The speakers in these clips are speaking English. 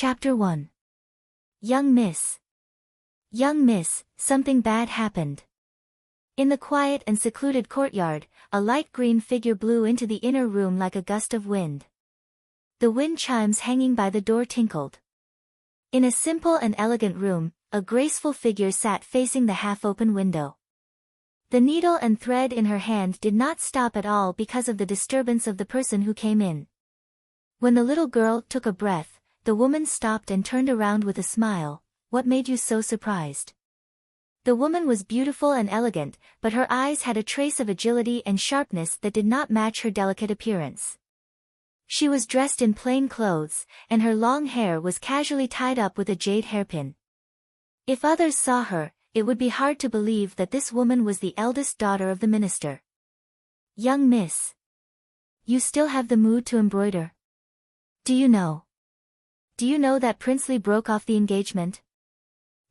Chapter 1. Young Miss. Young Miss, something bad happened. In the quiet and secluded courtyard, a light green figure blew into the inner room like a gust of wind. The wind chimes hanging by the door tinkled. In a simple and elegant room, a graceful figure sat facing the half-open window. The needle and thread in her hand did not stop at all because of the disturbance of the person who came in. When the little girl took a breath, the woman stopped and turned around with a smile. "What made you so surprised?" The woman was beautiful and elegant, but her eyes had a trace of agility and sharpness that did not match her delicate appearance. She was dressed in plain clothes, and her long hair was casually tied up with a jade hairpin. If others saw her, it would be hard to believe that this woman was the eldest daughter of the minister. "Young miss. You still have the mood to embroider? Do you know that Princely broke off the engagement?"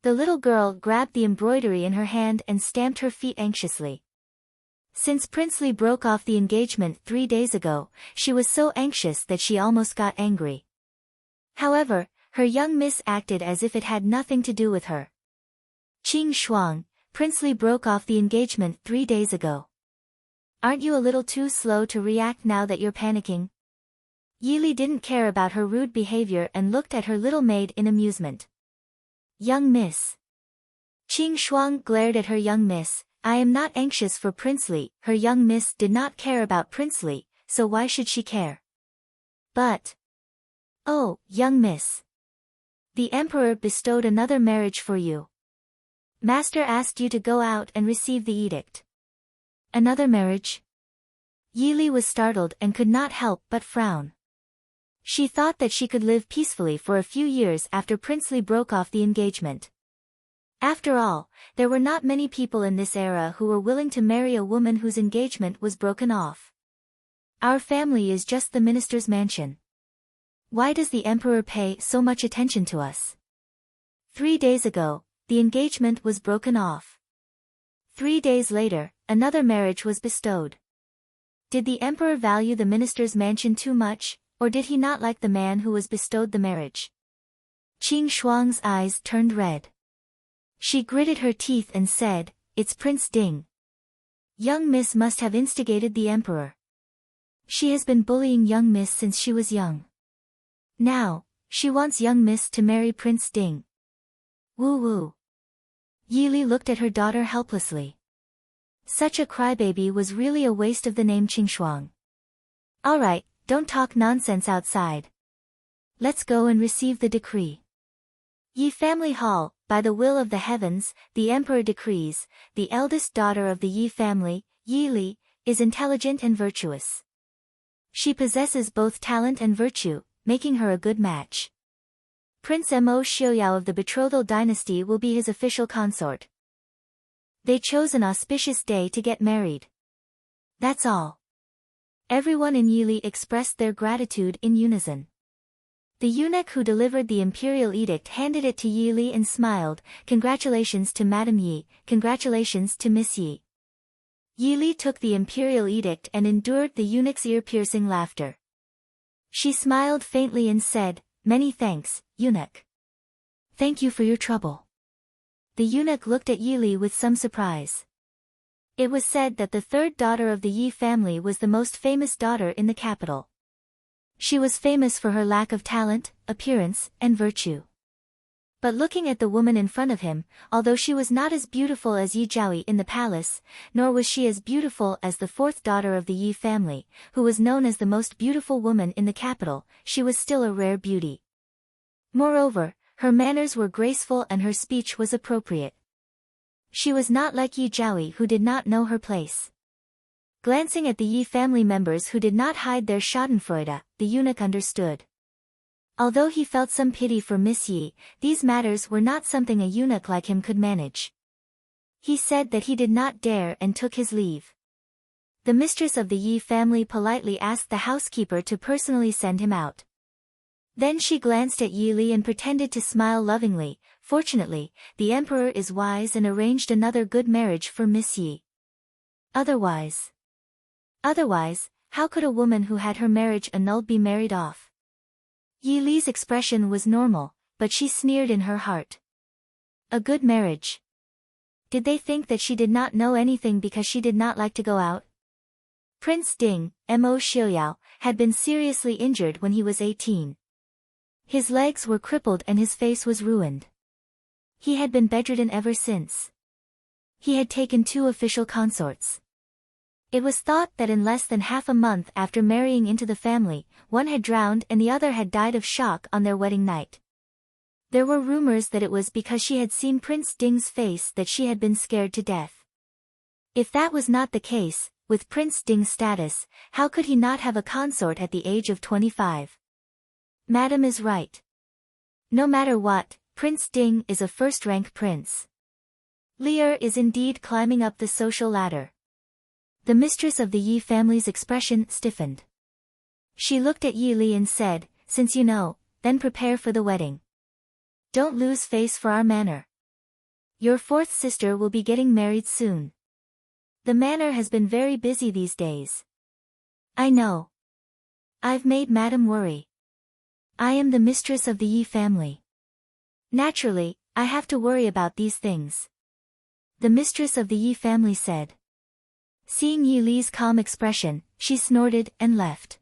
The little girl grabbed the embroidery in her hand and stamped her feet anxiously. Since Princely broke off the engagement 3 days ago, she was so anxious that she almost got angry. However, her young miss acted as if it had nothing to do with her. "Qing Shuang, Princely broke off the engagement 3 days ago. Aren't you a little too slow to react now that you're panicking?" Yili didn't care about her rude behavior and looked at her little maid in amusement. "Young miss." Qing Shuang glared at her young miss. "I am not anxious for Princely." Her young miss did not care about Princely, so why should she care? "But... oh, young miss. The emperor bestowed another marriage for you. Master asked you to go out and receive the edict." "Another marriage?" Yili was startled and could not help but frown. She thought that she could live peacefully for a few years after Princely broke off the engagement. After all, there were not many people in this era who were willing to marry a woman whose engagement was broken off. "Our family is just the minister's mansion. Why does the emperor pay so much attention to us? 3 days ago, the engagement was broken off. 3 days later, another marriage was bestowed. Did the emperor value the minister's mansion too much, or did he not like the man who was bestowed the marriage?" Qing Shuang's eyes turned red. She gritted her teeth and said, "It's Prince Ding. Young miss must have instigated the emperor. She has been bullying young miss since she was young. Now, she wants young miss to marry Prince Ding. Woo-woo." Yili looked at her daughter helplessly. Such a crybaby was really a waste of the name Qingshuang. "All right, don't talk nonsense outside. Let's go and receive the decree." Yi Family Hall. By the will of the heavens, the emperor decrees, the eldest daughter of the Yi family, Yi Li, is intelligent and virtuous. She possesses both talent and virtue, making her a good match. Prince Mo Xiuyao of the betrothal dynasty will be his official consort. They chose an auspicious day to get married. That's all. Everyone in Yili expressed their gratitude in unison. The eunuch who delivered the imperial edict handed it to Yili and smiled. "Congratulations to Madame Yi, congratulations to Miss Yi." Yili took the imperial edict and endured the eunuch's ear-piercing laughter. She smiled faintly and said, "Many thanks, eunuch. Thank you for your trouble." The eunuch looked at Yili with some surprise. It was said that the third daughter of the Yi family was the most famous daughter in the capital. She was famous for her lack of talent, appearance, and virtue. But looking at the woman in front of him, although she was not as beautiful as Yi Jiaoyi in the palace, nor was she as beautiful as the fourth daughter of the Yi family, who was known as the most beautiful woman in the capital, she was still a rare beauty. Moreover, her manners were graceful and her speech was appropriate. She was not like Yi Jiaoyi who did not know her place. Glancing at the Yi family members who did not hide their schadenfreude, the eunuch understood. Although he felt some pity for Miss Yi, these matters were not something a eunuch like him could manage. He said that he did not dare and took his leave. The mistress of the Yi family politely asked the housekeeper to personally send him out. Then she glanced at Yili and pretended to smile lovingly. "Fortunately, the emperor is wise and arranged another good marriage for Miss Yi. Otherwise, how could a woman who had her marriage annulled be married off?" Yi Li's expression was normal, but she sneered in her heart. A good marriage. Did they think that she did not know anything because she did not like to go out? Prince Ding, Mo Xiuyao, had been seriously injured when he was 18. His legs were crippled and his face was ruined. He had been bedridden ever since. He had taken 2 official consorts. It was thought that in less than half a month after marrying into the family, one had drowned and the other had died of shock on their wedding night. There were rumors that it was because she had seen Prince Ding's face that she had been scared to death. If that was not the case, with Prince Ding's status, how could he not have a consort at the age of 25? Madam is right. No matter what, Prince Ding is a first-rank prince. Lear is indeed climbing up the social ladder. The mistress of the Yi family's expression stiffened. She looked at Yi Li and said, "Since you know, then prepare for the wedding. Don't lose face for our manor. Your 4th sister will be getting married soon. The manor has been very busy these days." "I know. I've made Madam worry. I am the mistress of the Yi family. Naturally, I have to worry about these things," the mistress of the Yi family said. Seeing Yi Li's calm expression, she snorted and left.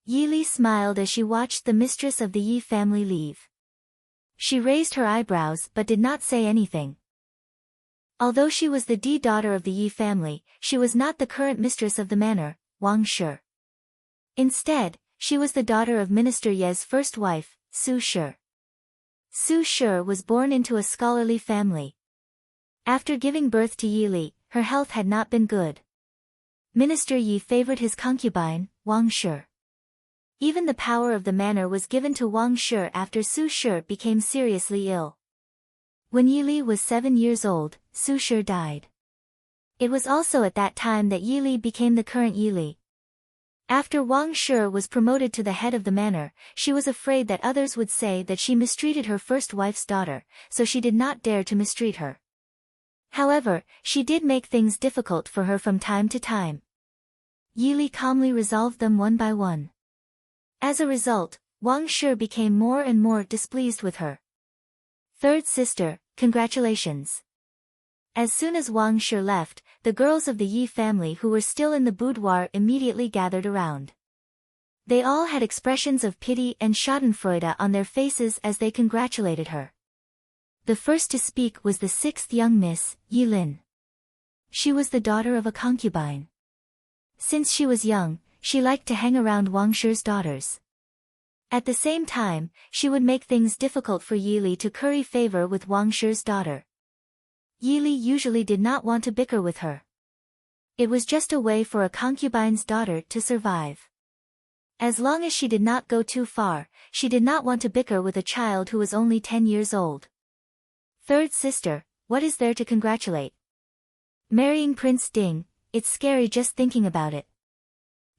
Yi Li smiled as she watched the mistress of the Yi family leave. She raised her eyebrows but did not say anything. Although she was the daughter of the Yi family, she was not the current mistress of the manor, Wang Shi. Instead, she was the daughter of Minister Ye's first wife, Su Shi. Su Shi was born into a scholarly family. After giving birth to Yi Li, her health had not been good. Minister Yi favored his concubine, Wang Shi. Even the power of the manor was given to Wang Shi after Su Shi became seriously ill. When Yi Li was 7 years old, Su Shi died. It was also at that time that Yi Li became the current Yi Li. After Wang Shi was promoted to the head of the manor, she was afraid that others would say that she mistreated her first wife's daughter, so she did not dare to mistreat her. However, she did make things difficult for her from time to time. Yi Li calmly resolved them one by one. As a result, Wang Shi became more and more displeased with her. "Third sister, congratulations." As soon as Wang Shi left, the girls of the Yi family who were still in the boudoir immediately gathered around. They all had expressions of pity and schadenfreude on their faces as they congratulated her. The first to speak was the 6th young Miss, Yi Lin. She was the daughter of a concubine. Since she was young, she liked to hang around Wang Shi's daughters. At the same time, she would make things difficult for Yi Li to curry favor with Wang Shi's daughter. Yi Li usually did not want to bicker with her. It was just a way for a concubine's daughter to survive. As long as she did not go too far, she did not want to bicker with a child who was only 10 years old. "Third sister, what is there to congratulate? Marrying Prince Ding, it's scary just thinking about it.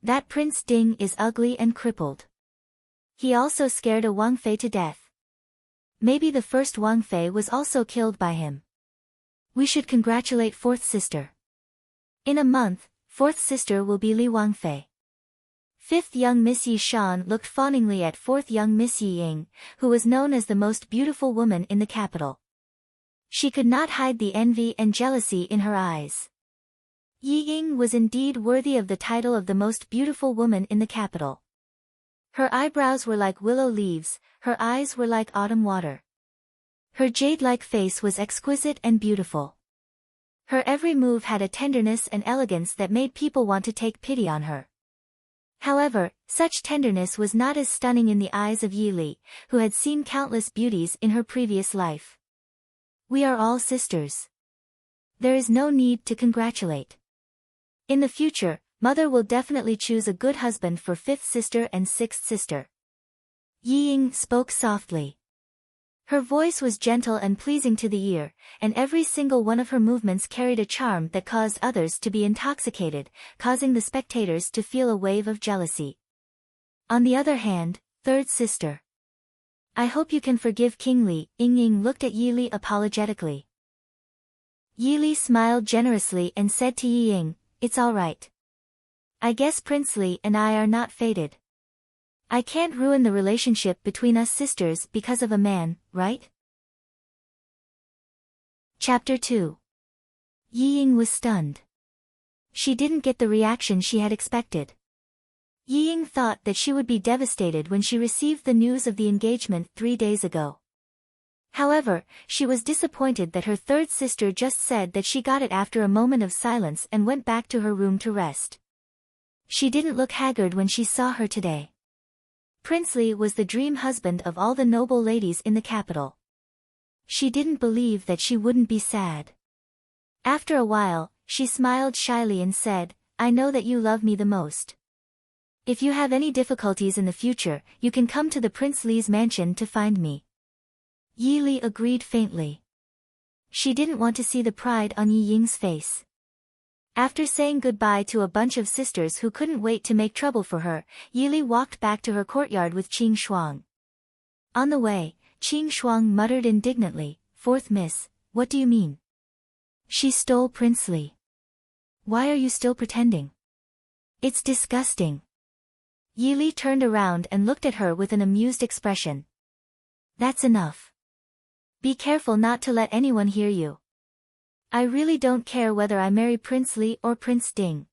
That Prince Ding is ugly and crippled. He also scared a Wang Fei to death. Maybe the first Wang Fei was also killed by him. We should congratulate 4th sister. In a month, 4th sister will be Li Wangfei." 5th young Miss Yi Shan looked fawningly at 4th young Miss Yi Ying, who was known as the most beautiful woman in the capital. She could not hide the envy and jealousy in her eyes. Yi Ying was indeed worthy of the title of the most beautiful woman in the capital. Her eyebrows were like willow leaves, her eyes were like autumn water. Her jade-like face was exquisite and beautiful. Her every move had a tenderness and elegance that made people want to take pity on her. However, such tenderness was not as stunning in the eyes of Yi Li, who had seen countless beauties in her previous life. "We are all sisters. There is no need to congratulate. In the future, mother will definitely choose a good husband for 5th sister and 6th sister." Yi Ying spoke softly. Her voice was gentle and pleasing to the ear, and every single one of her movements carried a charm that caused others to be intoxicated, causing the spectators to feel a wave of jealousy. On the other hand, 3rd sister. "I hope you can forgive King Li." Ying Ying looked at Yi Li apologetically. Yi Li smiled generously and said to Yi Ying, "It's all right. I guess Prince Li and I are not fated. I can't ruin the relationship between us sisters because of a man, right? Chapter 2. Yi Ying was stunned. She didn't get the reaction she had expected. Yi Ying thought that she would be devastated when she received the news of the engagement 3 days ago. However, she was disappointed that her third sister just said that she got it after a moment of silence and went back to her room to rest. She didn't look haggard when she saw her today. Prince Li was the dream husband of all the noble ladies in the capital. She didn't believe that she wouldn't be sad. After a while, she smiled shyly and said, "I know that you love me the most. If you have any difficulties in the future, you can come to the Prince Li's mansion to find me." Yi Li agreed faintly. She didn't want to see the pride on Yi Ying's face. After saying goodbye to a bunch of sisters who couldn't wait to make trouble for her, Yi Li walked back to her courtyard with Qing Shuang. On the way, Qing Shuang muttered indignantly, "Fourth miss, what do you mean? She stole Prince Li. Why are you still pretending? It's disgusting." Yi Li turned around and looked at her with an amused expression. "That's enough. Be careful not to let anyone hear you. I really don't care whether I marry Prince Li or Prince Ding."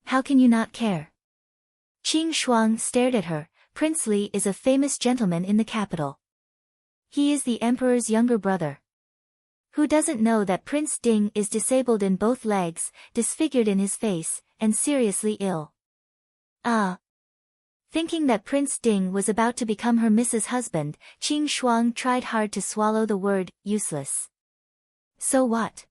"How can you not care?" Qing Shuang stared at her. "Prince Li is a famous gentleman in the capital. He is the emperor's younger brother. Who doesn't know that Prince Ding is disabled in both legs, disfigured in his face, and seriously ill?" Thinking that Prince Ding was about to become her Mrs. Husband, Qing Shuang tried hard to swallow the word, useless. "So what?"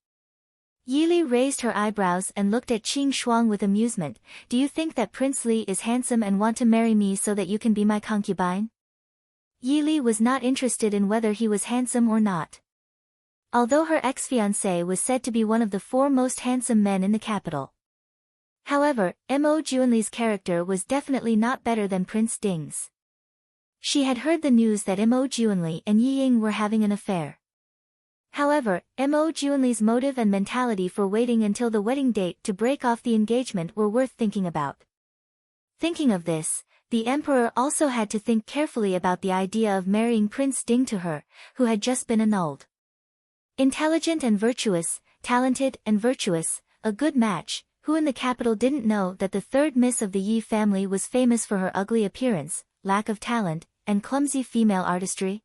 Yi Li raised her eyebrows and looked at Qing Shuang with amusement. "Do you think that Prince Li is handsome and want to marry me so that you can be my concubine?" Yi Li was not interested in whether he was handsome or not. Although her ex-fiancé was said to be one of the 4 most handsome men in the capital. However, Mo Juanli's character was definitely not better than Prince Ding's. She had heard the news that Mo Juanli and Yi Ying were having an affair. However, Mo Juanli's motive and mentality for waiting until the wedding date to break off the engagement were worth thinking about. Thinking of this, the emperor also had to think carefully about the idea of marrying Prince Ding to her, who had just been annulled. Intelligent and virtuous, talented and virtuous, a good match. Who in the capital didn't know that the third miss of the Yi family was famous for her ugly appearance, lack of talent, and clumsy female artistry?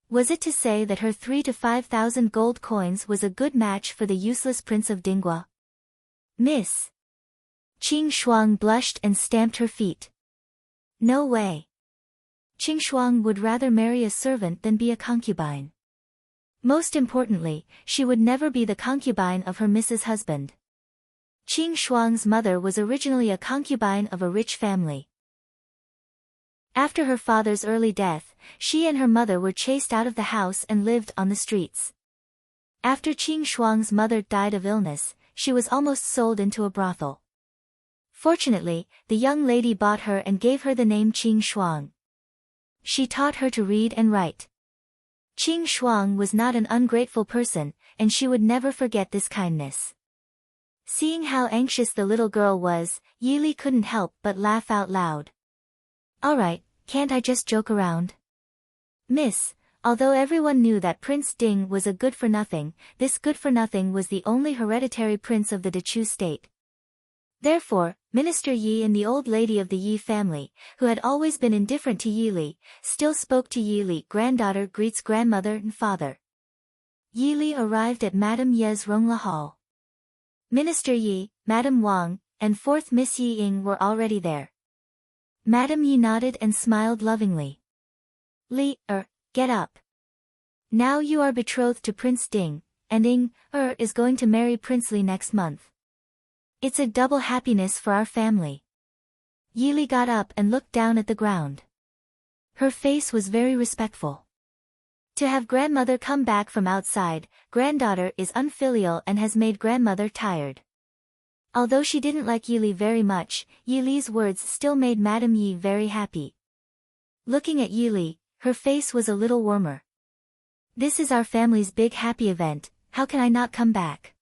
Was it to say that her 3,000 to 5,000 gold coins was a good match for the useless Prince of Dingua? "Miss." Qing Shuang blushed and stamped her feet. "No way. Qing Shuang would rather marry a servant than be a concubine. Most importantly, she would never be the concubine of her Mrs. Husband." Qing Shuang's mother was originally a concubine of a rich family. After her father's early death, she and her mother were chased out of the house and lived on the streets. After Qing Shuang's mother died of illness, she was almost sold into a brothel. Fortunately, the young lady bought her and gave her the name Qing Shuang. She taught her to read and write. Qing Shuang was not an ungrateful person, and she would never forget this kindness. Seeing how anxious the little girl was, Yi Li couldn't help but laugh out loud. "Alright, can't I just joke around?" "Miss, although everyone knew that Prince Ding was a good-for-nothing, this good-for-nothing was the only hereditary prince of the Dechu state. Therefore, Minister Yi and the old lady of the Yi family, who had always been indifferent to Yi Li, still spoke to Yi Li. Granddaughter greets grandmother and father." Yi Li arrived at Madame Ye's Rongla Hall. Minister Yi, Madame Wang, and 4th Miss Yi Ying were already there. Madame Yi nodded and smiled lovingly. "Li, get up. Now you are betrothed to Prince Ding, and Ying, is going to marry Prince Li next month. It's a double happiness for our family." Yi Li got up and looked down at the ground. Her face was very respectful. To have grandmother come back from outside, granddaughter is unfilial and has made grandmother tired. Although she didn't like Yi Li very much, Yi Li's words still made Madame Yi very happy. Looking at Yi Li, her face was a little warmer. "This is our family's big happy event, how can I not come back?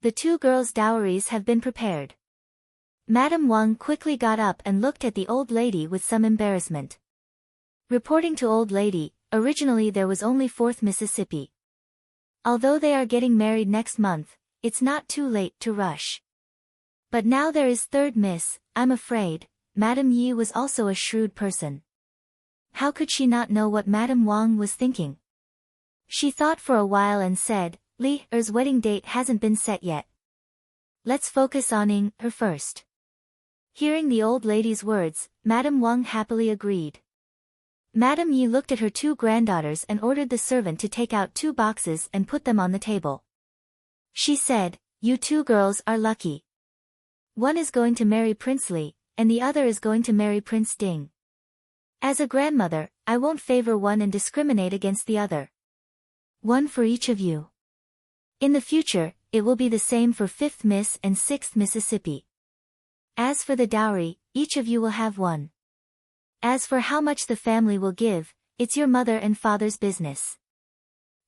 The 2 girls' dowries have been prepared. Madame Wang quickly got up and looked at the old lady with some embarrassment. Reporting to old lady, originally there was only 4th Mississippi. Although they are getting married next month, it's not too late to rush. But now there is 3rd Miss, I'm afraid. Madame Yi was also a shrewd person. How could she not know what Madame Wang was thinking? She thought for a while and said, Li Er's wedding date hasn't been set yet. Let's focus on Ing Er first. Hearing the old lady's words, Madame Wang happily agreed. Madame Yi looked at her 2 granddaughters and ordered the servant to take out 2 boxes and put them on the table. She said, you 2 girls are lucky. One is going to marry Prince Li, and the other is going to marry Prince Ding. As a grandmother, I won't favor one and discriminate against the other. One for each of you. In the future, it will be the same for 5th Miss and 6th Mississippi. As for the dowry, each of you will have one. As for how much the family will give, it's your mother and father's business.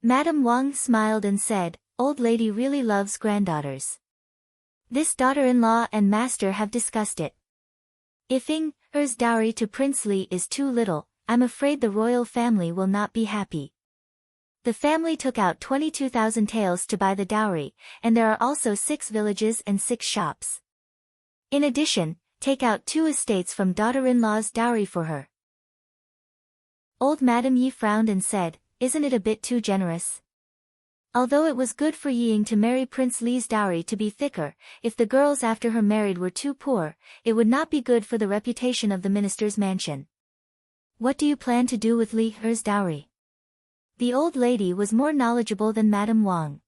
Madame Wang smiled and said, old lady really loves granddaughters. This daughter-in-law and master have discussed it. If Ing Er's dowry to Prince Li is too little, I'm afraid the royal family will not be happy. The family took out 22,000 taels to buy the dowry, and there are also 6 villages and 6 shops. In addition, take out 2 estates from daughter-in-law's dowry for her. Old Madame Yi frowned and said, isn't it a bit too generous? Although it was good for Ying to marry Prince Li's dowry to be thicker, if the girls after her married were too poor, it would not be good for the reputation of the minister's mansion. What do you plan to do with Li Er's dowry? The old lady was more knowledgeable than Madame Wang.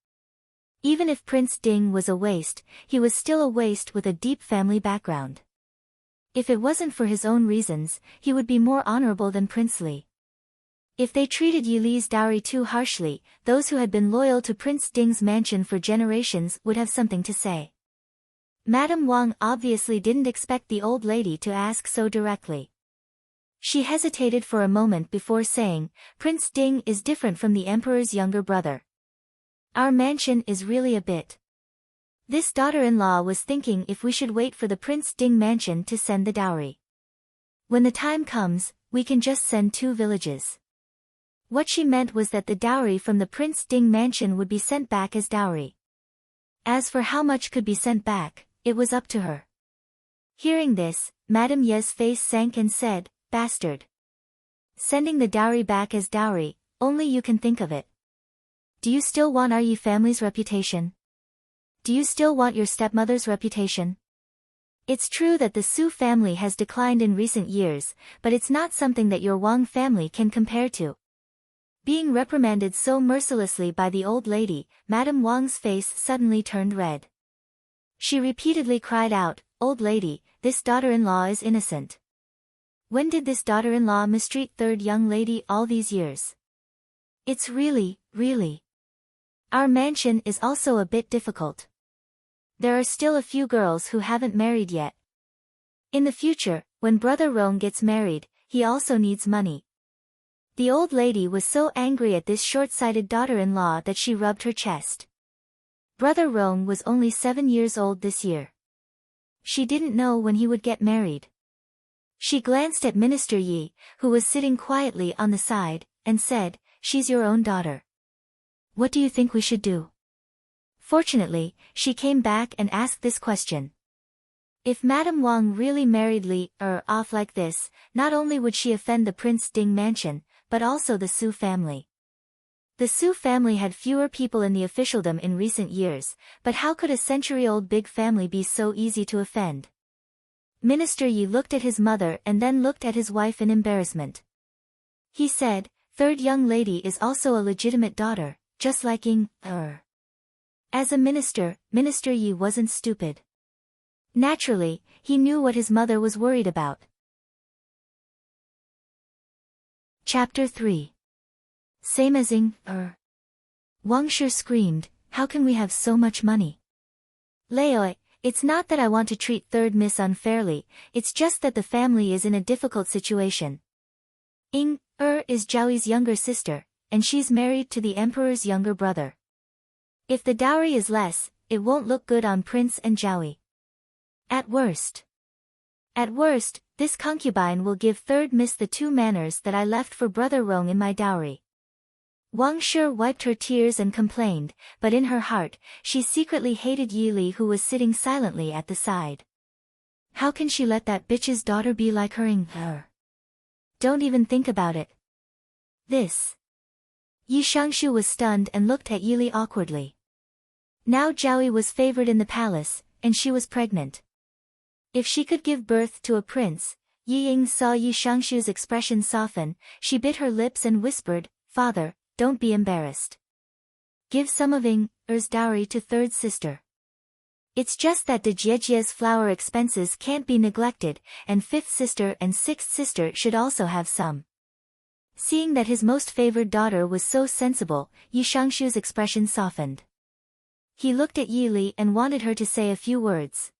Even if Prince Ding was a waste, he was still a waste with a deep family background. If it wasn't for his own reasons, he would be more honorable than Prince Li. If they treated Yi Li's dowry too harshly, those who had been loyal to Prince Ding's mansion for generations would have something to say. Madame Wang obviously didn't expect the old lady to ask so directly. She hesitated for a moment before saying, Prince Ding is different from the emperor's younger brother. Our mansion is really a bit. This daughter-in-law was thinking if we should wait for the Prince Ding mansion to send the dowry. When the time comes, we can just send 2 villages. What she meant was that the dowry from the Prince Ding mansion would be sent back as dowry. As for how much could be sent back, it was up to her. Hearing this, Madame Ye's face sank and said, bastard. Sending the dowry back as dowry, only you can think of it. Do you still want our Yi family's reputation? Do you still want your stepmother's reputation? It's true that the Su family has declined in recent years, but it's not something that your Wang family can compare to. Being reprimanded so mercilessly by the old lady, Madame Wang's face suddenly turned red. She repeatedly cried out, old lady, this daughter-in-law is innocent. When did this daughter-in-law mistreat 3rd young lady all these years? It's really. Our mansion is also a bit difficult. There are still a few girls who haven't married yet. In the future, when Brother Rong gets married, he also needs money. The old lady was so angry at this short-sighted daughter-in-law that she rubbed her chest. Brother Rong was only 7 years old this year. She didn't know when he would get married. She glanced at Minister Yi, who was sitting quietly on the side, and said, she's your own daughter. What do you think we should do? Fortunately, she came back and asked this question. If Madame Wang really married Li Er off like this, not only would she offend the Prince Ding mansion, but also the Su family. The Su family had fewer people in the officialdom in recent years, but how could a century-old big family be so easy to offend? Minister Yi looked at his mother and then looked at his wife in embarrassment. He said, 3rd young lady is also a legitimate daughter, just like Ing Er. As a minister, Minister Yi wasn't stupid. Naturally, he knew what his mother was worried about. Chapter 3. Same as Ing Er. Wang Shi screamed, how can we have so much money? Leoi, it's not that I want to treat 3rd Miss unfairly, it's just that the family is in a difficult situation. Ing Er is Zhao younger sister, and she's married to the emperor's younger brother. If the dowry is less, it won't look good on Prince and Zhao. At worst. At worst, this concubine will give third miss the 2 manors that I left for brother Rong in my dowry. Wang Shi wiped her tears and complained, but in her heart, she secretly hated Yi Li, who was sitting silently at the side. How can she let that bitch's daughter be like her? Don't even think about it. This. Yi Shangshu was stunned and looked at Yi Li awkwardly. Now Zhaoyi was favored in the palace, and she was pregnant. If she could give birth to a prince, Yi Ying saw Yi Shangshu's expression soften, she bit her lips and whispered, "Father, don't be embarrassed. Give some of Ying's dowry to third sister. It's just that the Jiejie's flower expenses can't be neglected, and fifth sister and sixth sister should also have some." Seeing that his most favored daughter was so sensible, Yi Shangshu's expression softened. He looked at Yi Li and wanted her to say a few words.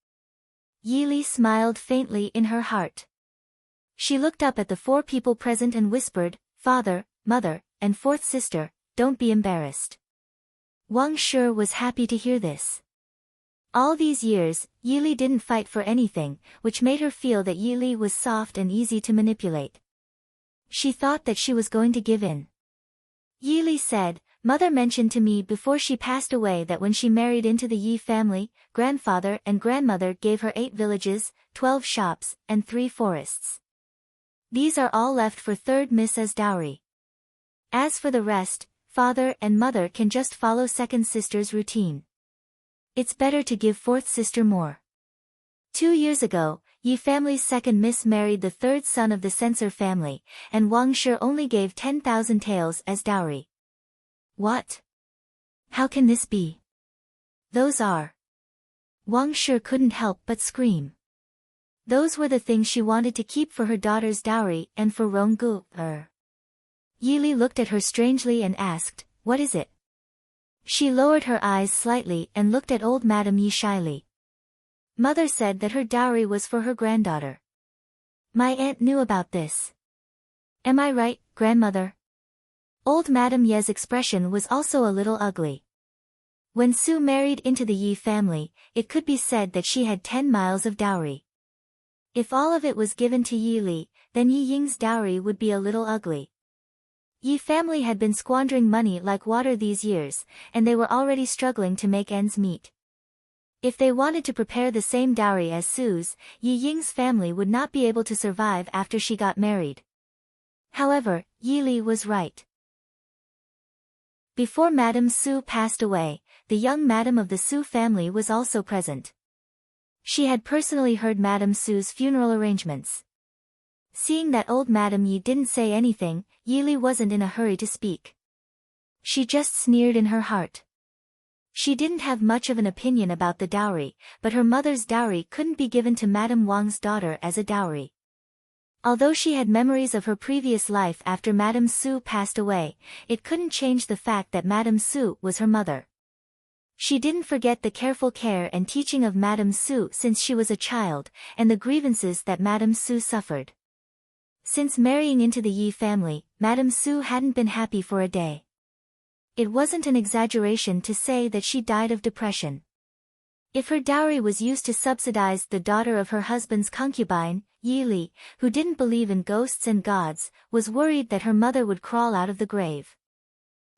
Yi Li smiled faintly in her heart. She looked up at the 4 people present and whispered, "Father, mother, and fourth sister, don't be embarrassed." Wang Shi was happy to hear this. All these years, Yi Li didn't fight for anything, which made her feel that Yi Li was soft and easy to manipulate. She thought that she was going to give in. Yi Li said, "Mother mentioned to me before she passed away that when she married into the Yi family, grandfather and grandmother gave her 8 villages, 12 shops, and 3 forests. These are all left for third miss as dowry. As for the rest, father and mother can just follow second sister's routine. It's better to give fourth sister more." 2 years ago, Yi family's second miss married the third son of the censor family, and Wang Shi only gave 10,000 taels as dowry. What? How can this be? Those are. Wang Shi couldn't help but scream. Those were the things she wanted to keep for her daughter's dowry and for Ronggu. Yi Li looked at her strangely and asked, "What is it?" She lowered her eyes slightly and looked at old Madame Yi shyly. Mother said that her dowry was for her granddaughter. My aunt knew about this. Am I right, grandmother? Old Madame Ye's expression was also a little ugly. When Su married into the Yi family, it could be said that she had 10 miles of dowry. If all of it was given to Yi Li, then Yi Ying's dowry would be a little ugly. Yi family had been squandering money like water these years, and they were already struggling to make ends meet. If they wanted to prepare the same dowry as Su's, Yi Ying's family would not be able to survive after she got married. However, Yi Li was right. Before Madame Su passed away, the young Madame of the Su family was also present. She had personally heard Madame Su's funeral arrangements. Seeing that old Madame Yi didn't say anything, Yi Li wasn't in a hurry to speak. She just sneered in her heart. She didn't have much of an opinion about the dowry, but her mother's dowry couldn't be given to Madame Wang's daughter as a dowry. Although she had memories of her previous life after Madame Su passed away, it couldn't change the fact that Madame Su was her mother. She didn't forget the careful care and teaching of Madame Su since she was a child, and the grievances that Madame Su suffered. Since marrying into the Yi family, Madame Su hadn't been happy for a day. It wasn't an exaggeration to say that she died of depression. If her dowry was used to subsidize the daughter of her husband's concubine, Yi Li, who didn't believe in ghosts and gods, was worried that her mother would crawl out of the grave.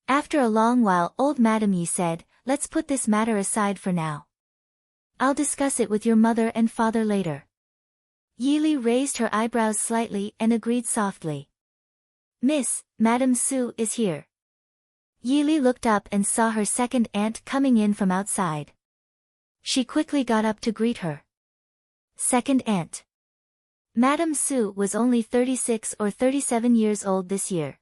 After a long while, old Madame Yi said, "Let's put this matter aside for now. I'll discuss it with your mother and father later." Yi Li raised her eyebrows slightly and agreed softly. "Miss, Madame Su is here." Yi Li looked up and saw her second aunt coming in from outside. She quickly got up to greet her. Second aunt. Madame Su was only 36 or 37 years old this year.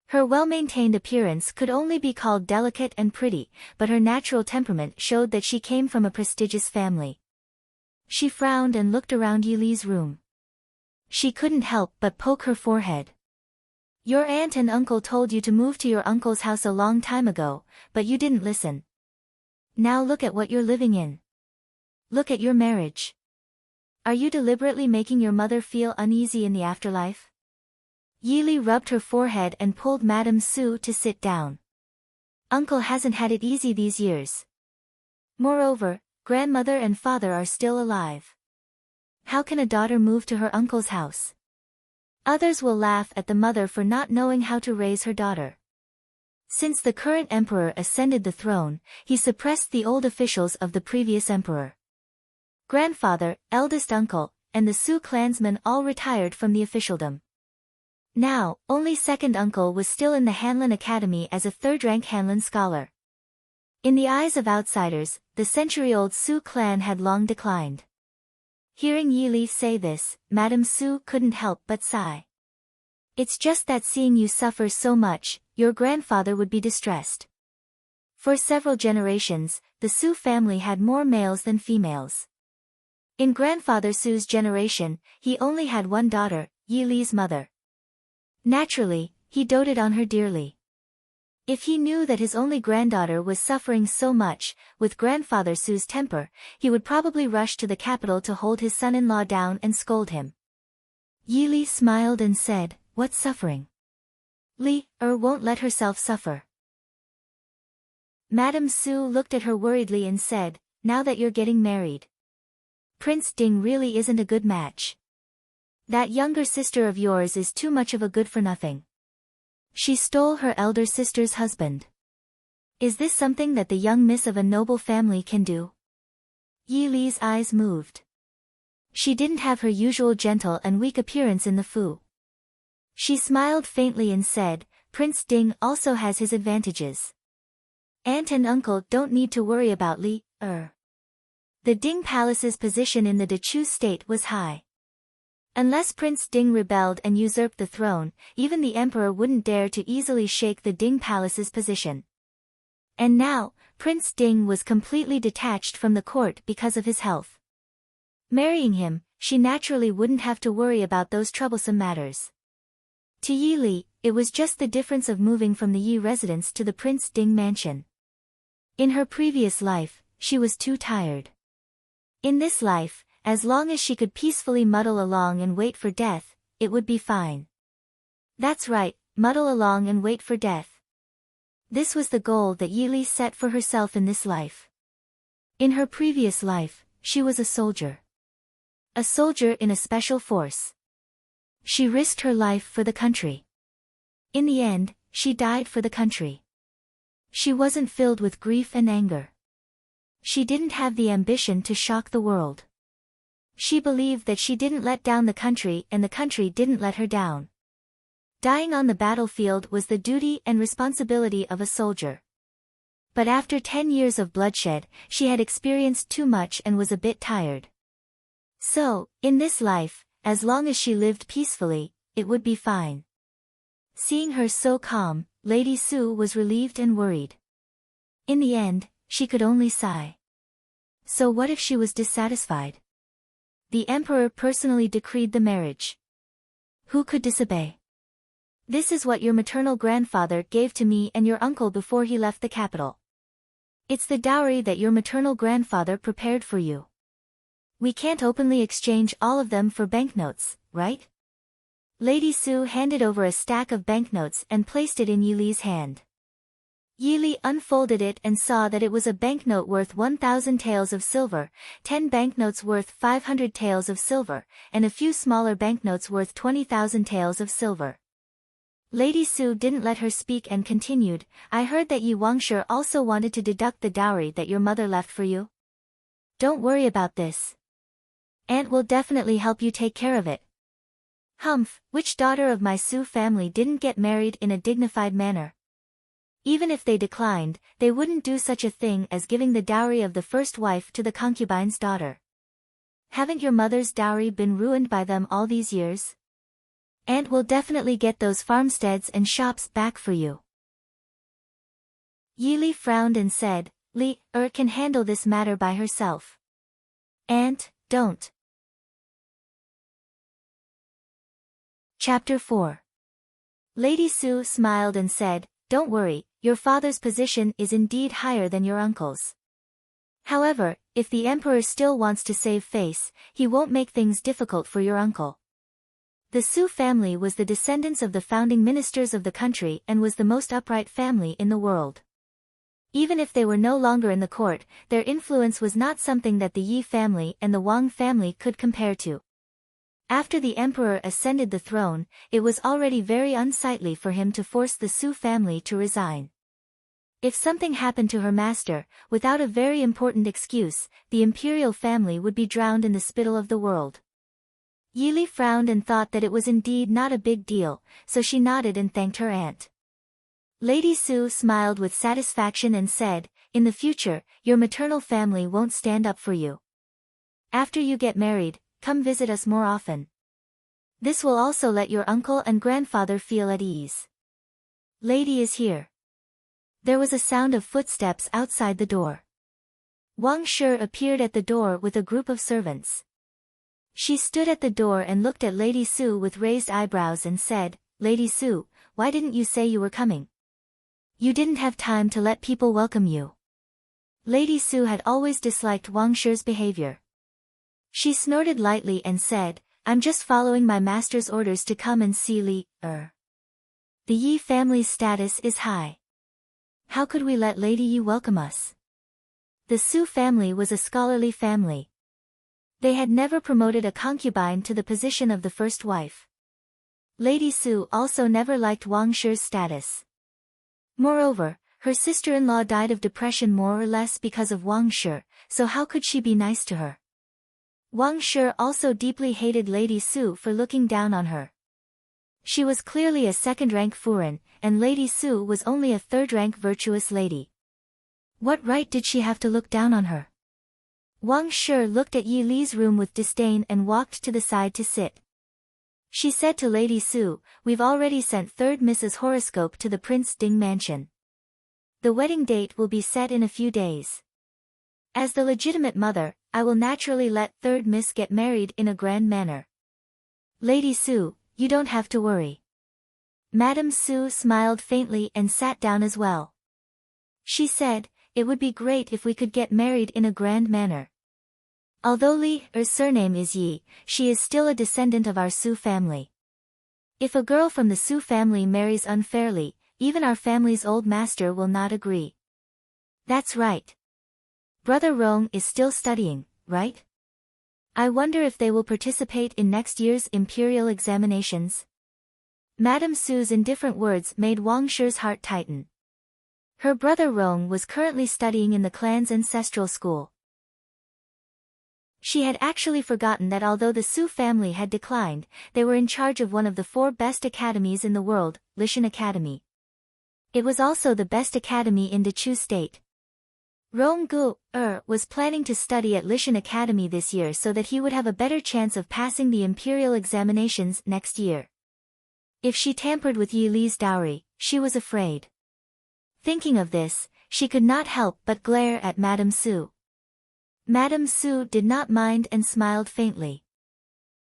Her well-maintained appearance could only be called delicate and pretty, but her natural temperament showed that she came from a prestigious family. She frowned and looked around Yi Li's room. She couldn't help but poke her forehead. "Your aunt and uncle told you to move to your uncle's house a long time ago, but you didn't listen. Now look at what you're living in. Look at your marriage. Are you deliberately making your mother feel uneasy in the afterlife?" Yi Li rubbed her forehead and pulled Madame Su to sit down. "Uncle hasn't had it easy these years. Moreover, grandmother and father are still alive. How can a daughter move to her uncle's house? Others will laugh at the mother for not knowing how to raise her daughter. Since the current emperor ascended the throne, he suppressed the old officials of the previous emperor. Grandfather, eldest uncle, and the Su clansmen all retired from the officialdom. Now, only second uncle was still in the Hanlin Academy as a third-rank Hanlin scholar. In the eyes of outsiders, the century-old Su clan had long declined. Hearing Yi Li say this, Madame Su couldn't help but sigh. It's just that seeing you suffer so much, your grandfather would be distressed. For several generations, the Su family had more males than females. In grandfather Su's generation, he only had one daughter, Yi Li's mother. Naturally, he doted on her dearly. If he knew that his only granddaughter was suffering so much, with grandfather Su's temper, he would probably rush to the capital to hold his son-in-law down and scold him. Yi Li smiled and said, "What suffering? Li won't let herself suffer." Madame Su looked at her worriedly and said, "Now that you're getting married, Prince Ding really isn't a good match. That younger sister of yours is too much of a good-for-nothing. She stole her elder sister's husband. Is this something that the young miss of a noble family can do?" Yi Li's eyes moved. She didn't have her usual gentle and weak appearance in the Fu. She smiled faintly and said, "Prince Ding also has his advantages. Aunt and uncle don't need to worry about Li. The Ding Palace's position in the Dechu state was high. Unless Prince Ding rebelled and usurped the throne, even the emperor wouldn't dare to easily shake the Ding Palace's position. And now, Prince Ding was completely detached from the court because of his health. Marrying him, she naturally wouldn't have to worry about those troublesome matters. To Yi Li, it was just the difference of moving from the Yi residence to the Prince Ding mansion. In her previous life, she was too tired. In this life, as long as she could peacefully muddle along and wait for death, it would be fine. That's right, muddle along and wait for death. This was the goal that Yi Li set for herself in this life. In her previous life, she was a soldier. A soldier in a special force. She risked her life for the country. In the end, she died for the country. She wasn't filled with grief and anger. She didn't have the ambition to shock the world. She believed that she didn't let down the country and the country didn't let her down. Dying on the battlefield was the duty and responsibility of a soldier. But after 10 years of bloodshed, she had experienced too much and was a bit tired. So, in this life, as long as she lived peacefully, it would be fine. Seeing her so calm, Lady Su was relieved and worried. In the end, she could only sigh. So what if she was dissatisfied? The emperor personally decreed the marriage. Who could disobey? This is what your maternal grandfather gave to me and your uncle before he left the capital. It's the dowry that your maternal grandfather prepared for you. We can't openly exchange all of them for banknotes, right? Lady Su handed over a stack of banknotes and placed it in Yi Li's hand. Yi Li unfolded it and saw that it was a banknote worth 1,000 taels of silver, 10 banknotes worth 500 taels of silver, and a few smaller banknotes worth 20,000 taels of silver. Lady Su didn't let her speak and continued, "I heard that Yi Wangshe also wanted to deduct the dowry that your mother left for you. Don't worry about this. Aunt will definitely help you take care of it." Humph, which daughter of my Su family didn't get married in a dignified manner? Even if they declined, they wouldn't do such a thing as giving the dowry of the first wife to the concubine's daughter. Haven't your mother's dowry been ruined by them all these years? Aunt will definitely get those farmsteads and shops back for you. Yi Li frowned and said, "Li can handle this matter by herself. Aunt, don't." Chapter 4. Lady Su smiled and said, "Don't worry, your father's position is indeed higher than your uncle's. However, if the emperor still wants to save face, he won't make things difficult for your uncle. The Su family was the descendants of the founding ministers of the country and was the most upright family in the world. Even if they were no longer in the court, their influence was not something that the Yi family and the Wang family could compare to. After the emperor ascended the throne, it was already very unsightly for him to force the Su family to resign. If something happened to her master, without a very important excuse, the imperial family would be drowned in the spittle of the world. Yi Li frowned and thought that it was indeed not a big deal, so she nodded and thanked her aunt. Lady Su smiled with satisfaction and said, "In the future, your maternal family won't stand up for you. After you get married, come visit us more often. This will also let your uncle and grandfather feel at ease. Lady is here." There was a sound of footsteps outside the door. Wang Shi appeared at the door with a group of servants. She stood at the door and looked at Lady Su with raised eyebrows and said, "Lady Su, why didn't you say you were coming? You didn't have time to let people welcome you." Lady Su had always disliked Wang Shi's behavior. She snorted lightly and said, "I'm just following my master's orders to come and see Li. The Yi family's status is high. How could we let Lady Yi welcome us?" The Su family was a scholarly family. They had never promoted a concubine to the position of the first wife. Lady Su also never liked Wang Shi's status. Moreover, her sister-in-law died of depression more or less because of Wang Shi, so how could she be nice to her? Wang Shi also deeply hated Lady Su for looking down on her. She was clearly a second-rank foreign, and Lady Su was only a third-rank virtuous lady. What right did she have to look down on her? Wang Shi looked at Yi Li's room with disdain and walked to the side to sit. She said to Lady Su, "We've already sent 3rd Mrs. horoscope to the Prince Ding mansion. The wedding date will be set in a few days. As the legitimate mother, I will naturally let 3rd Miss get married in a grand manner. Lady Su, you don't have to worry." Madame Su smiled faintly and sat down as well. She said, "It would be great if we could get married in a grand manner. Although Li's surname is Yi, she is still a descendant of our Su family. If a girl from the Su family marries unfairly, even our family's old master will not agree." "That's right. Brother Rong is still studying, right? I wonder if they will participate in next year's imperial examinations." Madame Su's indifferent words made Wang Shi's heart tighten. Her brother Rong was currently studying in the clan's ancestral school. She had actually forgotten that although the Su family had declined, they were in charge of one of the 4 best academies in the world, Lishan Academy. It was also the best academy in Dechu State. Rong Gu was planning to study at Lishan Academy this year so that he would have a better chance of passing the imperial examinations next year. If she tampered with Yi Li's dowry, she was afraid. Thinking of this, she could not help but glare at Madame Su. Madame Su did not mind and smiled faintly.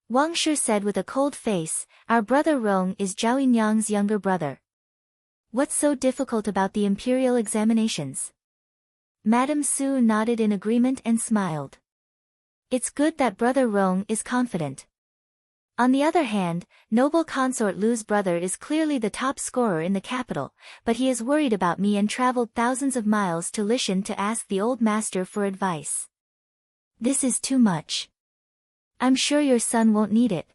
Wang Shi said with a cold face, "Our brother Rong is Zhao Yinyang's younger brother. What's so difficult about the imperial examinations?" Madame Su nodded in agreement and smiled. "It's good that brother Rong is confident. On the other hand, noble consort Lu's brother is clearly the top scorer in the capital, but he is worried about me and traveled thousands of miles to Lishan to ask the old master for advice. This is too much. I'm sure your son won't need it.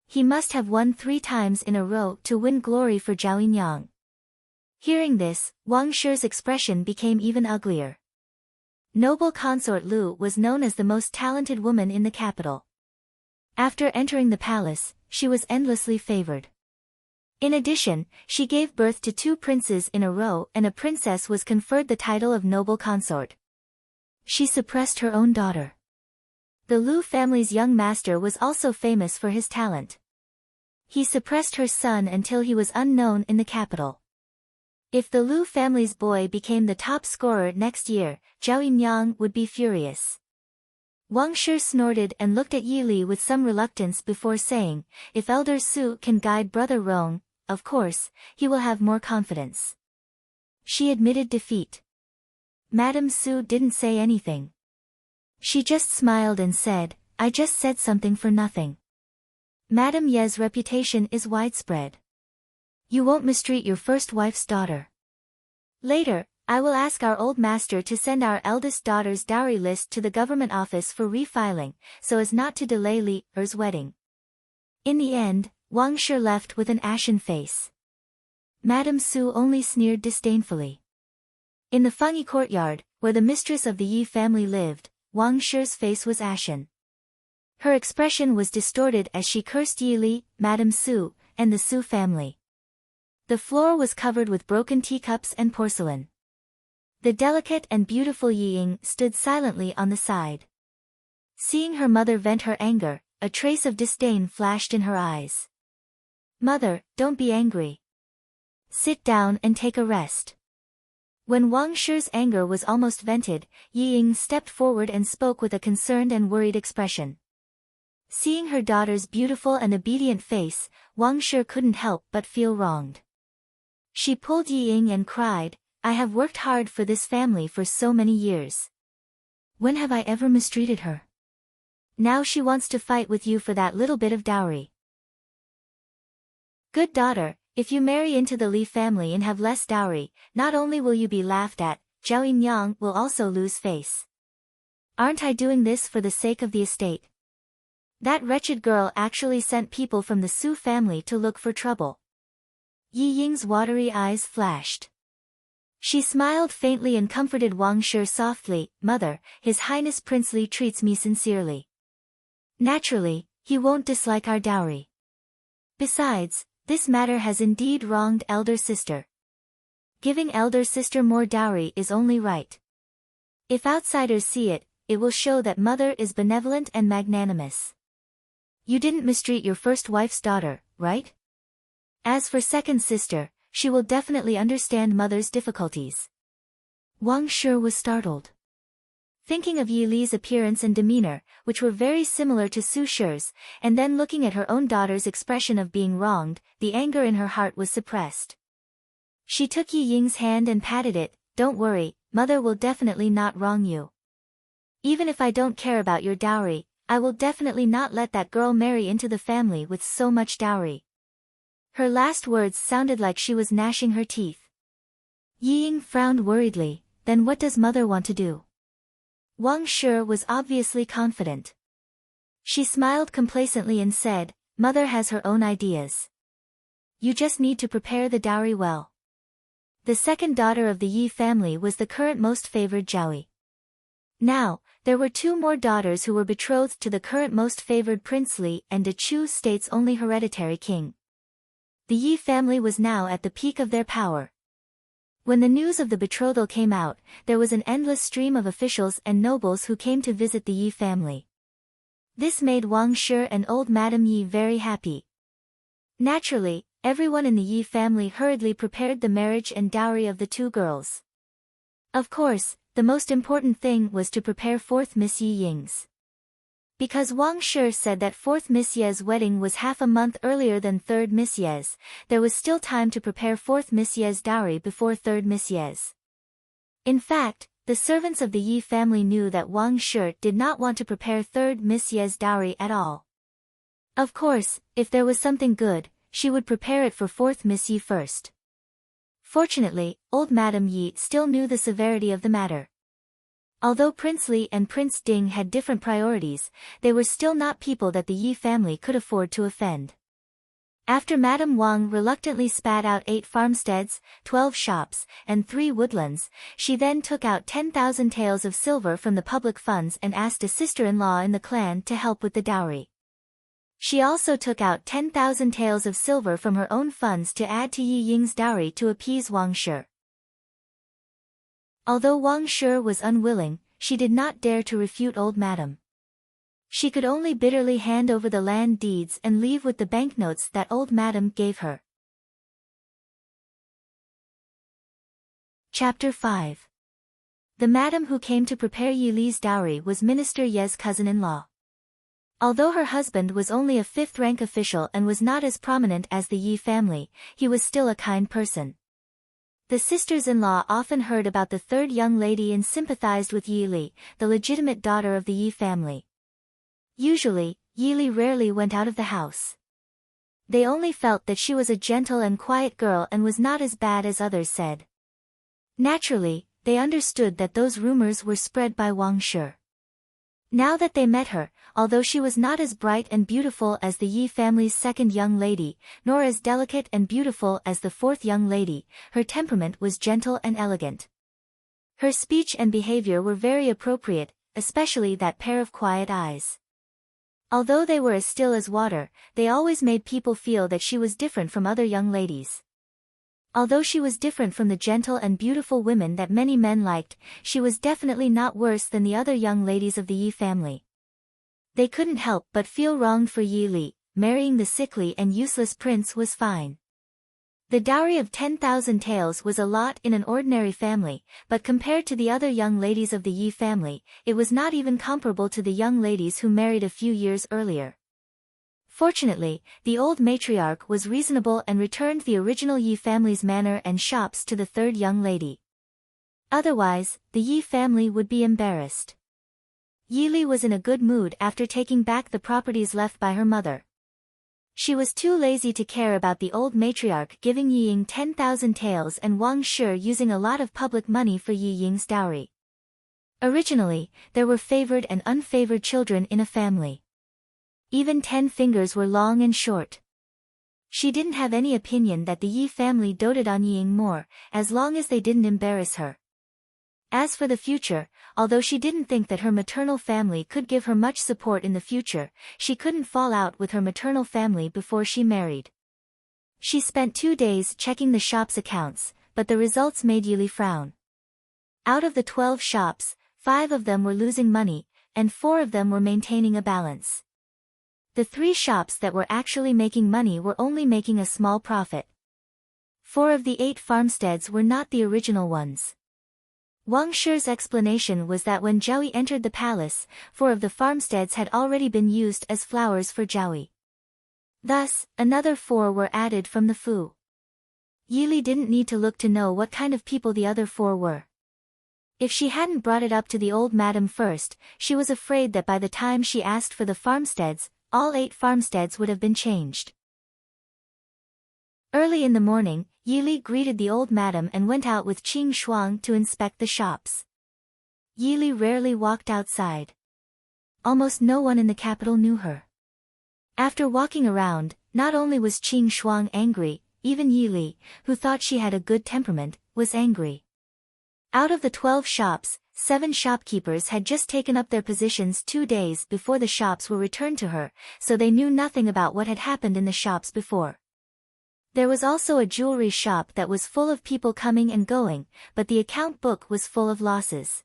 He must have won 3 times in a row to win glory for Zhao Yinyang." Hearing this, Wang Shi's expression became even uglier. Noble consort Lu was known as the most talented woman in the capital. After entering the palace, she was endlessly favored. In addition, she gave birth to 2 princes in a row and a princess was conferred the title of noble consort. She suppressed her own daughter. The Lu family's young master was also famous for his talent. He suppressed her son until he was unknown in the capital. If the Lu family's boy became the top scorer next year, Zhao Yinyang would be furious. Wang Shi snorted and looked at Yi Li with some reluctance before saying, "If Elder Su can guide brother Rong, of course, he will have more confidence." She admitted defeat. Madame Su didn't say anything. She just smiled and said, "I just said something for nothing. Madame Ye's reputation is widespread. You won't mistreat your first wife's daughter. Later, I will ask our old master to send our eldest daughter's dowry list to the government office for refiling, so as not to delay Li Er's wedding. In the end, Wang Shi left with an ashen face. Madame Su only sneered disdainfully. In the Fengyi courtyard, where the mistress of the Yi family lived, Wang Shi's face was ashen. Her expression was distorted as she cursed Yi Li, Madame Su, and the Su family. The floor was covered with broken teacups and porcelain. The delicate and beautiful Yi Ying stood silently on the side. Seeing her mother vent her anger, a trace of disdain flashed in her eyes. "Mother, don't be angry. Sit down and take a rest." When Wang Shi's anger was almost vented, Yi Ying stepped forward and spoke with a concerned and worried expression. Seeing her daughter's beautiful and obedient face, Wang Shi couldn't help but feel wronged. She pulled Yi Ying and cried, "I have worked hard for this family for so many years. When have I ever mistreated her? Now she wants to fight with you for that little bit of dowry. Good daughter, if you marry into the Li family and have less dowry, not only will you be laughed at, Zhao Yinyang will also lose face. Aren't I doing this for the sake of the estate? That wretched girl actually sent people from the Su family to look for trouble." Yi Ying's watery eyes flashed. She smiled faintly and comforted Wang Shi softly, "Mother, His Highness Prince Li treats me sincerely. Naturally, he won't dislike our dowry. Besides, this matter has indeed wronged elder sister. Giving elder sister more dowry is only right. If outsiders see it, it will show that mother is benevolent and magnanimous. You didn't mistreat your first wife's daughter, right? As for second sister, she will definitely understand mother's difficulties." Wang Shi was startled. Thinking of Yi Li's appearance and demeanor, which were very similar to Su Shi's, and then looking at her own daughter's expression of being wronged, the anger in her heart was suppressed. She took Yi Ying's hand and patted it. "Don't worry, mother will definitely not wrong you. Even if I don't care about your dowry, I will definitely not let that girl marry into the family with so much dowry." Her last words sounded like she was gnashing her teeth. Yi Ying frowned worriedly. "Then what does mother want to do?" Wang Shi was obviously confident. She smiled complacently and said, "Mother has her own ideas. You just need to prepare the dowry well." The second daughter of the Yi family was the current most favored Zhao. Now, there were two more daughters who were betrothed to the current most favored Prince Li and the Chu state's only hereditary king. The Yi family was now at the peak of their power. When the news of the betrothal came out, there was an endless stream of officials and nobles who came to visit the Yi family. This made Wang Shi and old Madame Yi very happy. Naturally, everyone in the Yi family hurriedly prepared the marriage and dowry of the two girls. Of course, the most important thing was to prepare fourth Miss Yi Ying's. Because Wang Shi said that fourth Miss Ye's wedding was half a month earlier than third Miss Ye's, there was still time to prepare fourth Miss Ye's dowry before third Miss Ye's. In fact, the servants of the Yi family knew that Wang Shi did not want to prepare third Miss Ye's dowry at all. Of course, if there was something good, she would prepare it for fourth Miss Yi first. Fortunately, old Madame Yi still knew the severity of the matter. Although Prince Li and Prince Ding had different priorities, they were still not people that the Yi family could afford to offend. After Madame Wang reluctantly spat out 8 farmsteads, 12 shops, and 3 woodlands, she then took out 10,000 taels of silver from the public funds and asked a sister-in-law in the clan to help with the dowry. She also took out 10,000 taels of silver from her own funds to add to Yi Ying's dowry to appease Wang Shi. Although Wang Shi was unwilling, she did not dare to refute old Madame. She could only bitterly hand over the land deeds and leave with the banknotes that old Madame gave her. Chapter 5. The madam who came to prepare Yi Li's dowry was Minister Ye's cousin-in-law. Although her husband was only a 5th-rank official and was not as prominent as the Yi family, he was still a kind person. The sisters-in-law often heard about the third young lady and sympathized with Yi Li, the legitimate daughter of the Yi family. Usually, Yi Li rarely went out of the house. They only felt that she was a gentle and quiet girl and was not as bad as others said. Naturally, they understood that those rumors were spread by Wang Shi. Now that they met her, although she was not as bright and beautiful as the Yi family's second young lady, nor as delicate and beautiful as the fourth young lady, her temperament was gentle and elegant. Her speech and behavior were very appropriate, especially that pair of quiet eyes. Although they were as still as water, they always made people feel that she was different from other young ladies. Although she was different from the gentle and beautiful women that many men liked, she was definitely not worse than the other young ladies of the Yi family. They couldn't help but feel wronged for Yi Li. Marrying the sickly and useless prince was fine. The dowry of 10,000 taels was a lot in an ordinary family, but compared to the other young ladies of the Yi family, it was not even comparable to the young ladies who married a few years earlier. Fortunately, the old matriarch was reasonable and returned the original Yi family's manor and shops to the third young lady. Otherwise, the Yi family would be embarrassed. Yi Li was in a good mood after taking back the properties left by her mother. She was too lazy to care about the old matriarch giving Yi Ying 10,000 taels and Wang Shi using a lot of public money for Yi Ying's dowry. Originally, there were favored and unfavored children in a family. Even 10 fingers were long and short. She didn't have any opinion that the Yi family doted on Yi Ying more, as long as they didn't embarrass her. As for the future, although she didn't think that her maternal family could give her much support in the future, she couldn't fall out with her maternal family before she married. She spent 2 days checking the shop's accounts, but the results made Yi Li frown. Out of the 12 shops, 5 of them were losing money, and 4 of them were maintaining a balance. The 3 shops that were actually making money were only making a small profit. 4 of the 8 farmsteads were not the original ones. Wang Shi's explanation was that when Zhaoyi entered the palace, 4 of the farmsteads had already been used as flowers for Zhaoyi. Thus, another 4 were added from the Fu. Yi Li didn't need to look to know what kind of people the other 4 were. If she hadn't brought it up to the old madam first, she was afraid that by the time she asked for the farmsteads, all 8 farmsteads would have been changed. Early in the morning, Yi Li greeted the old madam and went out with Qing Shuang to inspect the shops. Yi Li rarely walked outside. Almost no one in the capital knew her. After walking around, not only was Qing Shuang angry, even Yi Li, who thought she had a good temperament, was angry. Out of the 12 shops, 7 shopkeepers had just taken up their positions 2 days before the shops were returned to her, so they knew nothing about what had happened in the shops before. There was also a jewelry shop that was full of people coming and going, but the account book was full of losses.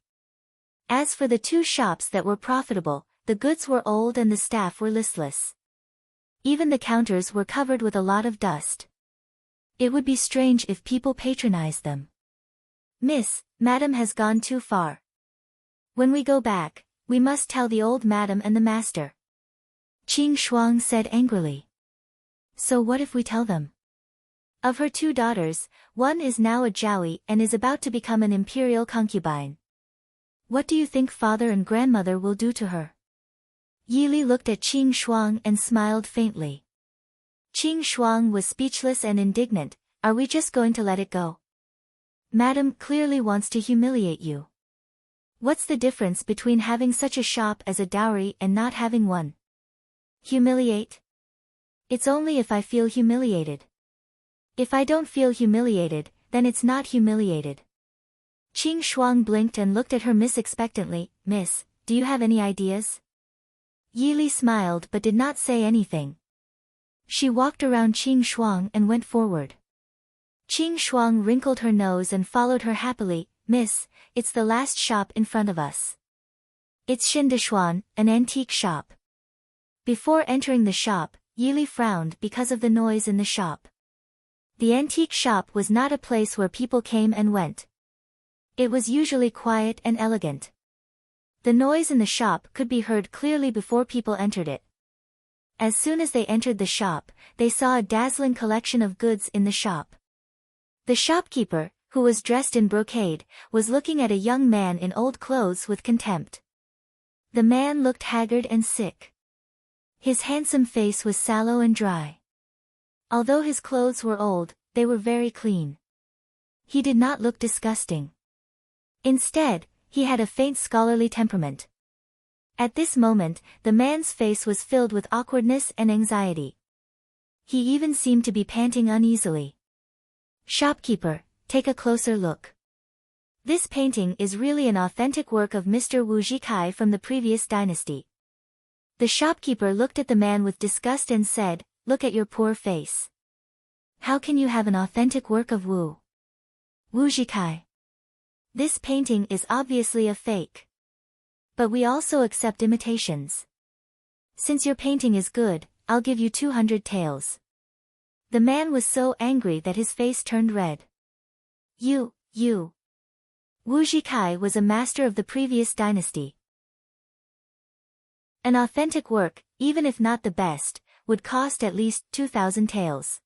As for the 2 shops that were profitable, the goods were old and the staff were listless. Even the counters were covered with a lot of dust. It would be strange if people patronized them. "Miss, madam has gone too far. When we go back, we must tell the old madam and the master," Qing Shuang said angrily. "So what if we tell them?" Of her 2 daughters, one is now a Zhaoyi and is about to become an imperial concubine. What do you think father and grandmother will do to her? Yi Li looked at Qing Shuang and smiled faintly. Qing Shuang was speechless and indignant. "Are we just going to let it go? Madam clearly wants to humiliate you. What's the difference between having such a shop as a dowry and not having one? Humiliate? It's only if I feel humiliated. If I don't feel humiliated, then it's not humiliated." Qing Shuang blinked and looked at her miss expectantly. "Miss, do you have any ideas?" Yi Li smiled but did not say anything. She walked around Qing Shuang and went forward. Qing Shuang wrinkled her nose and followed her happily. "Miss, it's the last shop in front of us. It's Xindashuan, an antique shop." Before entering the shop, Yi Li frowned because of the noise in the shop. The antique shop was not a place where people came and went. It was usually quiet and elegant. The noise in the shop could be heard clearly before people entered it. As soon as they entered the shop, they saw a dazzling collection of goods in the shop. The shopkeeper, who was dressed in brocade, was looking at a young man in old clothes with contempt. The man looked haggard and sick. His handsome face was sallow and dry. Although his clothes were old, they were very clean. He did not look disgusting. Instead, he had a faint scholarly temperament. At this moment, the man's face was filled with awkwardness and anxiety. He even seemed to be panting uneasily. Shopkeeper, take a closer look. This painting is really an authentic work of Mr. Wu Jikai from the previous dynasty. The shopkeeper looked at the man with disgust and said, "Look at your poor face. How can you have an authentic work of Wu Jikai? This painting is obviously a fake. But we also accept imitations. Since your painting is good, I'll give you 200 taels." The man was so angry that his face turned red. Wu Jikai was a master of the previous dynasty. An authentic work, even if not the best, would cost at least 2,000 taels.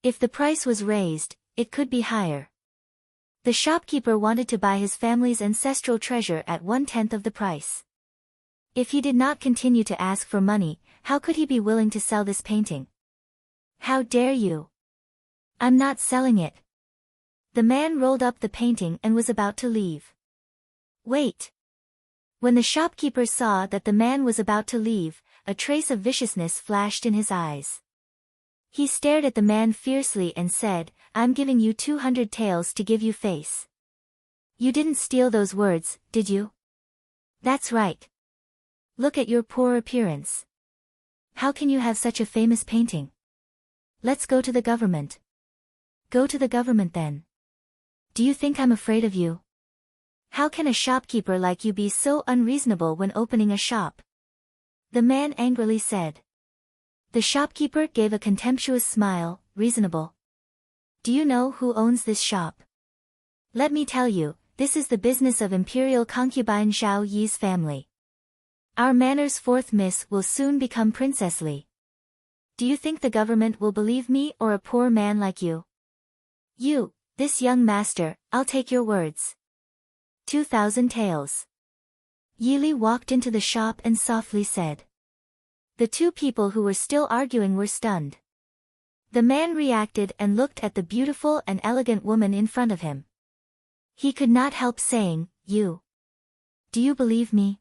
If the price was raised, it could be higher. The shopkeeper wanted to buy his family's ancestral treasure at 1/10 of the price. If he did not continue to ask for money, how could he be willing to sell this painting? "How dare you? I'm not selling it." The man rolled up the painting and was about to leave. "Wait." When the shopkeeper saw that the man was about to leave, a trace of viciousness flashed in his eyes. He stared at the man fiercely and said, "I'm giving you 200 taels to give you face. You didn't steal those words, did you?" "That's right. Look at your poor appearance. How can you have such a famous painting? Let's go to the government." "Go to the government then. Do you think I'm afraid of you? How can a shopkeeper like you be so unreasonable when opening a shop?" the man angrily said. The shopkeeper gave a contemptuous smile. "Reasonable? Do you know who owns this shop? Let me tell you, this is the business of imperial concubine Zhao Yi's family. Our manor's fourth miss will soon become Princess Li. Do you think the government will believe me or a poor man like you? This young master, I'll take your words. 2,000 taels. Yi Li walked into the shop and softly said. The two people who were still arguing were stunned. The man reacted and looked at the beautiful and elegant woman in front of him. He could not help saying, "Do you believe me?"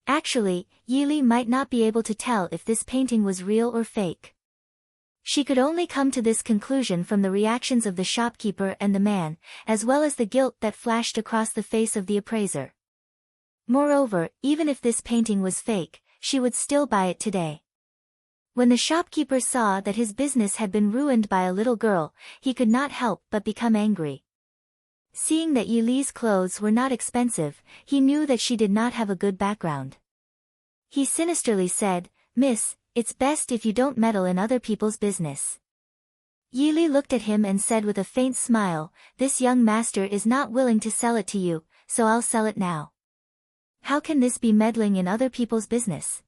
Actually, Yi Li might not be able to tell if this painting was real or fake. She could only come to this conclusion from the reactions of the shopkeeper and the man, as well as the guilt that flashed across the face of the appraiser. Moreover, even if this painting was fake, she would still buy it today. When the shopkeeper saw that his business had been ruined by a little girl, he could not help but become angry. Seeing that Yi Li's clothes were not expensive, he knew that she did not have a good background. He sinisterly said, "Miss, it's best if you don't meddle in other people's business." Yi Li looked at him and said with a faint smile, "This young master is not willing to sell it to you, so I'll sell it now." How can this be meddling in other people's business?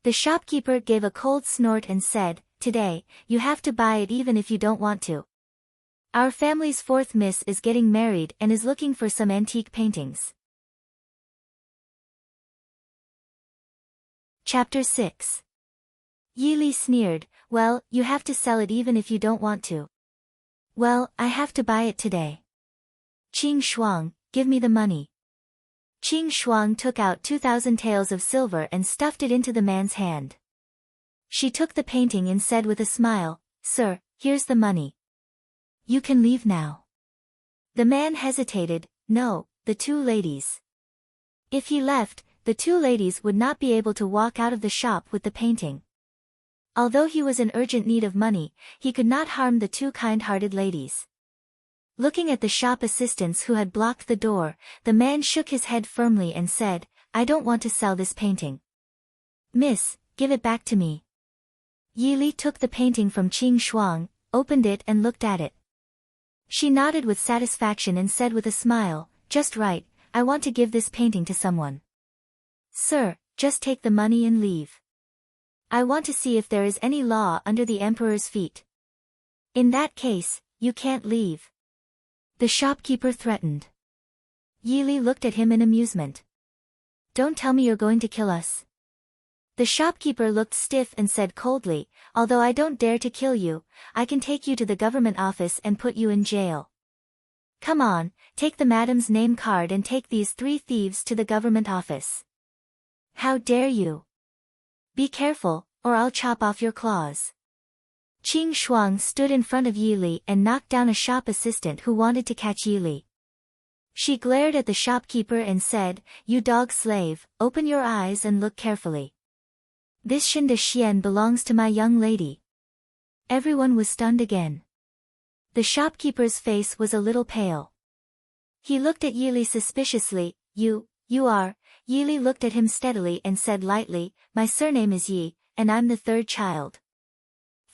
The shopkeeper gave a cold snort and said, "Today, you have to buy it even if you don't want to. Our family's fourth miss is getting married and is looking for some antique paintings." Chapter 6. Yi Li sneered, "Well, you have to sell it even if you don't want to." "Well, I have to buy it today." "Qing Shuang, give me the money." Qing Shuang took out 2,000 taels of silver and stuffed it into the man's hand. She took the painting and said with a smile, "Sir, here's the money. You can leave now." The man hesitated. No, the two ladies. If he left, the two ladies would not be able to walk out of the shop with the painting. Although he was in urgent need of money, he could not harm the two kind-hearted ladies. Looking at the shop assistants who had blocked the door, the man shook his head firmly and said, "I don't want to sell this painting." "Miss, give it back to me." Yi Li took the painting from Qing Shuang, opened it and looked at it. She nodded with satisfaction and said with a smile, "Just right, I want to give this painting to someone." "Sir, just take the money and leave. I want to see if there is any law under the emperor's feet." "In that case, you can't leave," the shopkeeper threatened. Yi Li looked at him in amusement. "Don't tell me you're going to kill us." The shopkeeper looked stiff and said coldly, "Although I don't dare to kill you, I can take you to the government office and put you in jail." Come on, take the madam's name card and take these 3 thieves to the government office. How dare you? Be careful, or I'll chop off your claws. Qing Shuang stood in front of Yi Li and knocked down a shop assistant who wanted to catch Yi Li. She glared at the shopkeeper and said, "You dog slave, open your eyes and look carefully. This Xinda Xian belongs to my young lady." Everyone was stunned again. The shopkeeper's face was a little pale. He looked at Yi Li suspiciously. You are. Yi Li looked at him steadily and said lightly, "My surname is Yi, and I'm the 3rd child."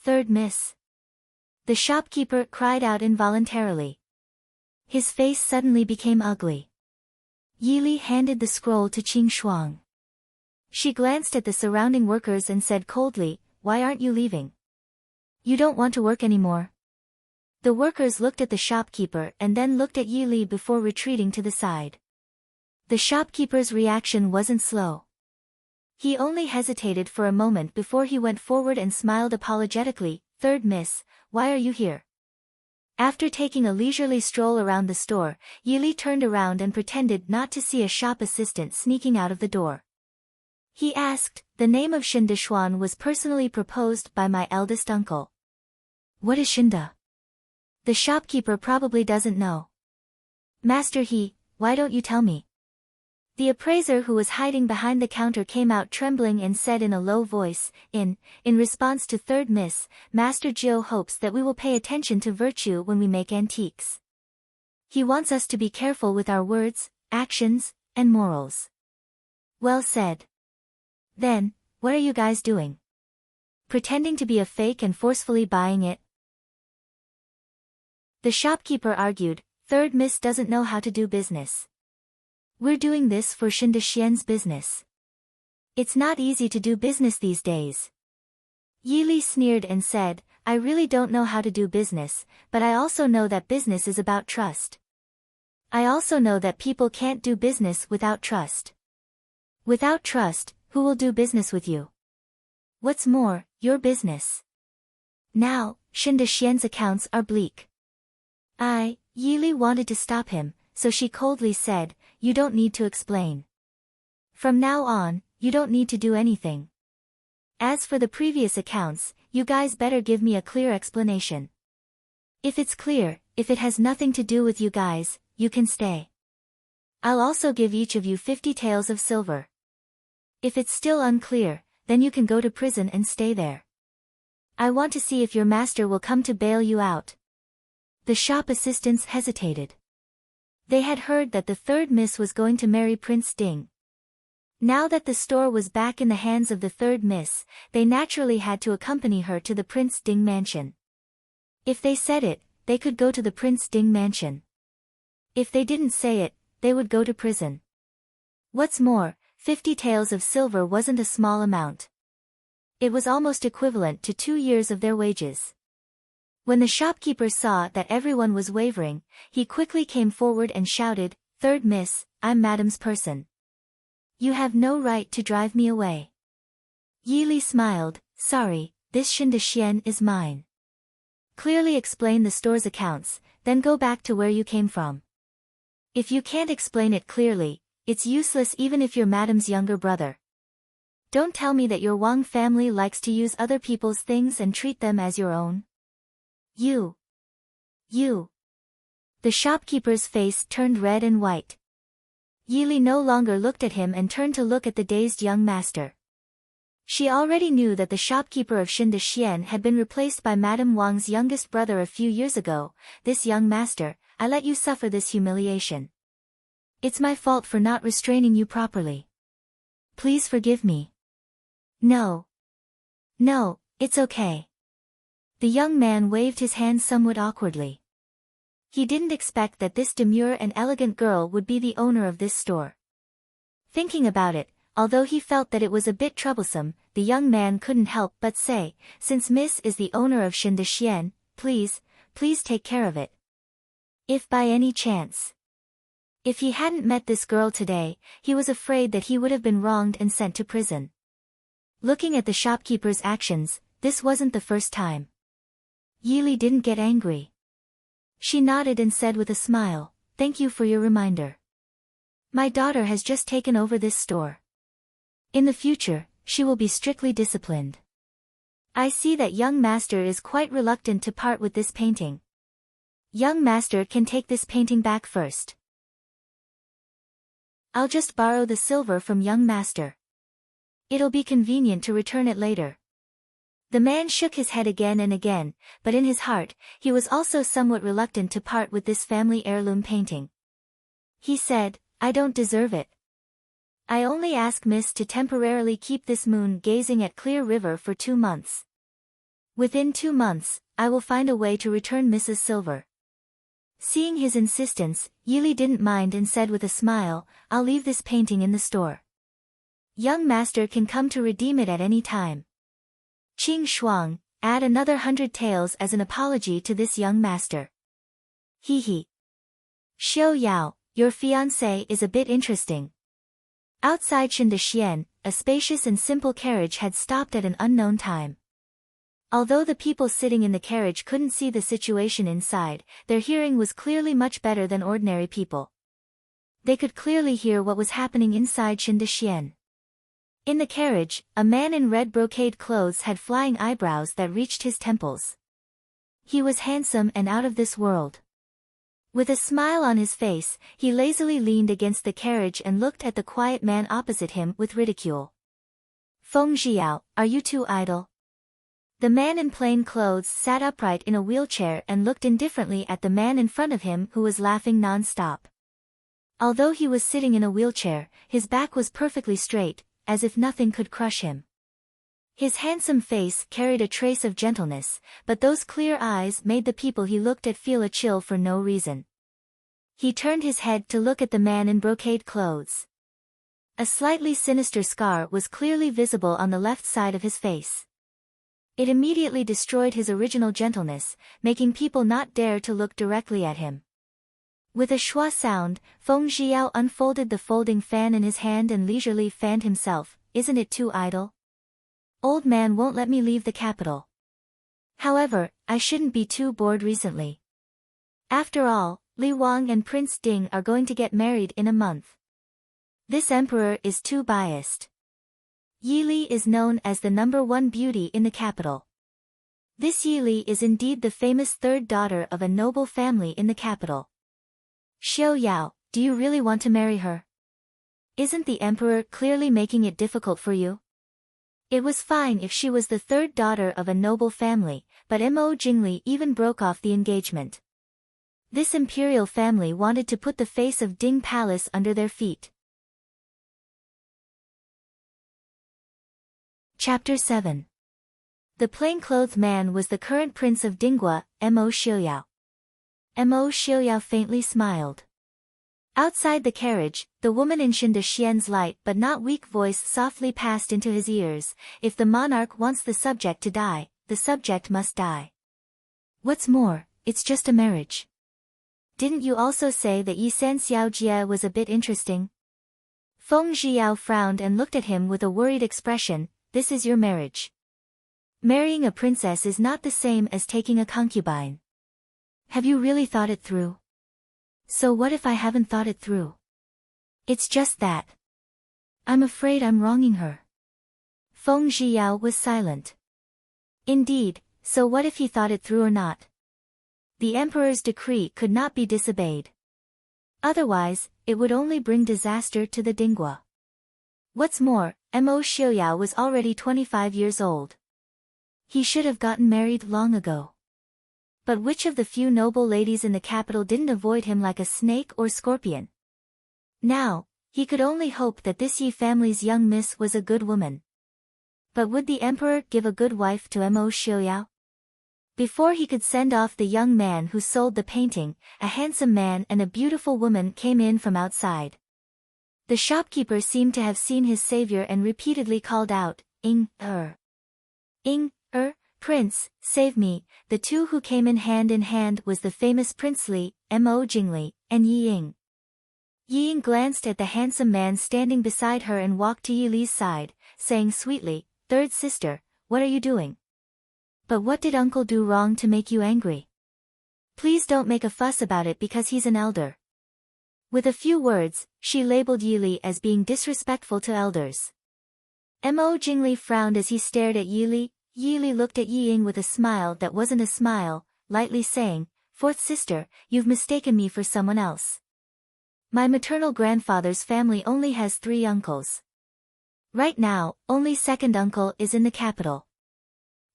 "Third miss?" The shopkeeper cried out involuntarily. His face suddenly became ugly. Yi Li handed the scroll to Qing Shuang. She glanced at the surrounding workers and said coldly, "Why aren't you leaving? You don't want to work anymore?" The workers looked at the shopkeeper and then looked at Yi Li before retreating to the side. The shopkeeper's reaction wasn't slow. He only hesitated for a moment before he went forward and smiled apologetically. "Third miss, why are you here?" After taking a leisurely stroll around the store, Yi Li turned around and pretended not to see a shop assistant sneaking out of the door. He asked, "The name of Xinda Xuan was personally proposed by my eldest uncle." "What is Xinda?" "The shopkeeper probably doesn't know." "Master He, why don't you tell me?" The appraiser who was hiding behind the counter came out trembling and said in a low voice, In response to third miss, Master Jiu hopes that we will pay attention to virtue when we make antiques. He wants us to be careful with our words, actions, and morals. Well said. Then, what are you guys doing? Pretending to be a fake and forcefully buying it? The shopkeeper argued, Third miss doesn't know how to do business. We're doing this for Xinda Xian's business. It's not easy to do business these days. Yi Li sneered and said, I really don't know how to do business, but I also know that business is about trust. I also know that people can't do business without trust. Without trust, who will do business with you? What's more, your business. Now, Xinda Xian's accounts are bleak. Yi Li wanted to stop him, so she coldly said, You don't need to explain. From now on, you don't need to do anything. As for the previous accounts, you guys better give me a clear explanation. If it's clear, if it has nothing to do with you guys, you can stay. I'll also give each of you 50 taels of silver. If it's still unclear, then you can go to prison and stay there. I want to see if your master will come to bail you out. The shop assistants hesitated. They had heard that the third miss was going to marry Prince Ding. Now that the store was back in the hands of the third miss, they naturally had to accompany her to the Prince Ding mansion. If they said it, they could go to the Prince Ding mansion. If they didn't say it, they would go to prison. What's more, 50 taels of silver wasn't a small amount. It was almost equivalent to 2 years of their wages. When the shopkeeper saw that everyone was wavering, he quickly came forward and shouted, Third miss, I'm madam's person. You have no right to drive me away. Yi Li smiled, Sorry, this Xinda Xian is mine. Clearly explain the store's accounts, then go back to where you came from. If you can't explain it clearly, it's useless even if you're madam's younger brother. Don't tell me that your Wang family likes to use other people's things and treat them as your own. You. The shopkeeper's face turned red and white. Yi Li no longer looked at him and turned to look at the dazed young master. She already knew that the shopkeeper of Xinda Xian had been replaced by Madame Wang's youngest brother a few years ago. This young master, I let you suffer this humiliation. It's my fault for not restraining you properly. Please forgive me. No, it's okay. The young man waved his hand somewhat awkwardly. He didn't expect that this demure and elegant girl would be the owner of this store. Thinking about it, although he felt that it was a bit troublesome, the young man couldn't help but say, Since Miss is the owner of Xinda Xian, please take care of it. If by any chance. If he hadn't met this girl today, he was afraid that he would have been wronged and sent to prison. Looking at the shopkeeper's actions, this wasn't the first time. Yi Li didn't get angry. She nodded and said with a smile, "Thank you for your reminder. My daughter has just taken over this store. In the future, she will be strictly disciplined. I see that young master is quite reluctant to part with this painting. Young master can take this painting back first. I'll just borrow the silver from young master. It'll be convenient to return it later." The man shook his head again and again, but in his heart, he was also somewhat reluctant to part with this family heirloom painting. He said, "I don't deserve it. I only ask Miss to temporarily keep this moon gazing at Clear River for 2 months. Within 2 months, I will find a way to return Mrs. Silver." Seeing his insistence, Yili didn't mind and said with a smile, "I'll leave this painting in the store. Young master can come to redeem it at any time. Qing Shuang, add another 100 taels as an apology to this young master. He. Xiao Yao, your fiancé is a bit interesting." Outside Shendexian, a spacious and simple carriage had stopped at an unknown time. Although the people sitting in the carriage couldn't see the situation inside, their hearing was clearly much better than ordinary people. They could clearly hear what was happening inside Shendexian. In the carriage, a man in red brocade clothes had flying eyebrows that reached his temples. He was handsome and out of this world. With a smile on his face, he lazily leaned against the carriage and looked at the quiet man opposite him with ridicule. "Feng Zhiao, are you too idle?" The man in plain clothes sat upright in a wheelchair and looked indifferently at the man in front of him who was laughing non-stop. Although he was sitting in a wheelchair, his back was perfectly straight, as if nothing could crush him. His handsome face carried a trace of gentleness, but those clear eyes made the people he looked at feel a chill for no reason. He turned his head to look at the man in brocade clothes. A slightly sinister scar was clearly visible on the left side of his face. It immediately destroyed his original gentleness, making people not dare to look directly at him. With a schwa sound, Feng Zhiao unfolded the folding fan in his hand and leisurely fanned himself. "Isn't it too idle? Old man won't let me leave the capital. However, I shouldn't be too bored recently. After all, Li Wang and Prince Ding are going to get married in a month. This emperor is too biased. Yi Li is known as the #1 beauty in the capital. This Yi Li is indeed the famous third daughter of a noble family in the capital. Xiao Yao, do you really want to marry her? Isn't the emperor clearly making it difficult for you? It was fine if she was the third daughter of a noble family, but Mo Jingli even broke off the engagement. This imperial family wanted to put the face of Ding Palace under their feet. Chapter 7. The plainclothes man was the current prince of Dinghua, Mo Xiaoyao. Mo Xiaoyao faintly smiled. Outside the carriage, the woman in Shendexian's light but not weak voice softly passed into his ears, "If the monarch wants the subject to die, the subject must die. What's more, it's just a marriage. Didn't you also say that Yi San Xiaojie was a bit interesting?" Feng Zhiao frowned and looked at him with a worried expression. "This is your marriage. Marrying a princess is not the same as taking a concubine. Have you really thought it through?" "So what if I haven't thought it through? It's just that I'm afraid I'm wronging her." Feng Zhiao was silent. Indeed, so what if he thought it through or not? The emperor's decree could not be disobeyed. Otherwise, it would only bring disaster to the Dinghua. What's more, Mo Xiaoyao was already 25 years old. He should have gotten married long ago. But which of the few noble ladies in the capital didn't avoid him like a snake or scorpion? Now, he could only hope that this Yi family's young miss was a good woman. But would the emperor give a good wife to Mo Xiaoyao? Before he could send off the young man who sold the painting, a handsome man and a beautiful woman came in from outside. The shopkeeper seemed to have seen his savior and repeatedly called out, "Ing-er! Ing-er! Prince, save me." The two who came in hand was the famous Prince Li, Mo Jingli, and Yi Ying. Yi Ying glanced at the handsome man standing beside her and walked to Yi Li's side, saying sweetly, "Third sister, what are you doing? But what did uncle do wrong to make you angry? Please don't make a fuss about it because he's an elder. With a few words, she labeled Yili as being disrespectful to elders. Mo Jingli frowned as he stared at Yili. Yili looked at Yi Ying with a smile that wasn't a smile, lightly saying, "Fourth sister, you've mistaken me for someone else. My maternal grandfather's family only has 3 uncles. Right now, only second uncle is in the capital.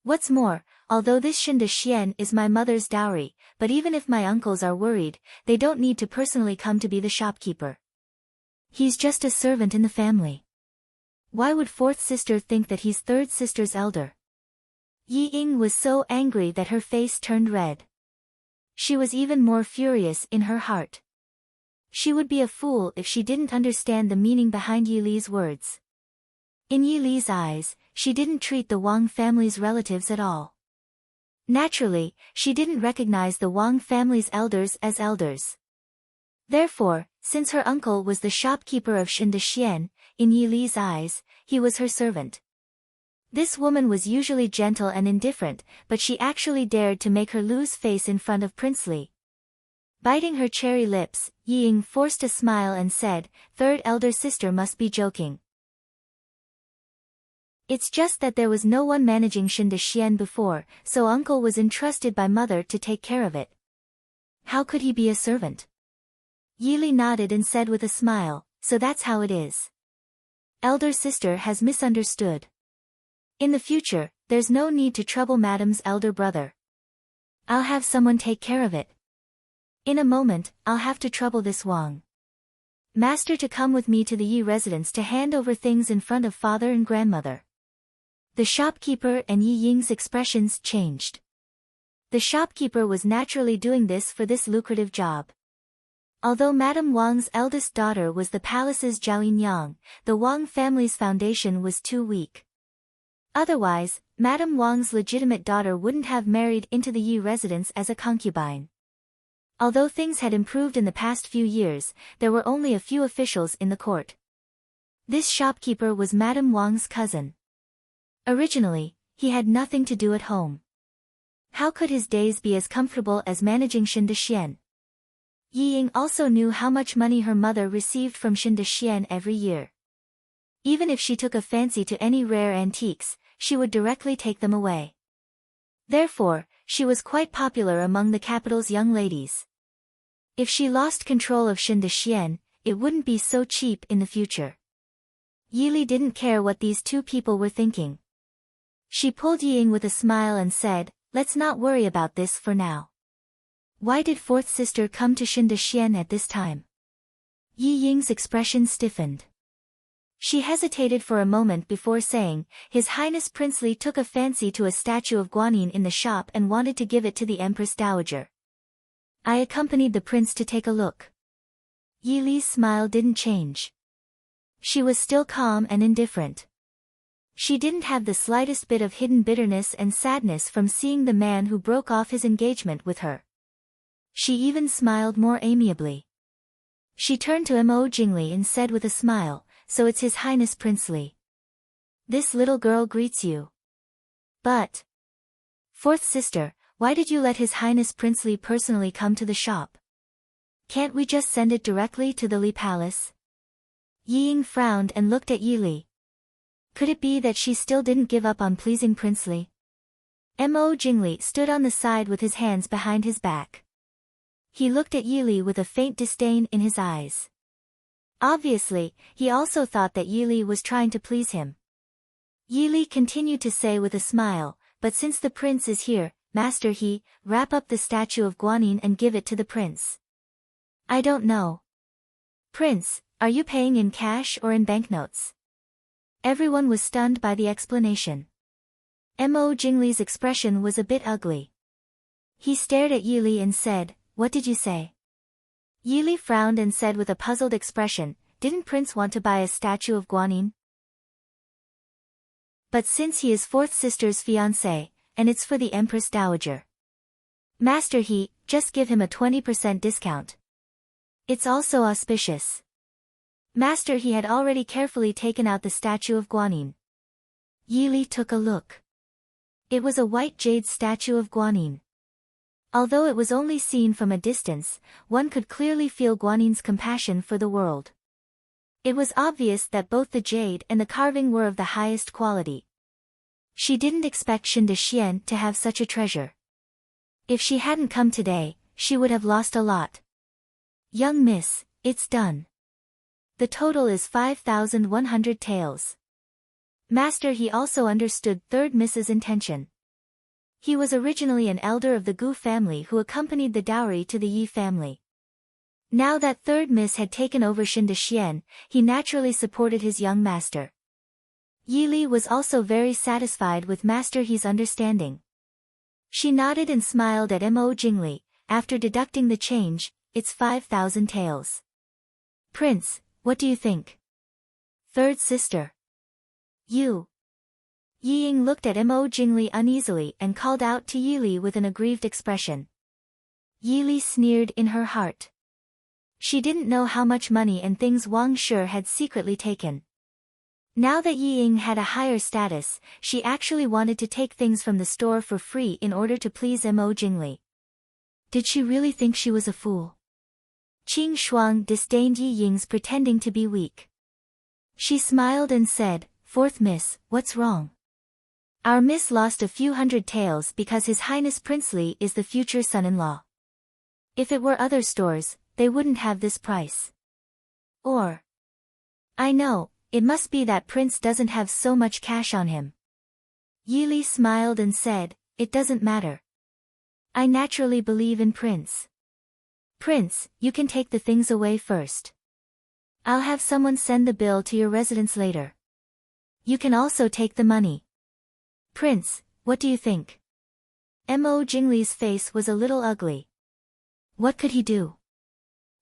What's more, although this Shinda Xian is my mother's dowry, but even if my uncles are worried, they don't need to personally come to be the shopkeeper. He's just a servant in the family. Why would fourth sister think that he's third sister's elder?" Yi Ying was so angry that her face turned red. She was even more furious in her heart. She would be a fool if she didn't understand the meaning behind Yi Li's words. In Yi Li's eyes, she didn't treat the Wang family's relatives at all. Naturally, she didn't recognize the Wang family's elders as elders. Therefore, since her uncle was the shopkeeper of Shinda Xian, in Yi Li's eyes, he was her servant. This woman was usually gentle and indifferent, but she actually dared to make her lose face in front of Prince Li. Biting her cherry lips, Yi Ying forced a smile and said, "Third elder sister must be joking. It's just that there was no one managing Shinda Xian before, so uncle was entrusted by mother to take care of it. How could he be a servant?" Yi Li nodded and said with a smile, "So that's how it is. Elder sister has misunderstood. In the future, there's no need to trouble madam's elder brother. I'll have someone take care of it. In a moment, I'll have to trouble this Wang master to come with me to the Yi residence to hand over things in front of father and grandmother." The shopkeeper and Yi Ying's expressions changed. The shopkeeper was naturally doing this for this lucrative job. Although Madame Wang's eldest daughter was the palace's Zhaoyinyang, the Wang family's foundation was too weak. Otherwise, Madame Wang's legitimate daughter wouldn't have married into the Yi residence as a concubine. Although things had improved in the past few years, there were only a few officials in the court. This shopkeeper was Madame Wang's cousin. Originally, he had nothing to do at home. How could his days be as comfortable as managing Shinda Xian? Yi Ying also knew how much money her mother received from Shinda Xian every year. Even if she took a fancy to any rare antiques, she would directly take them away. Therefore, she was quite popular among the capital's young ladies. If she lost control of Shinda Xian, it wouldn't be so cheap in the future. Yi Li didn't care what these two people were thinking. She pulled Yi Ying with a smile and said, "Let's not worry about this for now. Why did fourth sister come to Shinda Xian at this time?" Yi Ying's expression stiffened. She hesitated for a moment before saying, "His Highness Prince Li took a fancy to a statue of Guanyin in the shop and wanted to give it to the Empress Dowager. I accompanied the prince to take a look." Yi Li's smile didn't change. She was still calm and indifferent. She didn't have the slightest bit of hidden bitterness and sadness from seeing the man who broke off his engagement with her. She even smiled more amiably. She turned to Mo Jingli and said with a smile, "So it's His Highness Prince Li. This little girl greets you. But, fourth sister, why did you let His Highness Prince Li personally come to the shop? Can't we just send it directly to the Li Palace?" Yi Ying frowned and looked at Yi Li. Could it be that she still didn't give up on pleasing Prince Li? Mo Jingli stood on the side with his hands behind his back. He looked at Yi Li with a faint disdain in his eyes. Obviously, he also thought that Yi Li was trying to please him. Yi Li continued to say with a smile, "But since the prince is here, Master He, wrap up the statue of Guanyin and give it to the prince." "I don't know. Prince, are you paying in cash or in banknotes?" Everyone was stunned by the explanation. Mo Jingli's expression was a bit ugly. He stared at Yi Li and said, "What did you say?" Yi Li frowned and said with a puzzled expression, "Didn't Prince want to buy a statue of Guanyin? But since he is fourth sister's fiancé, and it's for the Empress Dowager. Master He, just give him a 20% discount. It's also auspicious." Master He had already carefully taken out the statue of Guanyin. Yi Li took a look. It was a white jade statue of Guanyin. Although it was only seen from a distance, one could clearly feel Guanin's compassion for the world. It was obvious that both the jade and the carving were of the highest quality. She didn't expect Shindexian to have such a treasure. If she hadn't come today, she would have lost a lot. Young miss, it's done. The total is 5,100 taels. Master He also understood third Miss's intention. He was originally an elder of the Gu family who accompanied the dowry to the Yi family. Now that third Miss had taken over Shindexian, he naturally supported his young master. Yi Li was also very satisfied with Master He's understanding. She nodded and smiled at Mo Jingli. After deducting the change, it's 5,000 taels. Prince, what do you think? Third sister. You. Yi Ying looked at Mo Jingli uneasily and called out to Yi Li with an aggrieved expression. Yi Li sneered in her heart. She didn't know how much money and things Wang Shi had secretly taken. Now that Yi Ying had a higher status, she actually wanted to take things from the store for free in order to please Mo Jingli. Did she really think she was a fool? Qing Shuang disdained Yi Ying's pretending to be weak. She smiled and said, Fourth Miss, what's wrong? Our miss lost a few hundred taels because His Highness Princely is the future son-in-law. If it were other stores, they wouldn't have this price. Or, I know, it must be that Prince doesn't have so much cash on him. Yi Li smiled and said, it doesn't matter. I naturally believe in Prince. Prince, you can take the things away first. I'll have someone send the bill to your residence later. You can also take the money. Prince, what do you think? Mo Jingli's face was a little ugly. What could he do?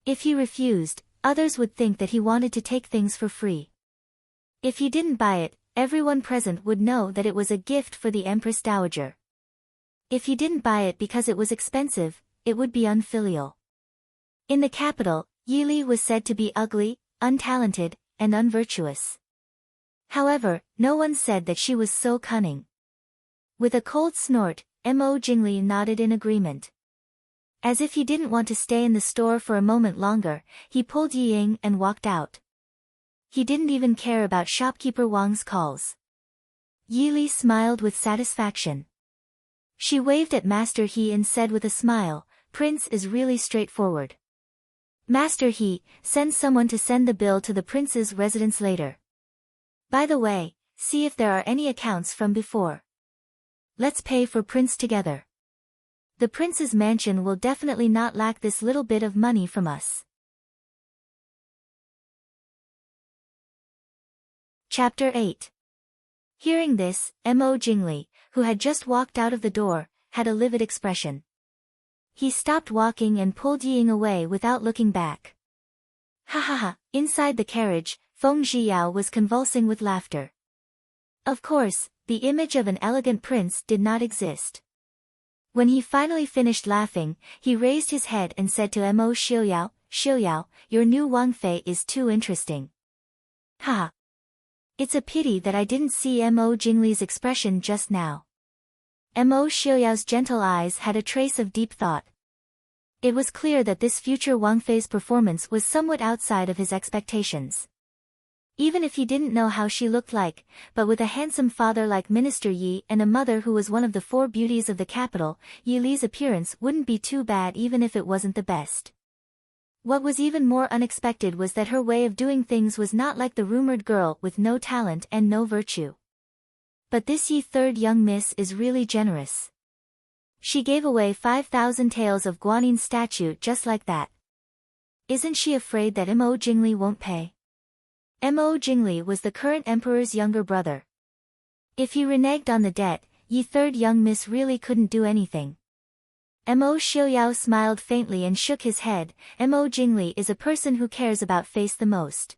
If he refused, others would think that he wanted to take things for free. If he didn't buy it, everyone present would know that it was a gift for the Empress Dowager. If he didn't buy it because it was expensive, it would be unfilial. In the capital, Yi Li was said to be ugly, untalented, and unvirtuous. However, no one said that she was so cunning. With a cold snort, Mo Jingli nodded in agreement. As if he didn't want to stay in the store for a moment longer, he pulled Yi Ying and walked out. He didn't even care about shopkeeper Wang's calls. Yi Li smiled with satisfaction. She waved at Master He and said with a smile, Prince is really straightforward. Master He, send someone to send the bill to the prince's residence later. By the way, see if there are any accounts from before. Let's pay for Prince together. The prince's mansion will definitely not lack this little bit of money from us. Chapter 8. Hearing this, Mo Jingli, who had just walked out of the door, had a livid expression. He stopped walking and pulled Yi Ying away without looking back. Ha ha ha, inside the carriage, Feng Zhiyao was convulsing with laughter. Of course, the image of an elegant prince did not exist. When he finally finished laughing, he raised his head and said to Mo Xiuyao, Xiuyao, your new Wang Fei is too interesting. Ha! It's a pity that I didn't see Mo Jingli's expression just now. Mo Xiuyao's gentle eyes had a trace of deep thought. It was clear that this future Wang Fei's performance was somewhat outside of his expectations. Even if he didn't know how she looked like, but with a handsome father like Minister Yi and a mother who was one of the four beauties of the capital, Yi Li's appearance wouldn't be too bad even if it wasn't the best. What was even more unexpected was that her way of doing things was not like the rumored girl with no talent and no virtue. But this Yi third young miss is really generous. She gave away 5,000 taels of Guanin's statue just like that. Isn't she afraid that Mo Jingli won't pay? Mo Jingli was the current emperor's younger brother. If he reneged on the debt, Yi third young miss really couldn't do anything. Mo Xiuyao smiled faintly and shook his head. Mo Jingli is a person who cares about face the most.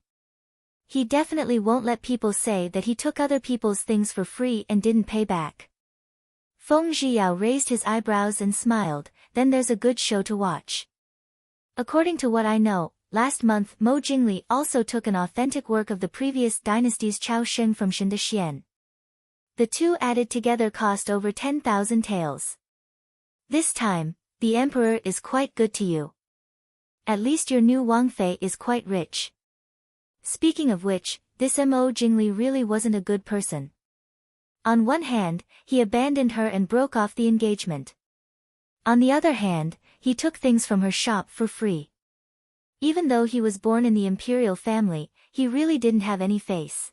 He definitely won't let people say that he took other people's things for free and didn't pay back. Feng Zhiyao raised his eyebrows and smiled, then there's a good show to watch. According to what I know, last month Mo Jingli also took an authentic work of the previous dynasty's Chao Sheng from Shindexian. The two added together cost over 10,000 taels. This time, The emperor is quite good to you. At least your new Wang Fei is quite rich. Speaking of which, this Mo Jingli really wasn't a good person. On one hand, he abandoned her and broke off the engagement. On the other hand, he took things from her shop for free. Even though he was born in the imperial family, he really didn't have any face.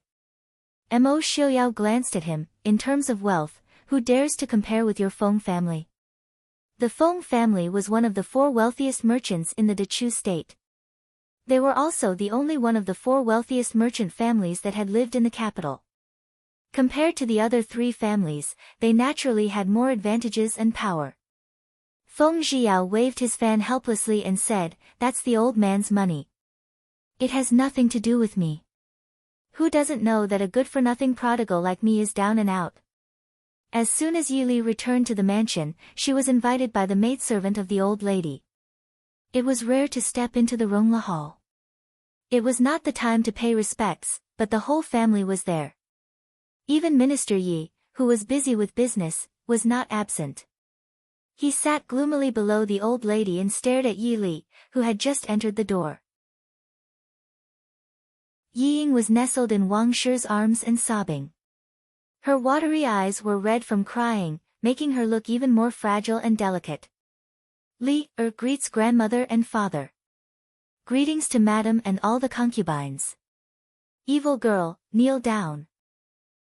Mo Xiaoyao glanced at him. In terms of wealth, who dares to compare with your Feng family? The Feng family was one of the 4 wealthiest merchants in the Dechu state. They were also the only one of the 4 wealthiest merchant families that had lived in the capital. Compared to the other 3 families, they naturally had more advantages and power. Feng Zhiyao waved his fan helplessly and said, "That's the old man's money. It has nothing to do with me. Who doesn't know that a good-for-nothing prodigal like me is down and out?" As soon as Yi Li returned to the mansion, she was invited by the maidservant of the old lady. It was rare to step into the Rongla hall. It was not the time to pay respects, but the whole family was there. Even Minister Yi, who was busy with business, was not absent. He sat gloomily below the old lady and stared at Yi Li, who had just entered the door. Yi Ying was nestled in Wang Shi's arms and sobbing. Her watery eyes were red from crying, making her look even more fragile and delicate. Li greets grandmother and father. Greetings to madam and all the concubines. Evil girl, kneel down.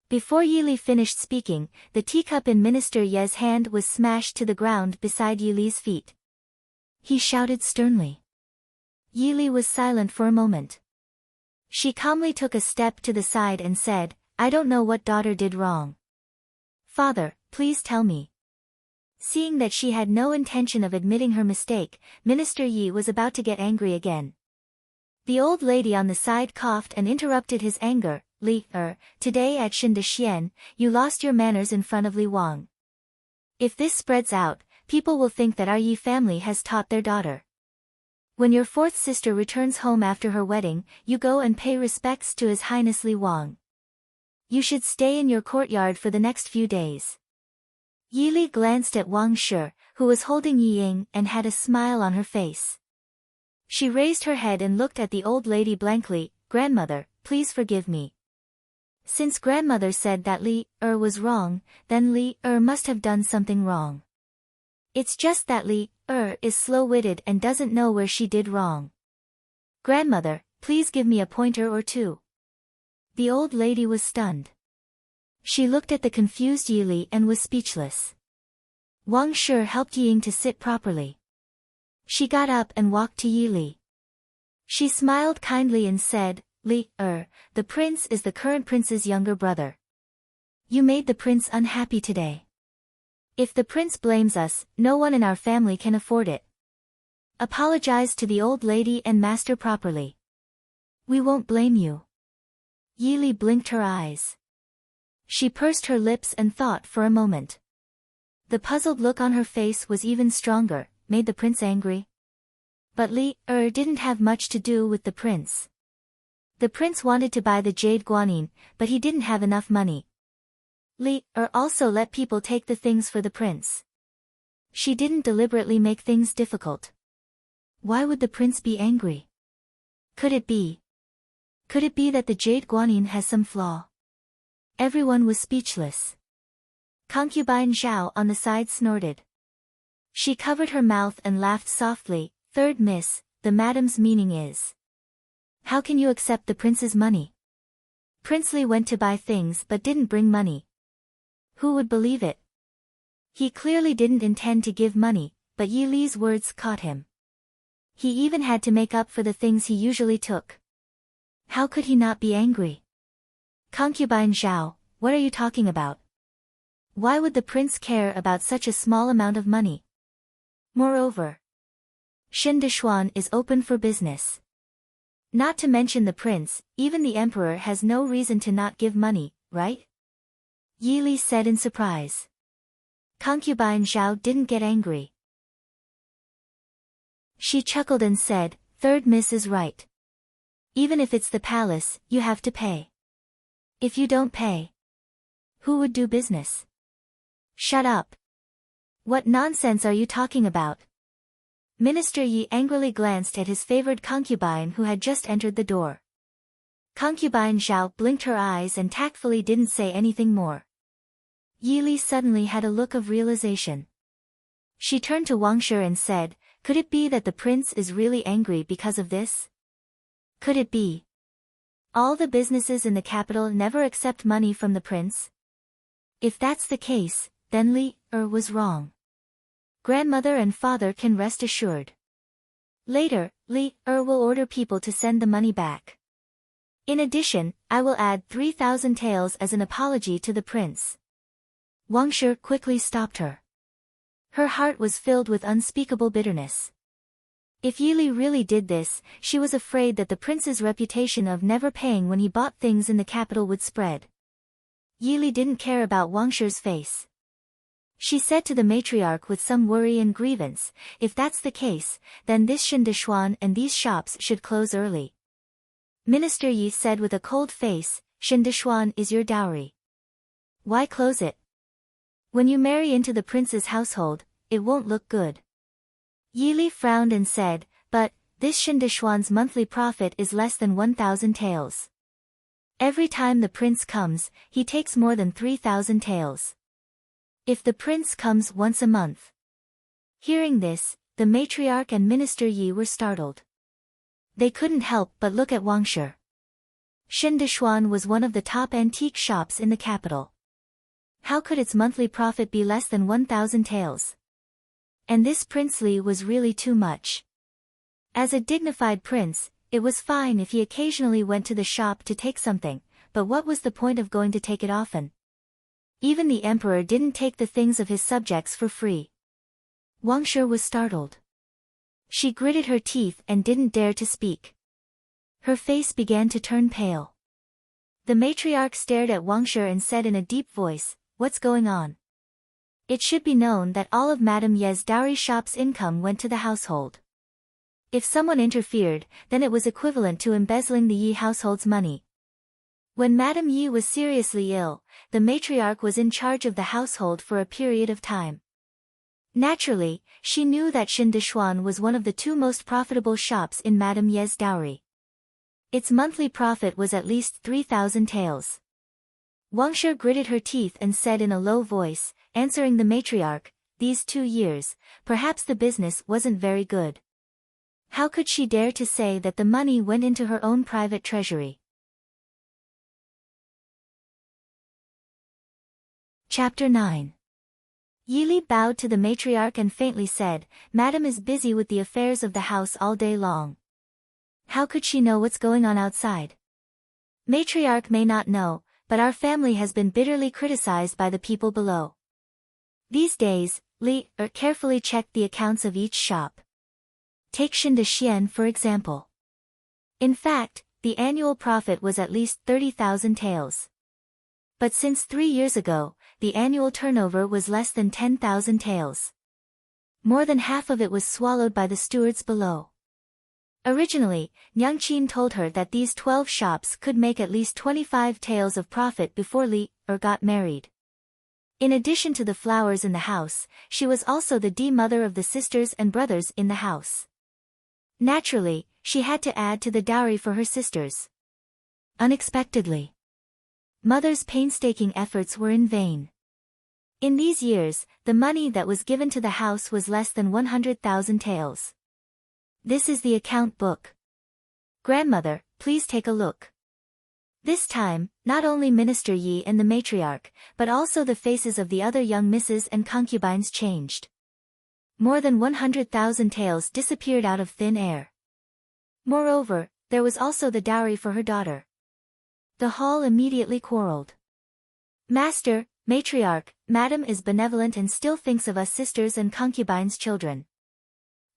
Before Yi Li finished speaking, the teacup in Minister Ye's hand was smashed to the ground beside Yi Li's feet. He shouted sternly. Yi Li was silent for a moment. She calmly took a step to the side and said, "I don't know what daughter did wrong. Father, please tell me." Seeing that she had no intention of admitting her mistake, Minister Yi was about to get angry again. The old lady on the side coughed and interrupted his anger. "Li, today at Shindexian, you lost your manners in front of Li Wang. If this spreads out, people will think that our Yi family has taught their daughter. When your 4th sister returns home after her wedding, you go and pay respects to His Highness Li Wang. You should stay in your courtyard for the next few days." Yi Li glanced at Wang Shi, who was holding Yi Ying and had a smile on her face. She raised her head and looked at the old lady blankly. "Grandmother, please forgive me. Since grandmother said that Li was wrong, then Li must have done something wrong. It's just that Li is slow-witted and doesn't know where she did wrong. Grandmother, please give me a pointer or two." The old lady was stunned. She looked at the confused Yi Li and was speechless. Wang Shi helped Yi Ying to sit properly. She got up and walked to Yi Li. She smiled kindly and said, "Li, the prince is the current prince's younger brother. You made the prince unhappy today. If the prince blames us, no one in our family can afford it. Apologize to the old lady and master properly. We won't blame you." Yi Li blinked her eyes. She pursed her lips and thought for a moment. The puzzled look on her face was even stronger. Made the prince angry? But Li didn't have much to do with the prince. The prince wanted to buy the jade guanyin, but he didn't have enough money. Li also let people take the things for the prince. She didn't deliberately make things difficult. Why would the prince be angry? Could it be that the jade guanyin has some flaw? Everyone was speechless. Concubine Zhao on the side snorted. She covered her mouth and laughed softly. "Third miss, the madam's meaning is, how can you accept the prince's money? Prince Li went to buy things but didn't bring money. Who would believe it? He clearly didn't intend to give money, but Yi Li's words caught him. He even had to make up for the things he usually took. How could he not be angry? Concubine Zhao, what are you talking about? Why would the prince care about such a small amount of money? Moreover, Shindishuan is open for business. Not to mention the prince, even the emperor has no reason to not give money, right?" Yi Li said in surprise. Concubine Zhao didn't get angry. She chuckled and said, "Third miss is right. Even if it's the palace, you have to pay. If you don't pay, who would do business?" "Shut up. What nonsense are you talking about? Minister Yi angrily glanced at his favored concubine who had just entered the door. Concubine Zhao blinked her eyes and tactfully didn't say anything more. Yi Li suddenly had a look of realization. She turned to Wang Shi and said, "Could it be that the prince is really angry because of this? Could it be? All the businesses in the capital never accept money from the prince? If that's the case, then Li was wrong. Grandmother and father can rest assured. Later, Li will order people to send the money back. In addition, I will add 3,000 taels as an apology to the prince." Wang Shi quickly stopped her. Her heart was filled with unspeakable bitterness. If Yi Li really did this, she was afraid that the prince's reputation of never paying when he bought things in the capital would spread. Yi Li didn't care about Wang Shi's face. She said to the matriarch with some worry and grievance, "If that's the case, then this Shindishuan and these shops should close early." Minister Yi said with a cold face, "Shindishuan is your dowry. Why close it? When you marry into the prince's household, it won't look good." Yi Li frowned and said, "But, this Shindishuan's monthly profit is less than 1,000 taels. Every time the prince comes, he takes more than 3,000 taels. If the prince comes once a month." Hearing this, the matriarch and Minister Yi were startled. They couldn't help but look at Wang Shi. Shindishuan was one of the top antique shops in the capital. How could its monthly profit be less than 1,000 taels? And this Prince Li was really too much. As a dignified prince, it was fine if he occasionally went to the shop to take something, but what was the point of going to take it often? Even the emperor didn't take the things of his subjects for free. Wang Shi was startled. She gritted her teeth and didn't dare to speak. Her face began to turn pale. The matriarch stared at Wang Shi and said in a deep voice, "What's going on?" It should be known that all of Madame Ye's dowry shop's income went to the household. If someone interfered, then it was equivalent to embezzling the Yi household's money. When Madame Yi was seriously ill, the matriarch was in charge of the household for a period of time. Naturally, she knew that Shindishuan was one of the two most profitable shops in Madame Ye's dowry. Its monthly profit was at least 3,000 taels. Wang Shi gritted her teeth and said in a low voice, answering the matriarch, "These 2 years, perhaps the business wasn't very good." How could she dare to say that the money went into her own private treasury? Chapter 9. Yi Li bowed to the matriarch and faintly said, "Madam is busy with the affairs of the house all day long. How could she know what's going on outside? Matriarch may not know, but our family has been bitterly criticized by the people below." These days, Li carefully checked the accounts of each shop. Take Shindishuan for example. In fact, the annual profit was at least 30,000 taels. But since 3 years ago, the annual turnover was less than 10,000 taels. More than half of it was swallowed by the stewards below. Originally, Nyang Qin told her that these 12 shops could make at least 25 taels of profit before Li got married. In addition to the flowers in the house, she was also the mother of the sisters and brothers in the house. Naturally, she had to add to the dowry for her sisters. Unexpectedly, mother's painstaking efforts were in vain. In these years, the money that was given to the house was less than 100,000 taels. This is the account book. Grandmother, please take a look. This time, not only Minister Yi and the matriarch, but also the faces of the other young misses and concubines changed. More than 100,000 taels disappeared out of thin air. Moreover, there was also the dowry for her daughter. The hall immediately quarreled. "Master, matriarch, Madam is benevolent and still thinks of us sisters and concubines' children.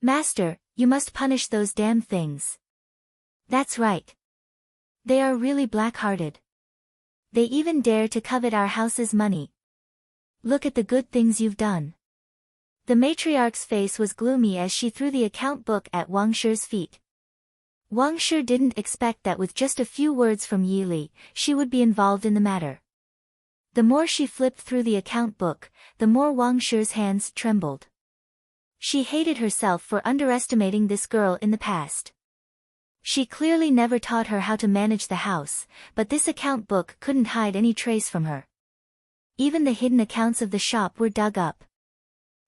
Master, you must punish those damn things. That's right. They are really black-hearted. They even dare to covet our house's money. Look at the good things you've done." The matriarch's face was gloomy as she threw the account book at Wang Shi's feet. Wang Shi didn't expect that with just a few words from Yi Li, she would be involved in the matter. The more she flipped through the account book, the more Wang Shi's hands trembled. She hated herself for underestimating this girl in the past. She clearly never taught her how to manage the house, but this account book couldn't hide any trace from her. Even the hidden accounts of the shop were dug up.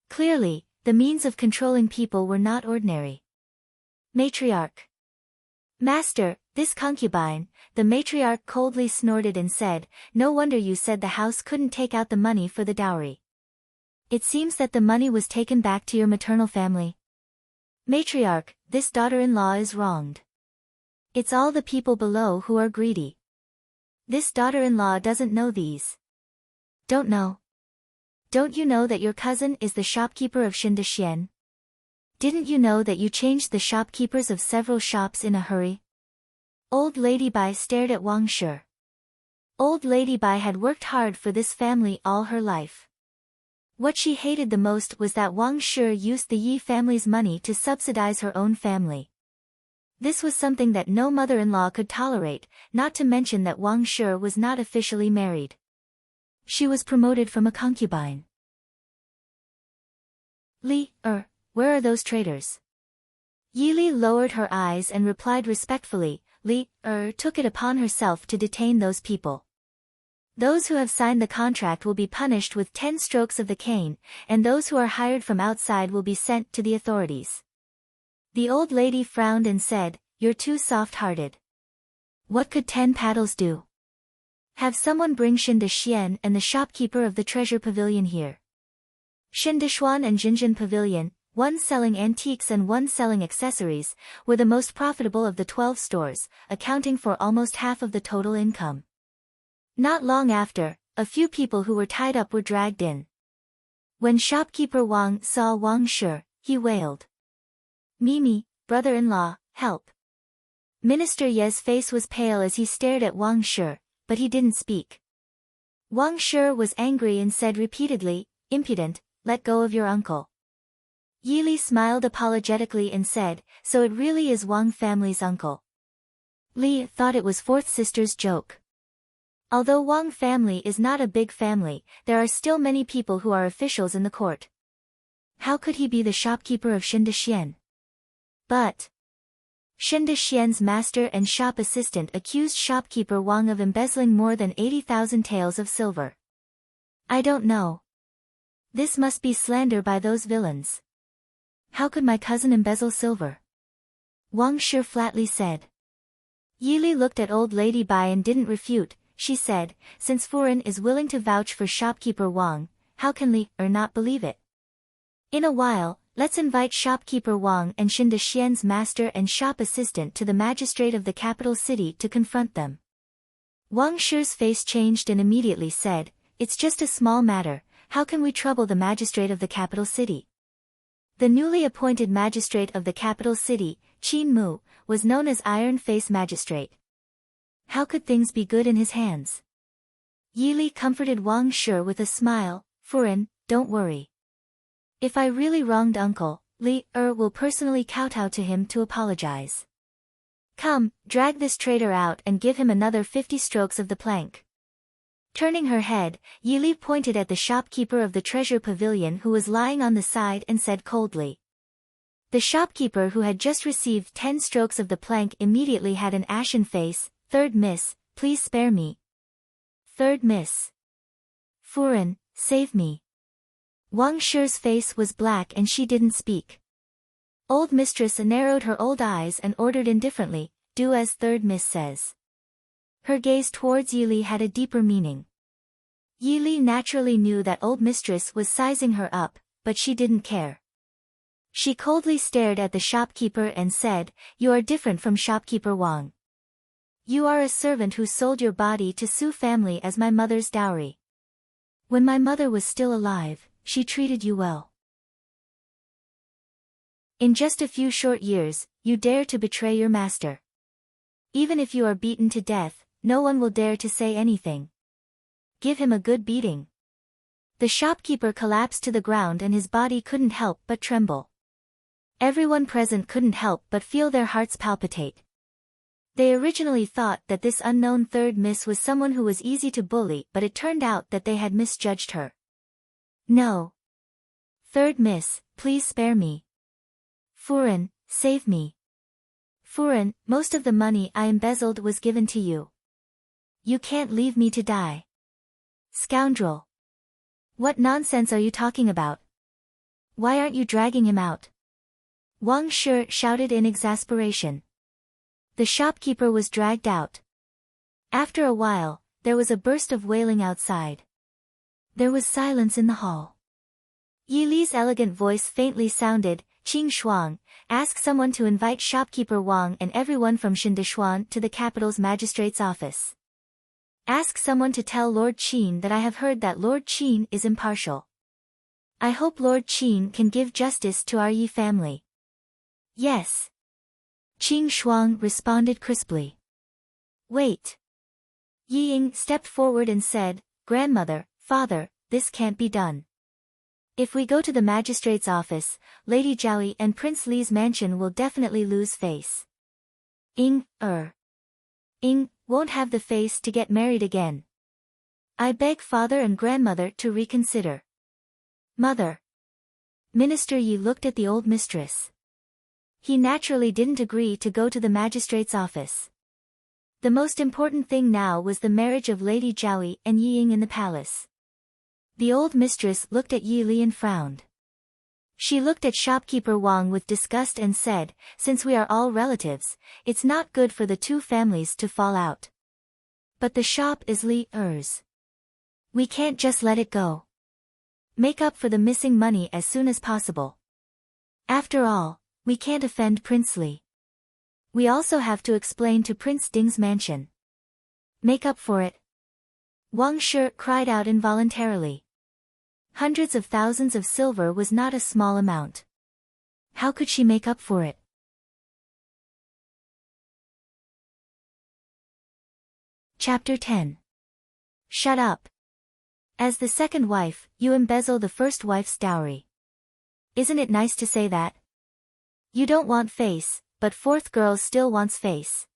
Clearly, the means of controlling people were not ordinary. Matriarch. Master, this concubine, the matriarch coldly snorted and said, no wonder you said the house couldn't take out the money for the dowry. It seems that the money was taken back to your maternal family. Matriarch, this daughter-in-law is wronged. It's all the people below who are greedy. This daughter-in-law doesn't know these. Don't know. Don't you know that your cousin is the shopkeeper of Shindashien? Didn't you know that you changed the shopkeepers of several shops in a hurry? Old Lady Bai stared at Wang Shi. Old Lady Bai had worked hard for this family all her life. What she hated the most was that Wang Shi used the Yi family's money to subsidize her own family. This was something that no mother-in-law could tolerate, not to mention that Wang Shi was not officially married. She was promoted from a concubine. Where are those traitors? Yi Li lowered her eyes and replied respectfully, took it upon herself to detain those people. Those who have signed the contract will be punished with 10 strokes of the cane, and those who are hired from outside will be sent to the authorities. The old lady frowned and said, you're too soft-hearted. What could 10 paddles do? Have someone bring Shindashien and the shopkeeper of the treasure pavilion here. Shindashuan and Jinjin Pavilion, one selling antiques and one selling accessories, were the most profitable of the 12 stores, accounting for almost half of the total income. Not long after, a few people who were tied up were dragged in. When shopkeeper Wang saw Wang Shi, he wailed. Mimi, brother-in-law, help. Minister Ye's face was pale as he stared at Wang Shi, but he didn't speak. Wang Shi was angry and said repeatedly, impudent, let go of your uncle. Yi Li smiled apologetically and said, so it really is Wang family's uncle. Li thought it was fourth sister's joke. Although Wang family is not a big family, there are still many people who are officials in the court. How could he be the shopkeeper of Shindashien? But Shindashien's master and shop assistant accused shopkeeper Wang of embezzling more than 80,000 taels of silver. I don't know. This must be slander by those villains. How could my cousin embezzle silver? Wang Shi flatly said. Yi Li looked at old Lady Bai and didn't refute. She said, since Furen is willing to vouch for shopkeeper Wang, how can Li not believe it? In a while, let's invite shopkeeper Wang and Shindashien's master and shop assistant to the magistrate of the capital city to confront them. Wang Shi's face changed and immediately said, it's just a small matter, how can we trouble the magistrate of the capital city? The newly appointed magistrate of the capital city, Qin Mu, was known as Iron Face Magistrate. How could things be good in his hands? Yi Li comforted Wang Shi with a smile, Furen, don't worry. If I really wronged Uncle, Li will personally kowtow to him to apologize. Come, drag this traitor out and give him another 50 strokes of the plank. Turning her head, Yi Li pointed at the shopkeeper of the treasure pavilion who was lying on the side and said coldly. The shopkeeper who had just received 10 strokes of the plank immediately had an ashen face. Third miss, please spare me. Third miss. Furen, save me. Wang Shi's face was black and she didn't speak. Old mistress narrowed her old eyes and ordered indifferently, do as third miss says. Her gaze towards Yi Li had a deeper meaning. Yi Li naturally knew that old mistress was sizing her up, but she didn't care. She coldly stared at the shopkeeper and said, you are different from shopkeeper Wang. You are a servant who sold your body to Su family as my mother's dowry. When my mother was still alive, she treated you well. In just a few short years, you dare to betray your master. Even if you are beaten to death, no one will dare to say anything. Give him a good beating. The shopkeeper collapsed to the ground and his body couldn't help but tremble. Everyone present couldn't help but feel their hearts palpitate. They originally thought that this unknown third miss was someone who was easy to bully, but it turned out that they had misjudged her. No. Third miss, please spare me. Furen, save me. Furen, most of the money I embezzled was given to you. You can't leave me to die. Scoundrel. What nonsense are you talking about? Why aren't you dragging him out? Wang Shi shouted in exasperation. The shopkeeper was dragged out. After a while, there was a burst of wailing outside. There was silence in the hall. Yi Li's elegant voice faintly sounded, Qing Shuang, ask someone to invite shopkeeper Wang and everyone from Shindishuan to the capital's magistrate's office. Ask someone to tell Lord Qin that I have heard that Lord Qin is impartial. I hope Lord Qin can give justice to our Yi family. Yes. Qing Shuang responded crisply. Wait. Yi Ying stepped forward and said, Grandmother, Father, this can't be done. If we go to the magistrate's office, Lady Zhaoyi and Prince Li's mansion will definitely lose face. Ying won't have the face to get married again. I beg Father and Grandmother to reconsider. Mother. Minister Yi looked at the old mistress. He naturally didn't agree to go to the magistrate's office. The most important thing now was the marriage of Lady Zhaoyi and Yi Ying in the palace. The old mistress looked at Yi Li and frowned. She looked at shopkeeper Wang with disgust and said, since we are all relatives, it's not good for the two families to fall out. But the shop is Li Er's. We can't just let it go. Make up for the missing money as soon as possible. After all, we can't offend Prince Li. We also have to explain to Prince Ding's mansion. Make up for it. Wang Shi cried out involuntarily. Hundreds of thousands of silver was not a small amount. How could she make up for it? Chapter 10. Shut up. As the second wife, you embezzle the first wife's dowry. Isn't it nice to say that? You don't want face, but fourth girl still wants face.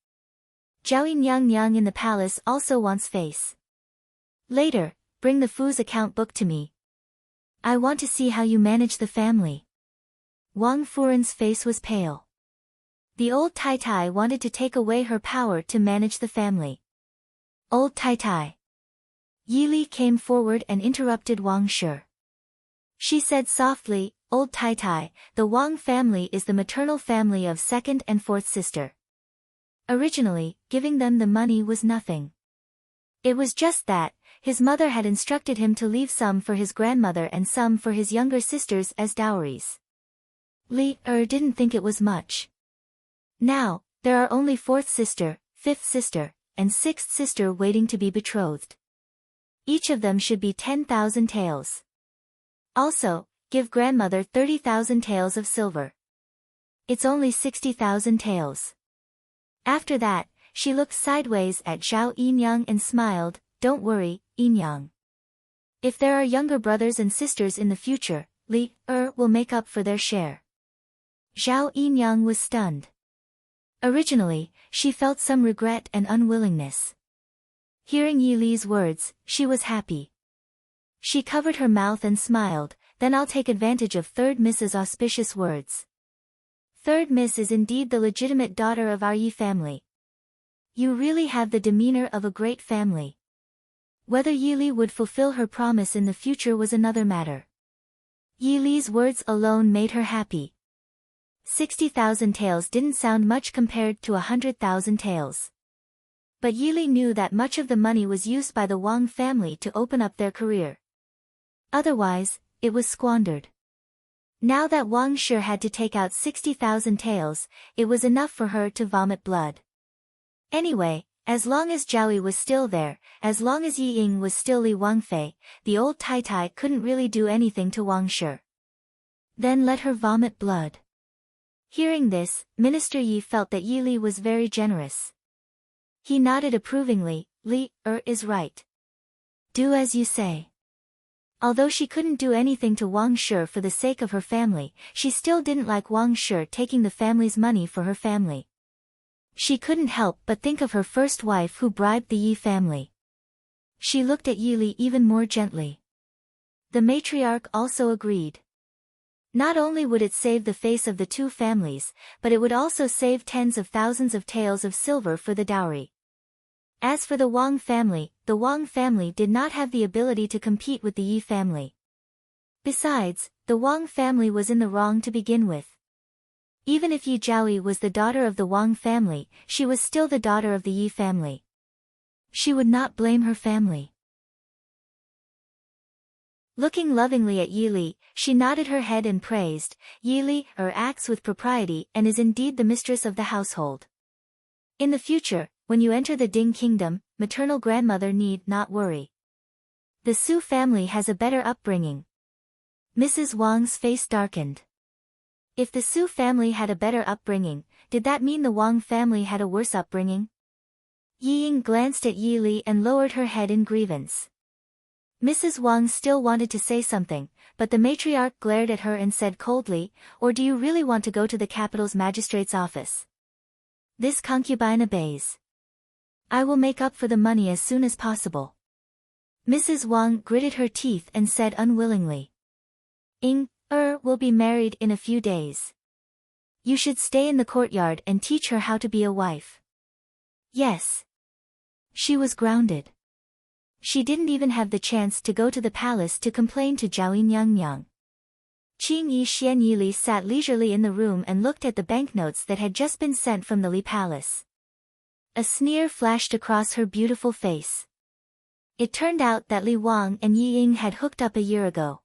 Zhaoyi Nyang in the palace also wants face. Later, bring the Fu's account book to me. I want to see how you manage the family. Wang Furen's face was pale. The old Tai Tai wanted to take away her power to manage the family. Old Tai Tai. Yi Li came forward and interrupted Wang Shi. She said softly, Old Tai Tai, the Wang family is the maternal family of second and fourth sister. Originally, giving them the money was nothing. It was just that, his mother had instructed him to leave some for his grandmother and some for his younger sisters as dowries. Li didn't think it was much. Now, there are only fourth sister, fifth sister, and sixth sister waiting to be betrothed. Each of them should be 10,000 taels. Also, give grandmother 30,000 taels of silver. It's only 60,000 taels. After that, she looked sideways at Zhao Yinyang and smiled, don't worry, Yinyang. If there are younger brothers and sisters in the future, Li will make up for their share. Zhao Yinyang was stunned. Originally, she felt some regret and unwillingness. Hearing Yi Li's words, she was happy. She covered her mouth and smiled, then I'll take advantage of third Miss's auspicious words. Third Miss is indeed the legitimate daughter of our Yi family. You really have the demeanor of a great family. Whether Yi Li would fulfill her promise in the future was another matter. Yi Li's words alone made her happy. 60,000 taels didn't sound much compared to 100,000 taels. But Yi Li knew that much of the money was used by the Wang family to open up their career. Otherwise, it was squandered. Now that Wang Shi had to take out 60,000 taels, it was enough for her to vomit blood. Anyway, as long as Zhaoyi was still there, as long as Yi Ying was still Li Wangfei, the old Tai Tai couldn't really do anything to Wang Shi. Then let her vomit blood. Hearing this, Minister Yi felt that Yi Li was very generous. He nodded approvingly, Li is right. Do as you say. Although she couldn't do anything to Wang Shi for the sake of her family, she still didn't like Wang Shi taking the family's money for her family. She couldn't help but think of her first wife who bribed the Yi family. She looked at Yili even more gently. The matriarch also agreed. Not only would it save the face of the two families, but it would also save tens of thousands of taels of silver for the dowry. As for the Wang family did not have the ability to compete with the Yi family. Besides, the Wang family was in the wrong to begin with. Even if Yi Jiaoyi was the daughter of the Wang family, she was still the daughter of the Yi family. She would not blame her family. Looking lovingly at Yili, she nodded her head and praised, Yili acts with propriety and is indeed the mistress of the household. In the future, when you enter the Ding kingdom, maternal grandmother need not worry. The Su family has a better upbringing. Mrs. Wang's face darkened. If the Su family had a better upbringing, did that mean the Wang family had a worse upbringing? Yi Ying glanced at Yili and lowered her head in grievance. Mrs. Wang still wanted to say something, but the matriarch glared at her and said coldly, "Or do you really want to go to the capital's magistrate's office?" This concubine obeys. I will make up for the money as soon as possible. Mrs. Wang gritted her teeth and said unwillingly. Will be married in a few days. You should stay in the courtyard and teach her how to be a wife. Yes. She was grounded. She didn't even have the chance to go to the palace to complain to Zhao Nyang. Qing Yi Xian Yili sat leisurely in the room and looked at the banknotes that had just been sent from the Li Palace. A sneer flashed across her beautiful face. It turned out that Li Wang and Yi Ying had hooked up a year ago.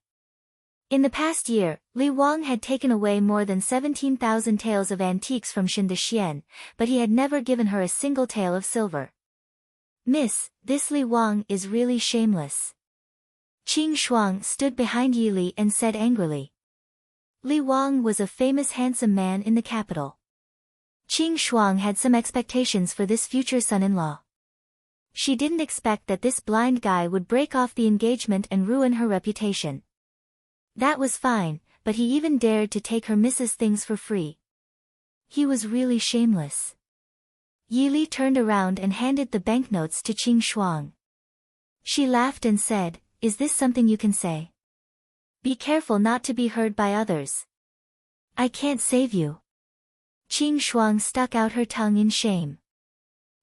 In the past year, Li Wang had taken away more than 17,000 taels of antiques from Shen de Xian, but he had never given her a single tael of silver. Miss, this Li Wang is really shameless. Qing Shuang stood behind Yili and said angrily. Li Wang was a famous handsome man in the capital. Qing Shuang had some expectations for this future son-in-law. She didn't expect that this blind guy would break off the engagement and ruin her reputation. That was fine, but he even dared to take her Mrs. things for free. He was really shameless. Yili turned around and handed the banknotes to Qing Shuang. She laughed and said, "Is this something you can say? Be careful not to be heard by others. I can't save you." Qing Shuang stuck out her tongue in shame.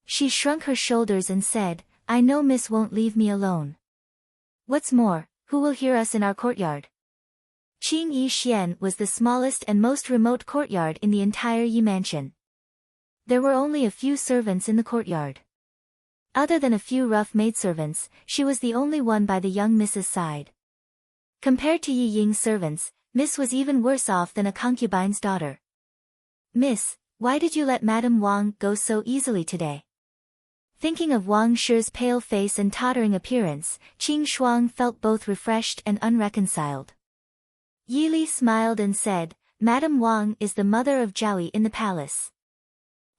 She shrunk her shoulders and said, "I know Miss won't leave me alone. What's more, who will hear us in our courtyard?" Qing Yi Xian was the smallest and most remote courtyard in the entire Yi mansion. There were only a few servants in the courtyard. Other than a few rough maidservants, she was the only one by the young Miss's side. Compared to Yi Ying's servants, Miss was even worse off than a concubine's daughter. "Miss, why did you let Madame Wang go so easily today?" Thinking of Wang Shi's pale face and tottering appearance, Qing Shuang felt both refreshed and unreconciled. Yili smiled and said, "Madame Wang is the mother of Jiaoyi in the palace.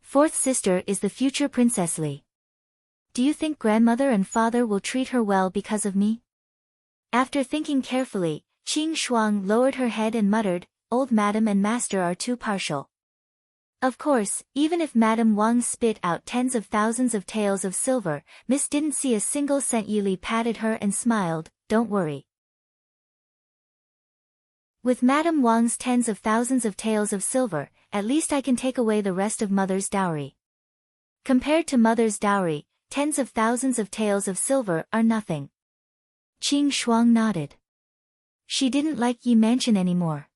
Fourth sister is the future Princess Li. Do you think grandmother and father will treat her well because of me?" After thinking carefully, Qing Shuang lowered her head and muttered, "Old madam and master are too partial." Of course, even if Madame Wang spit out tens of thousands of taels of silver, Miss didn't see a single cent. Yili patted her and smiled, "Don't worry. With Madame Wang's tens of thousands of taels of silver, at least I can take away the rest of mother's dowry. Compared to mother's dowry, tens of thousands of taels of silver are nothing." Qing Shuang nodded. She didn't like Yi mansion anymore.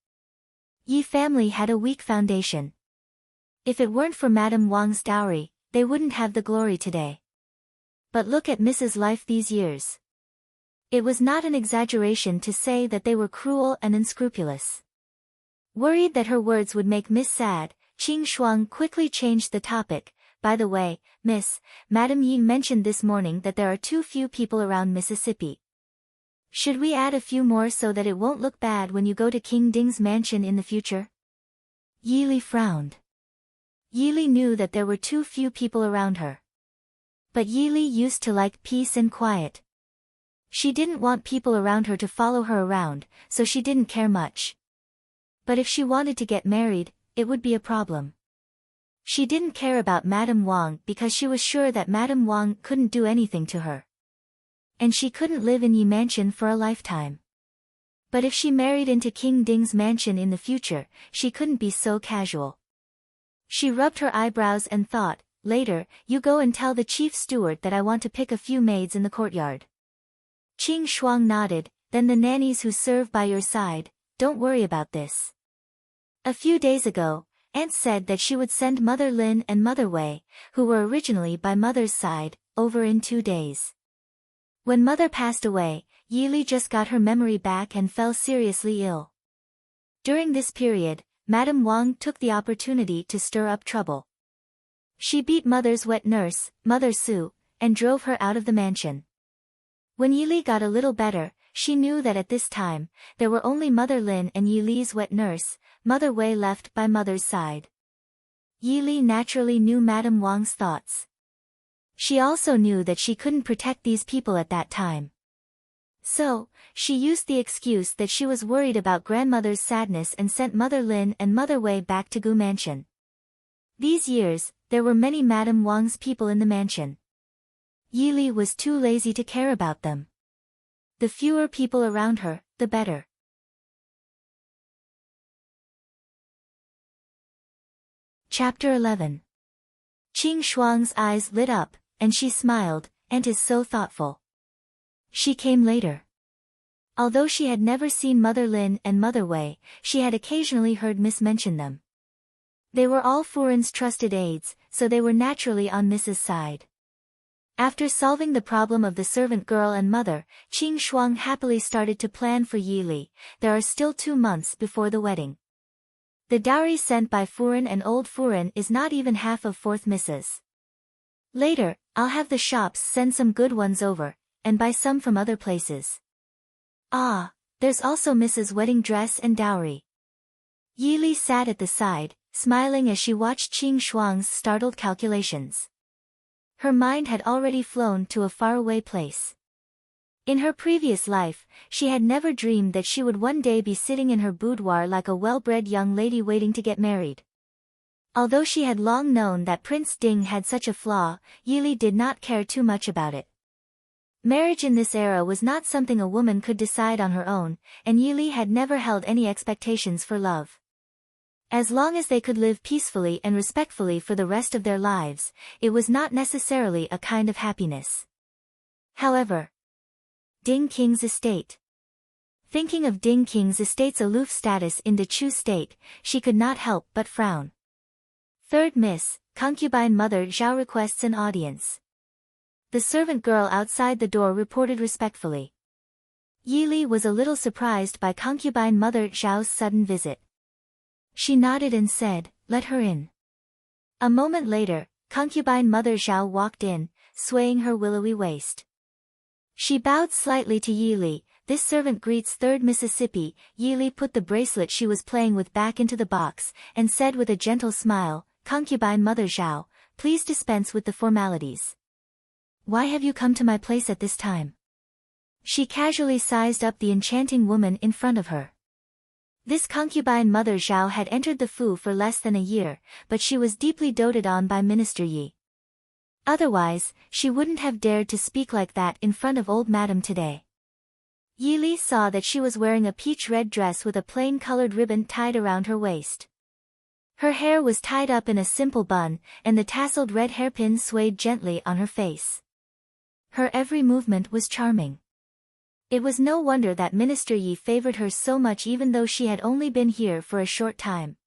Yi family had a weak foundation. If it weren't for Madame Wang's dowry, they wouldn't have the glory today. But look at Mrs. life these years. It was not an exaggeration to say that they were cruel and unscrupulous. Worried that her words would make Miss sad, Qing Shuang quickly changed the topic. "By the way, Miss, Madame Yi mentioned this morning that there are too few people around Mississippi. Should we add a few more so that it won't look bad when you go to King Ding's mansion in the future?" Yili frowned. Yili knew that there were too few people around her. But Yili used to like peace and quiet. She didn't want people around her to follow her around, so she didn't care much. But if she wanted to get married, it would be a problem. She didn't care about Madame Wang because she was sure that Madame Wang couldn't do anything to her. And she couldn't live in Yi Mansion for a lifetime. But if she married into King Ding's mansion in the future, she couldn't be so casual. She rubbed her eyebrows and thought, later, you go and tell the chief steward that I want to pick a few maids in the courtyard. Qing Shuang nodded, then the nannies who serve by your side, don't worry about this. A few days ago, Aunt said that she would send Mother Lin and Mother Wei, who were originally by Mother's side, over in 2 days. When Mother passed away, Yili just got her memory back and fell seriously ill. During this period, Madame Wang took the opportunity to stir up trouble. She beat Mother's wet nurse, Mother Su, and drove her out of the mansion. When Yili got a little better, she knew that at this time, there were only Mother Lin and Yili's wet nurse, Mother Wei left by Mother's side. Yili naturally knew Madame Wang's thoughts. She also knew that she couldn't protect these people at that time. So, she used the excuse that she was worried about grandmother's sadness and sent Mother Lin and Mother Wei back to Gu Mansion. These years, there were many Madame Wang's people in the mansion. Yili was too lazy to care about them. The fewer people around her, the better. Chapter 11. Qing Shuang's eyes lit up, and she smiled, and is so thoughtful. She came later. Although she had never seen Mother Lin and Mother Wei, she had occasionally heard Miss mention them. They were all Fu Ren's trusted aides, so they were naturally on Mrs.'s side. After solving the problem of the servant girl and mother, Qing Shuang happily started to plan for Yili. There are still 2 months before the wedding. The dowry sent by Fu Ren and old Fu Ren is not even half of 4th Mrs. Later, I'll have the shops send some good ones over, and buy some from other places. Ah, there's also Mrs.'s wedding dress and dowry. Yili sat at the side, smiling as she watched Qing Shuang's startled calculations. Her mind had already flown to a faraway place. In her previous life, she had never dreamed that she would one day be sitting in her boudoir like a well-bred young lady waiting to get married. Although she had long known that Prince Ding had such a flaw, Yili did not care too much about it. Marriage in this era was not something a woman could decide on her own, and Yili had never held any expectations for love. As long as they could live peacefully and respectfully for the rest of their lives, it was not necessarily a kind of happiness. However, Ding King's estate. Thinking of Ding King's estate's aloof status in the Chu state, she could not help but frown. 3rd Miss, concubine Mother Zhao requests an audience. The servant girl outside the door reported respectfully. Yili was a little surprised by concubine Mother Zhao's sudden visit. She nodded and said, "Let her in." A moment later, concubine Mother Zhao walked in, swaying her willowy waist. She bowed slightly to Yili. "This servant greets 3rd Mississippi." Yili put the bracelet she was playing with back into the box, and said with a gentle smile, "Concubine Mother Zhao, please dispense with the formalities. Why have you come to my place at this time?" She casually sized up the enchanting woman in front of her. This concubine Mother Zhao had entered the Fu for less than a year, but she was deeply doted on by Minister Yi. Otherwise, she wouldn't have dared to speak like that in front of old Madam today. Yili saw that she was wearing a peach-red dress with a plain-colored ribbon tied around her waist. Her hair was tied up in a simple bun, and the tasseled red hairpin swayed gently on her face. Her every movement was charming. It was no wonder that Minister Yi favored her so much even though she had only been here for a short time.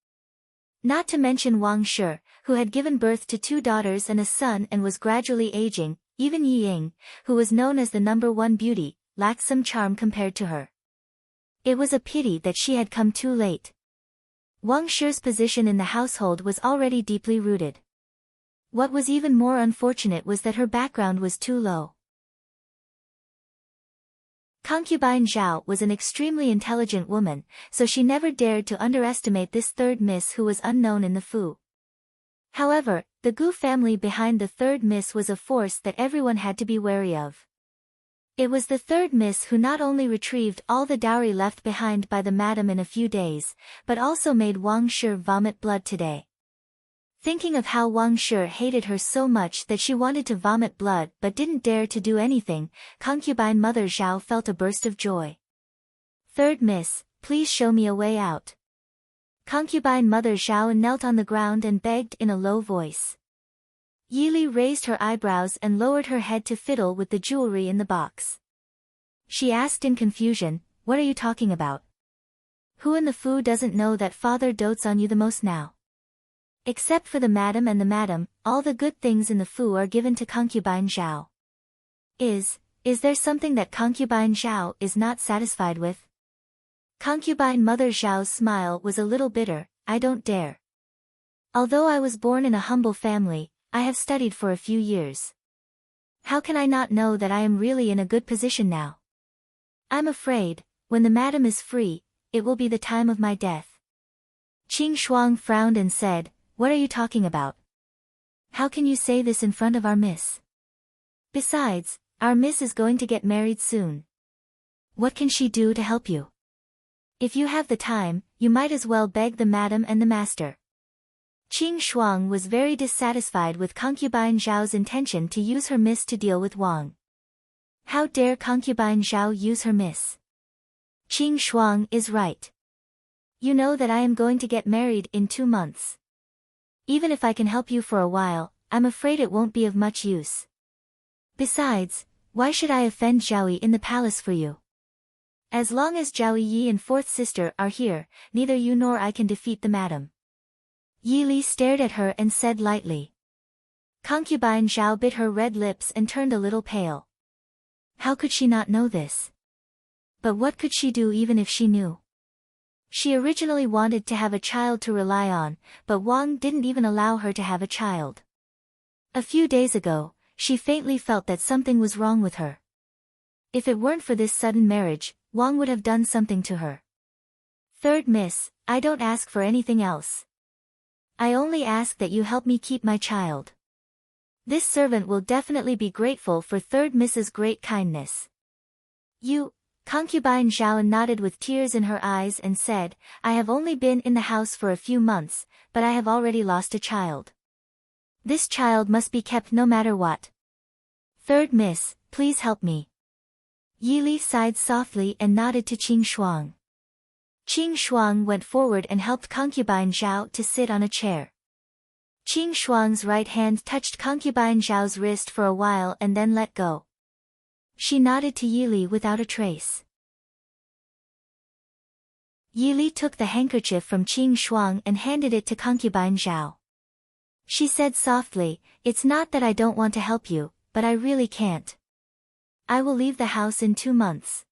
Not to mention Wang Shi, who had given birth to 2 daughters and a son and was gradually aging. Even Yi Ying, who was known as the #1 beauty, lacked some charm compared to her. It was a pity that she had come too late. Wang Shi's position in the household was already deeply rooted. What was even more unfortunate was that her background was too low. Concubine Zhao was an extremely intelligent woman, so she never dared to underestimate this 3rd Miss who was unknown in the Fu. However, the Gu family behind the 3rd Miss was a force that everyone had to be wary of. It was the 3rd Miss who not only retrieved all the dowry left behind by the madam in a few days, but also made Wang Shi vomit blood today. Thinking of how Wang Shi hated her so much that she wanted to vomit blood but didn't dare to do anything, concubine Mother Zhao felt a burst of joy. "Third miss, please show me a way out." Concubine Mother Zhao knelt on the ground and begged in a low voice. Yili raised her eyebrows and lowered her head to fiddle with the jewelry in the box. She asked in confusion, "What are you talking about? Who in the Fu doesn't know that father dotes on you the most now? Except for the madam and the madam, all the good things in the Fu are given to concubine Zhao. Is there something that concubine Zhao is not satisfied with?" Concubine Mother Zhao's smile was a little bitter. "I don't dare. Although I was born in a humble family, I have studied for a few years. How can I not know that I am really in a good position now? I'm afraid, when the madam is free, it will be the time of my death." Qing Shuang frowned and said, "What are you talking about? How can you say this in front of our miss? Besides, our miss is going to get married soon. What can she do to help you? If you have the time, you might as well beg the madam and the master." Qing Shuang was very dissatisfied with concubine Zhao's intention to use her miss to deal with Wang. How dare concubine Zhao use her miss? Qing Shuang is right. You know that I am going to get married in 2 months. Even if I can help you for a while, I'm afraid it won't be of much use. Besides, why should I offend Zhao Yi in the palace for you? As long as Zhao Yi and fourth sister are here, neither you nor I can defeat the madam." Yi Li stared at her and said lightly. Concubine Zhao bit her red lips and turned a little pale. How could she not know this? But what could she do even if she knew? She originally wanted to have a child to rely on, but Wang didn't even allow her to have a child. A few days ago, she faintly felt that something was wrong with her. If it weren't for this sudden marriage, Wang would have done something to her. "Third miss, I don't ask for anything else. I only ask that you help me keep my child. This servant will definitely be grateful for third miss's great kindness." Concubine Zhao nodded with tears in her eyes and said, "I have only been in the house for a few months, but I have already lost a child. This child must be kept no matter what. Third miss, please help me." Yi Li sighed softly and nodded to Qing Shuang. Qing Shuang went forward and helped concubine Zhao to sit on a chair. Qing Shuang's right hand touched concubine Zhao's wrist for a while and then let go. She nodded to Yi Li without a trace. Yi Li took the handkerchief from Qing Shuang and handed it to concubine Zhao. She said softly, "It's not that I don't want to help you, but I really can't. I will leave the house in 2 months.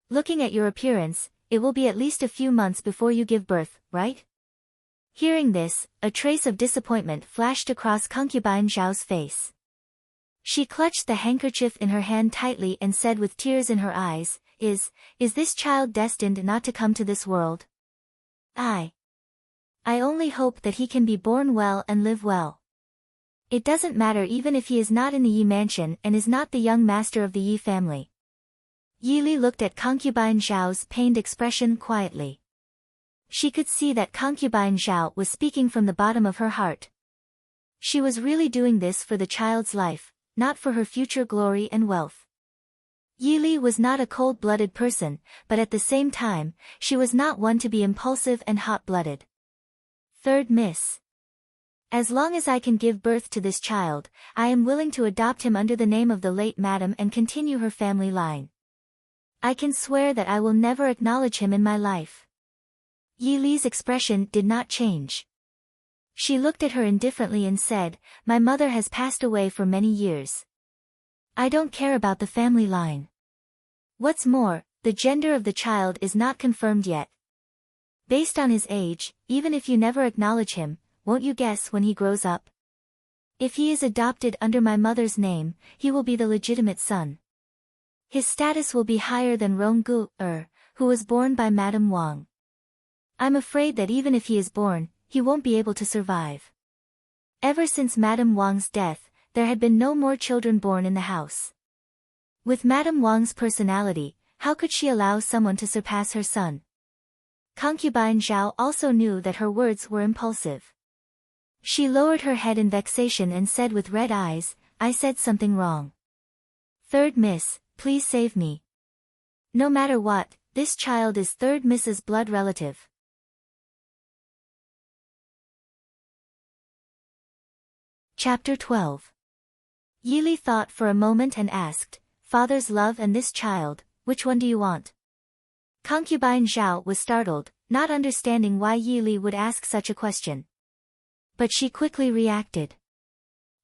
Looking at your appearance, it will be at least a few months before you give birth, right?" Hearing this, a trace of disappointment flashed across concubine Zhao's face. She clutched the handkerchief in her hand tightly and said with tears in her eyes, Is this child destined not to come to this world? I only hope that he can be born well and live well. It doesn't matter even if he is not in the Yi mansion and is not the young master of the Yi family." Yi Li looked at concubine Zhao's pained expression quietly. She could see that concubine Zhao was speaking from the bottom of her heart. She was really doing this for the child's life, not for her future glory and wealth. Yi Li was not a cold-blooded person, but at the same time, she was not one to be impulsive and hot-blooded. "Third miss. As long as I can give birth to this child, I am willing to adopt him under the name of the late madam and continue her family line. I can swear that I will never acknowledge him in my life." Yi Li's expression did not change. She looked at her indifferently and said, "My mother has passed away for many years. I don't care about the family line. What's more, the gender of the child is not confirmed yet. Based on his age, even if you never acknowledge him, won't you guess when he grows up? If he is adopted under my mother's name, he will be the legitimate son. His status will be higher than Ronggu, who was born by Madame Wang. I'm afraid that even if he is born, he won't be able to survive." Ever since Madame Wang's death, there had been no more children born in the house. With Madame Wang's personality, how could she allow someone to surpass her son? Concubine Zhao also knew that her words were impulsive. She lowered her head in vexation and said with red eyes, I said something wrong. Third Miss, please save me. No matter what, this child is Third Miss's blood relative. Chapter 12. Yili thought for a moment and asked, Father's love and this child, which one do you want? Concubine Zhao was startled, not understanding why Yili would ask such a question. But she quickly reacted.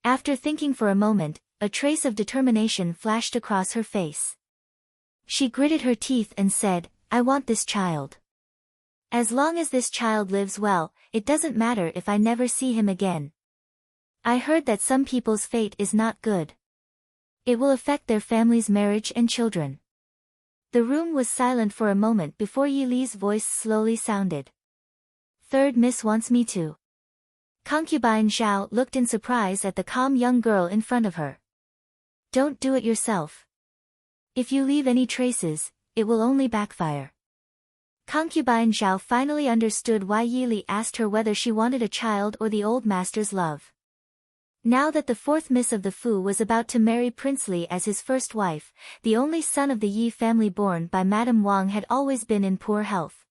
After thinking for a moment, a trace of determination flashed across her face. She gritted her teeth and said, I want this child. As long as this child lives well, it doesn't matter if I never see him again. I heard that some people's fate is not good. It will affect their family's marriage and children. The room was silent for a moment before Yili's voice slowly sounded. Third Miss wants me to. Concubine Zhao looked in surprise at the calm young girl in front of her. Don't do it yourself. If you leave any traces, it will only backfire. Concubine Zhao finally understood why Yili asked her whether she wanted a child or the old master's love. Now that the fourth Miss of the Fu was about to marry Prince Li as his first wife, the only son of the Yi family born by Madame Wang had always been in poor health.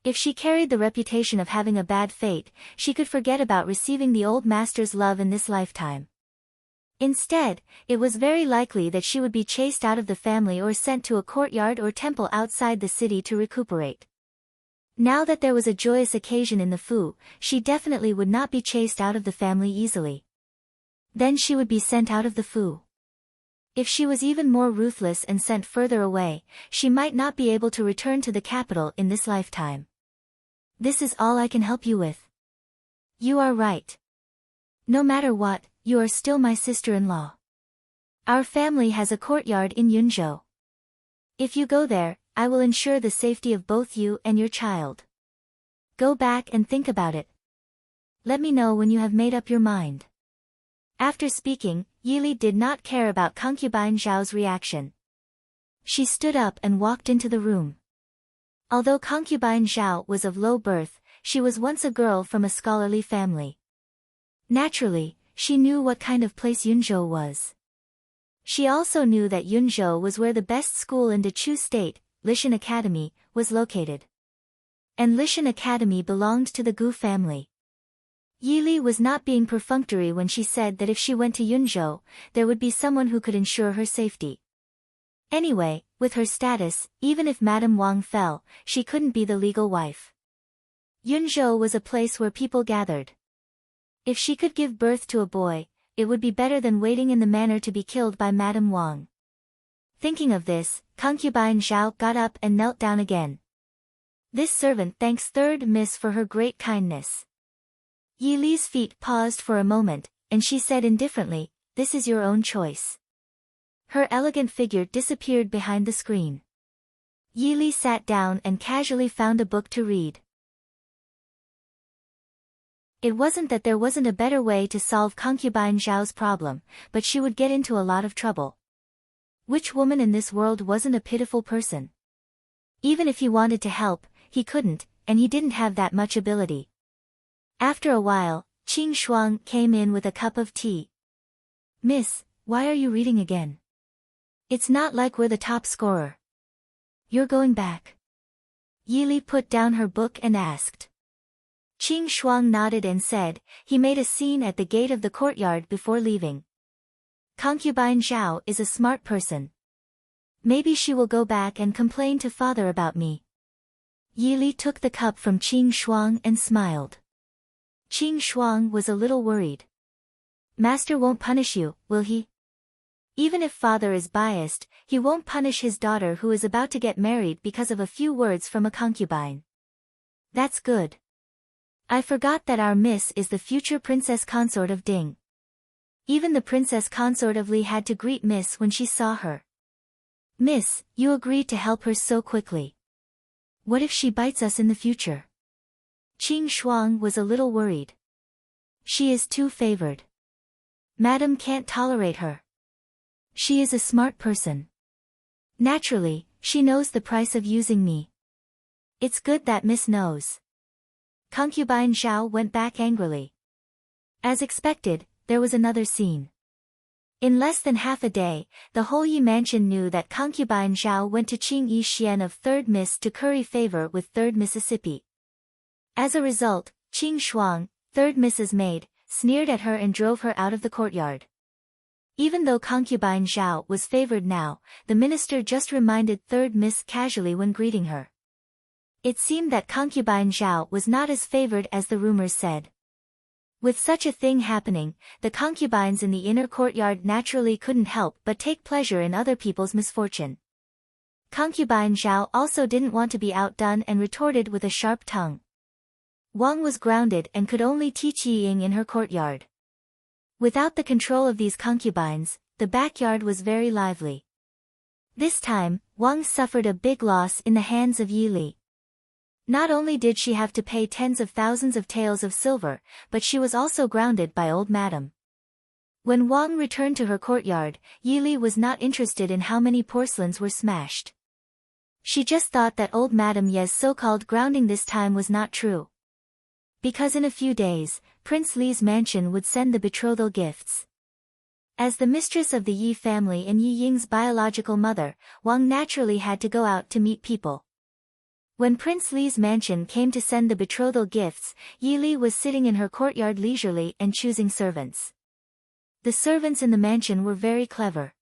If she carried the reputation of having a bad fate, she could forget about receiving the old master's love in this lifetime. Instead, it was very likely that she would be chased out of the family or sent to a courtyard or temple outside the city to recuperate. Now that there was a joyous occasion in the Fu, she definitely would not be chased out of the family easily. Then she would be sent out of the Fu. If she was even more ruthless and sent further away, she might not be able to return to the capital in this lifetime. This is all I can help you with. You are right. No matter what, you are still my sister-in-law. Our family has a courtyard in Yunzhou. If you go there, I will ensure the safety of both you and your child. Go back and think about it. Let me know when you have made up your mind. After speaking, Yili did not care about Concubine Zhao's reaction. She stood up and walked into the room. Although Concubine Zhao was of low birth, she was once a girl from a scholarly family. Naturally, she knew what kind of place Yunzhou was. She also knew that Yunzhou was where the best school in Dechu State, Lishan Academy, was located. And Lishan Academy belonged to the Gu family. Yili was not being perfunctory when she said that if she went to Yunzhou, there would be someone who could ensure her safety. Anyway, with her status, even if Madame Wang fell, she couldn't be the legal wife. Yunzhou was a place where people gathered. If she could give birth to a boy, it would be better than waiting in the manor to be killed by Madame Wang. Thinking of this, Concubine Zhao got up and knelt down again. This servant thanks Third Miss for her great kindness. Yili's feet paused for a moment, and she said indifferently, This is your own choice. Her elegant figure disappeared behind the screen. Yili sat down and casually found a book to read. It wasn't that there wasn't a better way to solve Concubine Zhao's problem, but she would get into a lot of trouble. Which woman in this world wasn't a pitiful person? Even if he wanted to help, he couldn't, and he didn't have that much ability. After a while, Qing Shuang came in with a cup of tea. Miss, why are you reading again? It's not like we're the top scorer. You're going back. Yili put down her book and asked. Qing Shuang nodded and said, he made a scene at the gate of the courtyard before leaving. Concubine Zhao is a smart person. Maybe she will go back and complain to father about me. Yili took the cup from Qing Shuang and smiled. Qing Shuang was a little worried. Master won't punish you, will he? Even if father is biased, he won't punish his daughter who is about to get married because of a few words from a concubine. That's good. I forgot that our miss is the future princess consort of Ding. Even the princess consort of Li had to greet miss when she saw her. Miss, you agreed to help her so quickly. What if she bites us in the future? Qing Shuang was a little worried. She is too favored. Madam can't tolerate her. She is a smart person. Naturally, she knows the price of using me. It's good that Miss knows. Concubine Zhao went back angrily. As expected, there was another scene. In less than half a day, the whole Yi mansion knew that concubine Zhao went to Qing Yi Xian of 3rd Miss to curry favor with 3rd Mississippi. As a result, Qing Shuang, 3rd Miss's maid, sneered at her and drove her out of the courtyard. Even though concubine Zhao was favored now, the minister just reminded 3rd Miss casually when greeting her. It seemed that concubine Zhao was not as favored as the rumors said. With such a thing happening, the concubines in the inner courtyard naturally couldn't help but take pleasure in other people's misfortune. Concubine Zhao also didn't want to be outdone and retorted with a sharp tongue. Wang was grounded and could only teach Yiying in her courtyard. Without the control of these concubines, the backyard was very lively. This time, Wang suffered a big loss in the hands of Yi Li. Not only did she have to pay tens of thousands of taels of silver, but she was also grounded by old madam. When Wang returned to her courtyard, Yi Li was not interested in how many porcelains were smashed. She just thought that old madam Ye's so-called grounding this time was not true. Because in a few days, Prince Li's mansion would send the betrothal gifts. As the mistress of the Yi family and Yi Ying's biological mother, Wang naturally had to go out to meet people. When Prince Li's mansion came to send the betrothal gifts, Yi Li was sitting in her courtyard leisurely and choosing servants. The servants in the mansion were very clever.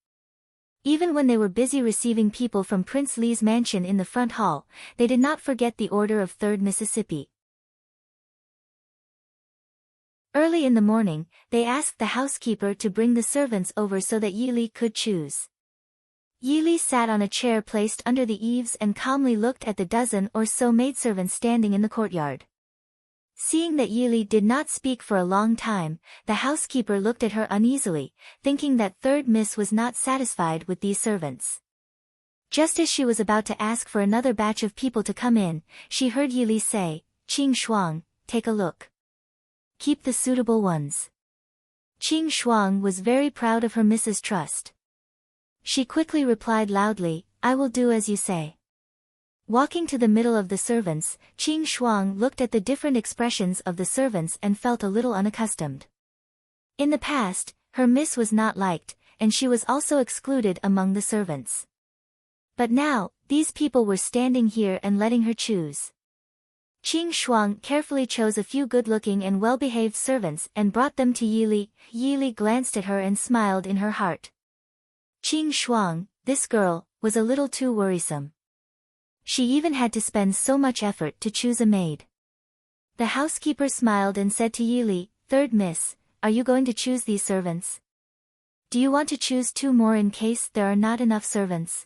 Even when they were busy receiving people from Prince Li's mansion in the front hall, they did not forget the order of 3rd Mississippi. Early in the morning, they asked the housekeeper to bring the servants over so that Yi Li could choose. Yi Li sat on a chair placed under the eaves and calmly looked at the dozen or so maidservants standing in the courtyard. Seeing that Yi Li did not speak for a long time, the housekeeper looked at her uneasily, thinking that 3rd Miss was not satisfied with these servants. Just as she was about to ask for another batch of people to come in, she heard Yi Li say, "Qing Shuang, take a look. Keep the suitable ones." Qing Shuang was very proud of her Mrs. Trust. She quickly replied loudly, "I will do as you say." Walking to the middle of the servants, Qing Shuang looked at the different expressions of the servants and felt a little unaccustomed. In the past, her miss was not liked, and she was also excluded among the servants. But now, these people were standing here and letting her choose. Qing Shuang carefully chose a few good-looking and well-behaved servants and brought them to Yi Li. Yi Li glanced at her and smiled in her heart. Qing Shuang, this girl, was a little too worrisome. She even had to spend so much effort to choose a maid. The housekeeper smiled and said to Yi Li, "3rd Miss, are you going to choose these servants? Do you want to choose 2 more in case there are not enough servants?"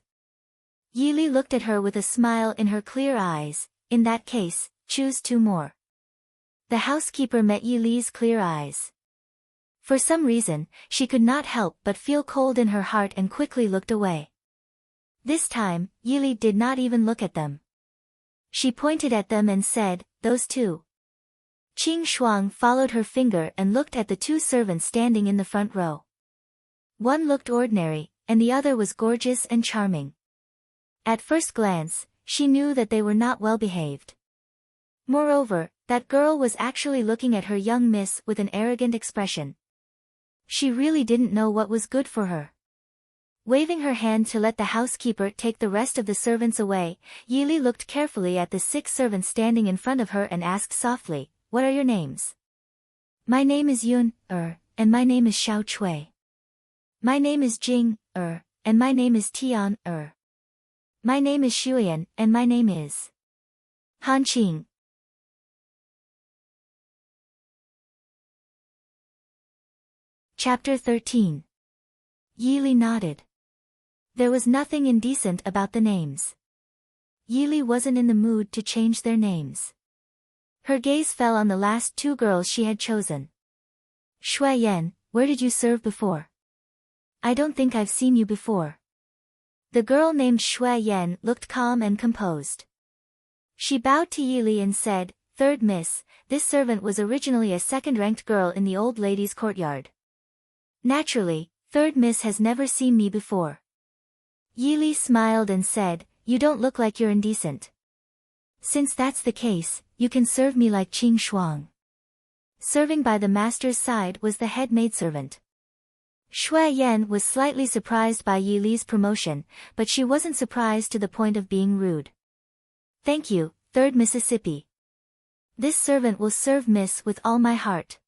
Yi Li looked at her with a smile in her clear eyes. "In that case, choose 2 more." The housekeeper met Yi Li's clear eyes. For some reason, she could not help but feel cold in her heart and quickly looked away. This time, Yi Li did not even look at them. She pointed at them and said, "Those 2. Qing Shuang followed her finger and looked at the 2 servants standing in the front row. One looked ordinary, and the other was gorgeous and charming. At first glance, she knew that they were not well behaved. Moreover, that girl was actually looking at her young miss with an arrogant expression. She really didn't know what was good for her. Waving her hand to let the housekeeper take the rest of the servants away, Yi Li looked carefully at the 6 servants standing in front of her and asked softly, "What are your names?" "My name is Yun, and my name is Xiao Chui. My name is Jing, and my name is Tian, My name is Shuyan, and my name is Han Qing." Chapter 13. Yi Li nodded. There was nothing indecent about the names. Yi Li wasn't in the mood to change their names. Her gaze fell on the last 2 girls she had chosen. "Shui Yan, where did you serve before? I don't think I've seen you before." The girl named Shui Yan looked calm and composed. She bowed to Yi Li and said, "3rd Miss, this servant was originally a 2nd-ranked girl in the old lady's courtyard. Naturally, 3rd Miss has never seen me before." Yi Li smiled and said, "You don't look like you're indecent. Since that's the case, you can serve me like Qing Shuang." Serving by the master's side was the head maidservant. Shui Yan was slightly surprised by Yi Li's promotion, but she wasn't surprised to the point of being rude. Thank you, 3rd Mississippi. This servant will serve Miss with all my heart.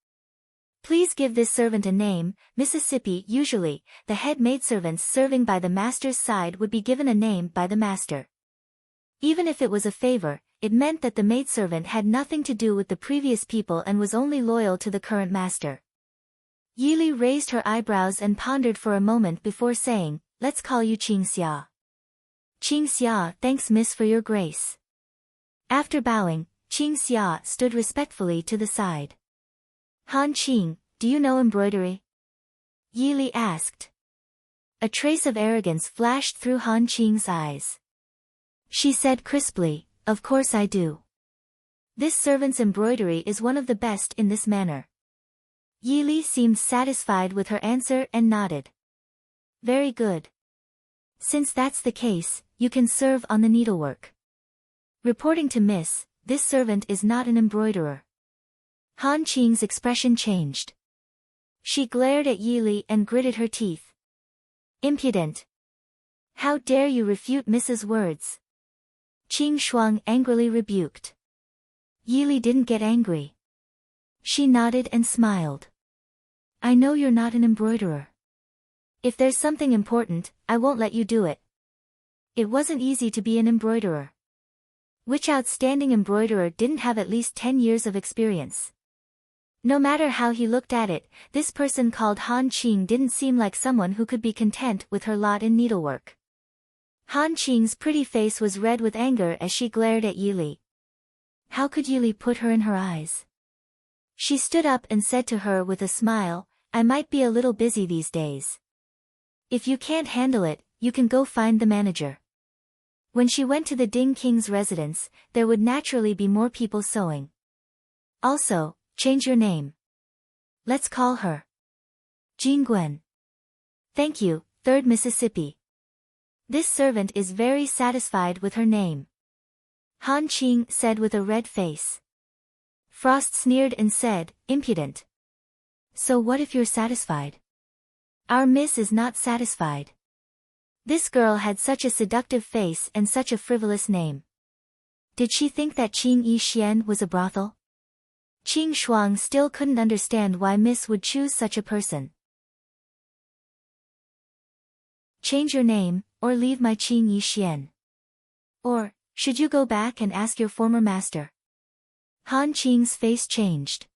Please give this servant a name, Mississippi. Usually, the head maidservants serving by the master's side would be given a name by the master. Even if it was a favor, it meant that the maidservant had nothing to do with the previous people and was only loyal to the current master. Yi Li raised her eyebrows and pondered for a moment before saying, let's call you Qing Xia. Qing Xia, thanks miss for your grace. After bowing, Qing Xia stood respectfully to the side. Han Qing, do you know embroidery? Yi Li asked. A trace of arrogance flashed through Han Qing's eyes. She said crisply, of course I do. This servant's embroidery is one of the best in this manner. Yi Li seemed satisfied with her answer and nodded. Very good. Since that's the case, you can serve on the needlework. Reporting to Miss, this servant is not an embroiderer. Han Qing's expression changed. She glared at Yi Li and gritted her teeth. Impudent. How dare you refute Mrs. words? Qing Shuang angrily rebuked. Yi Li didn't get angry. She nodded and smiled. I know you're not an embroiderer. If there's something important, I won't let you do it. It wasn't easy to be an embroiderer. Which outstanding embroiderer didn't have at least 10 years of experience? No matter how he looked at it, this person called Han Qing didn't seem like someone who could be content with her lot in needlework. Han Qing's pretty face was red with anger as she glared at Yi Li. How could Yi Li put her in her eyes? She stood up and said to her with a smile, I might be a little busy these days. If you can't handle it, you can go find the manager. When she went to the Ding King's residence, there would naturally be more people sewing. Also, change your name. Let's call her Jean Gwen. Thank you, 3rd Mississippi. This servant is very satisfied with her name. Han Qing said with a red face. Frost sneered and said, impudent. So what if you're satisfied? Our miss is not satisfied. This girl had such a seductive face and such a frivolous name. Did she think that Qing Yi Xian was a brothel? Qing Shuang still couldn't understand why Miss would choose such a person. Change your name, or leave my Qing Yi Xian. Or, should you go back and ask your former master? Han Qing's face changed.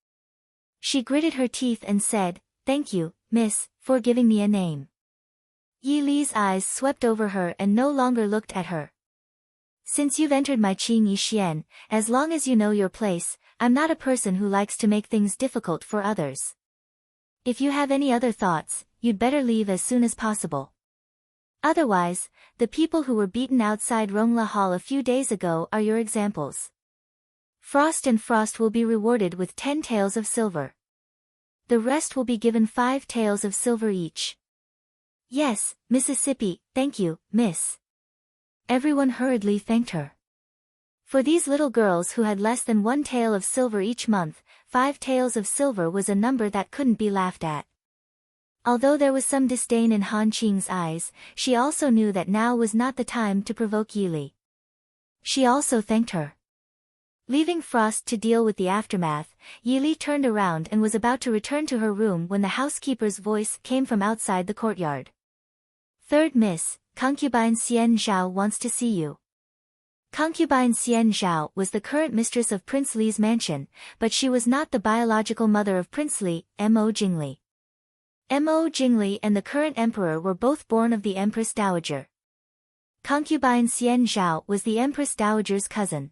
She gritted her teeth and said, thank you, miss, for giving me a name. Yi Li's eyes swept over her and no longer looked at her. Since you've entered my Qing Yi Xian, as long as you know your place, I'm not a person who likes to make things difficult for others. If you have any other thoughts, you'd better leave as soon as possible. Otherwise, the people who were beaten outside Rongla Hall a few days ago are your examples. Frost and Frost will be rewarded with 10 taels of silver. The rest will be given 5 taels of silver each. Yes, Mississippi, thank you, miss. Everyone hurriedly thanked her. For these little girls who had less than 1 tael of silver each month, 5 taels of silver was a number that couldn't be laughed at. Although there was some disdain in Han Qing's eyes, she also knew that now was not the time to provoke Yi Li. She also thanked her. Leaving Frost to deal with the aftermath, Yi Li turned around and was about to return to her room when the housekeeper's voice came from outside the courtyard. 3rd Miss, concubine Xian Zhao wants to see you. Concubine Xian Zhao was the current mistress of Prince Li's mansion, but she was not the biological mother of Prince Li, Mo Jingli. Mo Jingli and the current emperor were both born of the Empress Dowager. Concubine Xian Zhao was the Empress Dowager's cousin.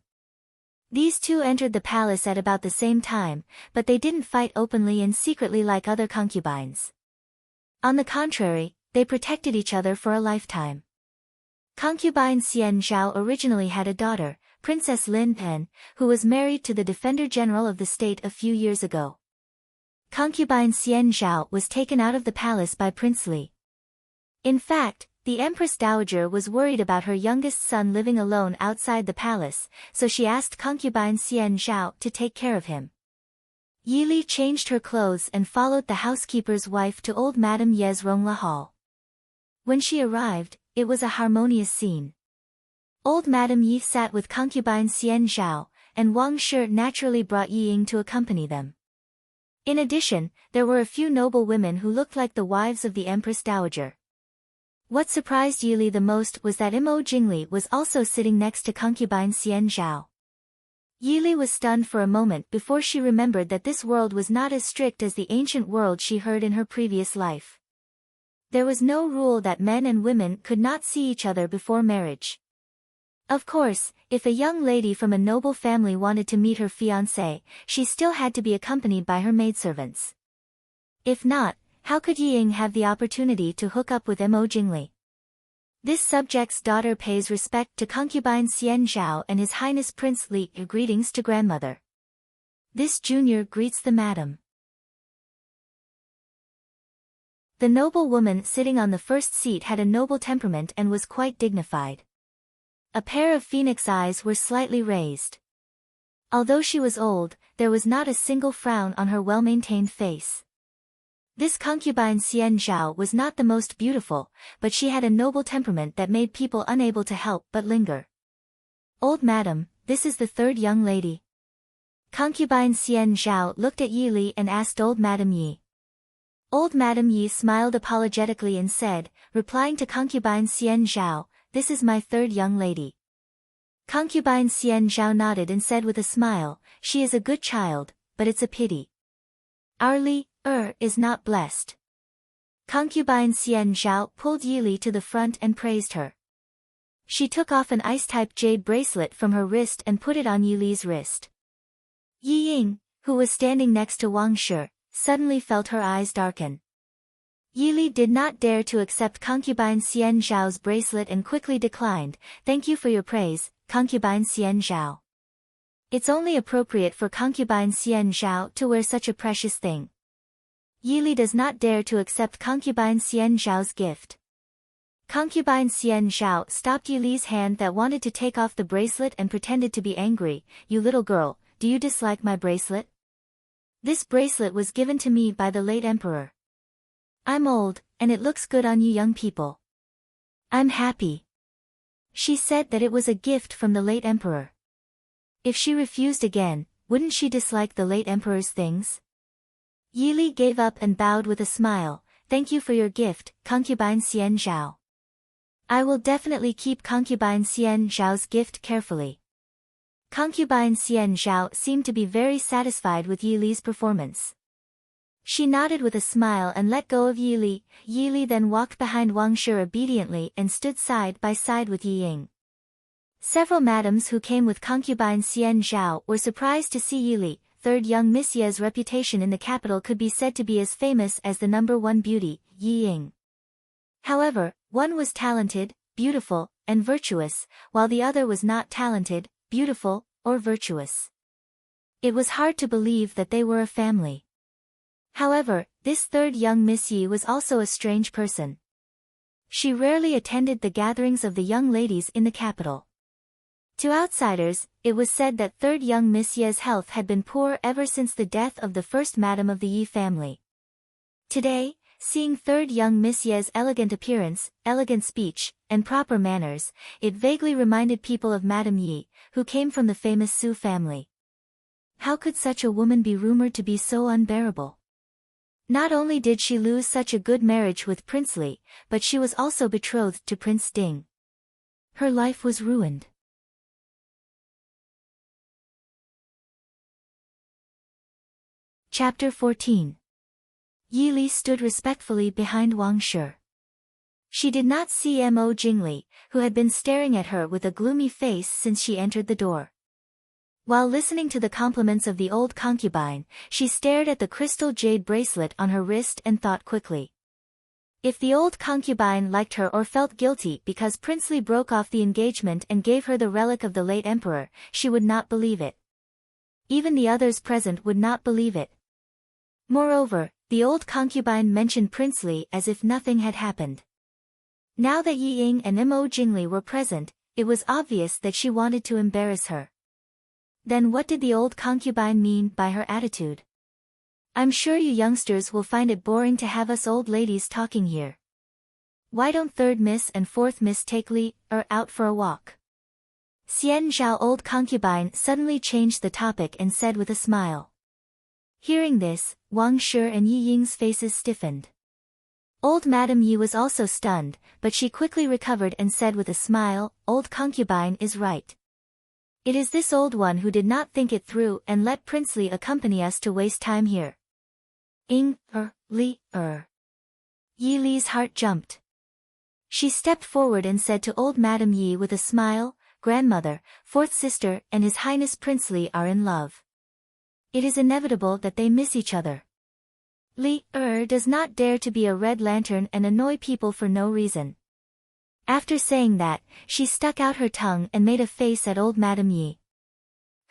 These two entered the palace at about the same time, but they didn't fight openly and secretly like other concubines. On the contrary, they protected each other for a lifetime. Concubine Xian Zhao originally had a daughter, Princess Lin Pen, who was married to the Defender General of the state a few years ago. Concubine Xian Zhao was taken out of the palace by Prince Li. In fact, the Empress Dowager was worried about her youngest son living alone outside the palace, so she asked concubine Xian Zhao to take care of him. Yi changed her clothes and followed the housekeeper's wife to old Madame Ye's Rongla Hall. When she arrived, it was a harmonious scene. Old Madame Yi sat with concubine Xian Zhao, and Wang Shi naturally brought Yi Ying to accompany them. In addition, there were a few noble women who looked like the wives of the Empress Dowager. What surprised Yi the most was that Mo Jingli was also sitting next to concubine Xian Zhao. Yi was stunned for a moment before she remembered that this world was not as strict as the ancient world she heard in her previous life. There was no rule that men and women could not see each other before marriage. Of course, if a young lady from a noble family wanted to meet her fiancé, she still had to be accompanied by her maidservants. If not, how could Yi Ying have the opportunity to hook up with Mo Jingli? This subject's daughter pays respect to concubine Xian Zhao and His Highness Prince Li. Greetings to grandmother. This junior greets the madam. The noble woman sitting on the first seat had a noble temperament and was quite dignified. A pair of phoenix eyes were slightly raised. Although she was old, there was not a single frown on her well-maintained face. This concubine Xian Zhao was not the most beautiful, but she had a noble temperament that made people unable to help but linger. Old madam, this is the third young lady. Concubine Xian Zhao looked at Yi Li and asked old Madam Yi. Old Madam Yi smiled apologetically and said, replying to concubine Xian Zhao, this is my third young lady. Concubine Xian Zhao nodded and said with a smile, she is a good child, but it's a pity our Li is not blessed. Concubine Xian Zhao pulled Yi Li to the front and praised her. She took off an ice-type jade bracelet from her wrist and put it on Yi Li's wrist. Yi Ying, who was standing next to Wang Shi, suddenly felt her eyes darken. Yi Li did not dare to accept concubine Xian Zhao's bracelet and quickly declined, thank you for your praise, concubine Xian Zhao. It's only appropriate for concubine Xian Zhao to wear such a precious thing. Yi Li does not dare to accept concubine Xian Zhao's gift. Concubine Xian Zhao stopped Yi Li's hand that wanted to take off the bracelet and pretended to be angry, you little girl, do you dislike my bracelet? This bracelet was given to me by the late emperor. I'm old, and it looks good on you young people. I'm happy. She said that it was a gift from the late emperor. If she refused again, wouldn't she dislike the late emperor's things? Yi Li gave up and bowed with a smile, thank you for your gift, concubine Xian Zhao. I will definitely keep concubine Xian Zhao's gift carefully. Concubine Xian Zhao seemed to be very satisfied with Yi Li's performance. She nodded with a smile and let go of Yi Li. Yi Li then walked behind Wang Shi obediently and stood side by side with Yi Ying. Several madams who came with concubine Xian Zhao were surprised to see Yi Li. Third young Miss Ye's reputation in the capital could be said to be as famous as the #1 beauty, Yi Ying. However, one was talented, beautiful, and virtuous, while the other was not talented, beautiful, or virtuous. It was hard to believe that they were a family. However, this third young Miss Yi was also a strange person. She rarely attended the gatherings of the young ladies in the capital. To outsiders, it was said that third young Miss Ye's health had been poor ever since the death of the first madam of the Yi family. Today, seeing third young Miss Ye's elegant appearance, elegant speech, and proper manners, it vaguely reminded people of Madame Yi, who came from the famous Su family. How could such a woman be rumored to be so unbearable? Not only did she lose such a good marriage with Prince Li, but she was also betrothed to Prince Ding. Her life was ruined. Chapter 14. Yi Li stood respectfully behind Wang Shi. She did not see Mo Jingli, who had been staring at her with a gloomy face since she entered the door. While listening to the compliments of the old concubine, she stared at the crystal jade bracelet on her wrist and thought quickly. If the old concubine liked her or felt guilty because Prince Li broke off the engagement and gave her the relic of the late emperor, she would not believe it. Even the others present would not believe it. Moreover, the old concubine mentioned Prince Li as if nothing had happened. Now that Yi Ying and Mo Jingli were present, it was obvious that she wanted to embarrass her. Then what did the old concubine mean by her attitude? I'm sure you youngsters will find it boring to have us old ladies talking here. Why don't third miss and fourth miss take out for a walk? Xian Zhao, old concubine, suddenly changed the topic and said with a smile. Hearing this, Wang Shi and Yi Ying's faces stiffened. Old Madame Yi was also stunned, but she quickly recovered and said with a smile, old concubine is right. It is this old one who did not think it through and let Prince Li accompany us to waste time here. Yi Li's heart jumped. She stepped forward and said to old Madame Yi with a smile, Grandmother, fourth sister and His Highness Prince Li are in love. It is inevitable that they miss each other. Li does not dare to be a red lantern and annoy people for no reason. After saying that, she stuck out her tongue and made a face at old Madame Yi.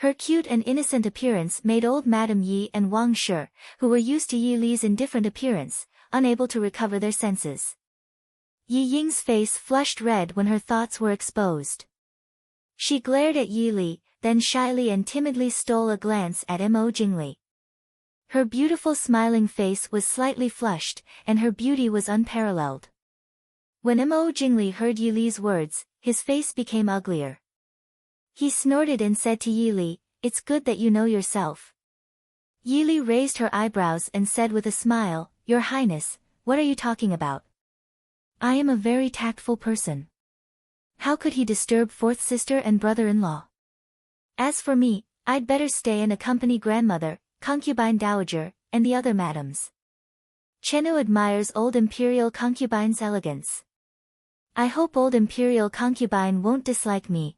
Her cute and innocent appearance made old Madame Yi and Wang Shi, who were used to Yi Li's indifferent appearance, unable to recover their senses. Yi Ying's face flushed red when her thoughts were exposed. She glared at Yi Li, then shyly and timidly stole a glance at Mo Jingli. Her beautiful smiling face was slightly flushed, and her beauty was unparalleled. When Mo Jingli heard Yi Li's words, his face became uglier. He snorted and said to Yi Li, it's good that you know yourself. Yi Li raised her eyebrows and said with a smile, Your Highness, what are you talking about? I am a very tactful person. How could he disturb fourth sister and brother-in-law? As for me, I'd better stay and accompany grandmother, concubine dowager, and the other madams. Chenu admires old imperial concubine's elegance. I hope old imperial concubine won't dislike me.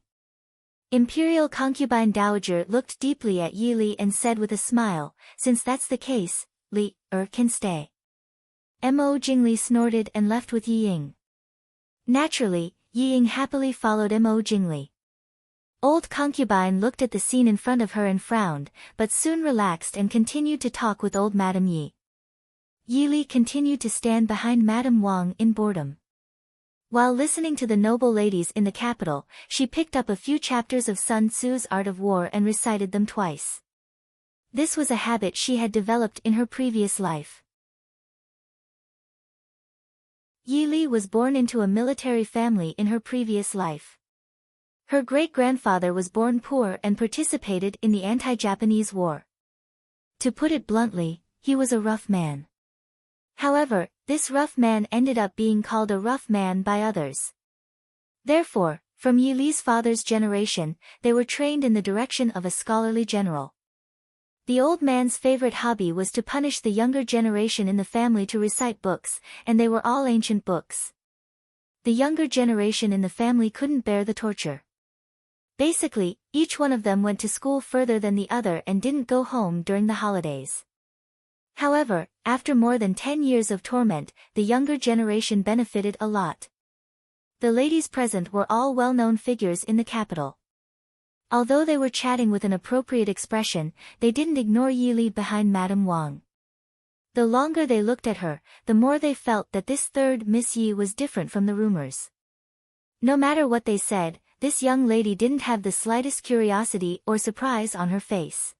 Imperial concubine dowager looked deeply at Yi Li and said with a smile, since that's the case, Li can stay. Mo Jingli snorted and left with Yi Ying. Naturally, Yi Ying happily followed Mo Jingli. Old concubine looked at the scene in front of her and frowned, but soon relaxed and continued to talk with old Madame Yi. Yi Li continued to stand behind Madame Wang in boredom. While listening to the noble ladies in the capital, she picked up a few chapters of Sun Tzu's Art of War and recited them twice. This was a habit she had developed in her previous life. Yi Li was born into a military family in her previous life. Her great-grandfather was born poor and participated in the anti-Japanese war. To put it bluntly, he was a rough man. However, this rough man ended up being called a rough man by others. Therefore, from Yi Li's father's generation, they were trained in the direction of a scholarly general. The old man's favorite hobby was to punish the younger generation in the family to recite books, and they were all ancient books. The younger generation in the family couldn't bear the torture. Basically, each one of them went to school further than the other and didn't go home during the holidays. However, after more than 10 years of torment, the younger generation benefited a lot. The ladies present were all well-known figures in the capital. Although they were chatting with an appropriate expression, they didn't ignore Yi Li behind Madame Wang. The longer they looked at her, the more they felt that this third Miss Yi was different from the rumors. No matter what they said, this young lady didn't have the slightest curiosity or surprise on her face.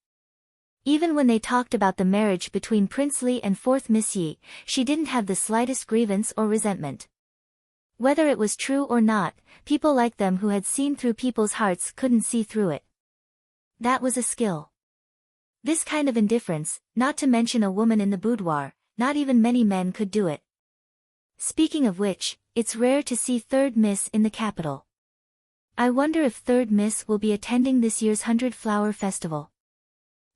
Even when they talked about the marriage between Prince Li and fourth Miss Yi, she didn't have the slightest grievance or resentment. Whether it was true or not, people like them who had seen through people's hearts couldn't see through it. That was a skill. This kind of indifference, not to mention a woman in the boudoir, not even many men could do it. Speaking of which, it's rare to see third Miss in the capital. I wonder if third Miss will be attending this year's 100 Flower Festival.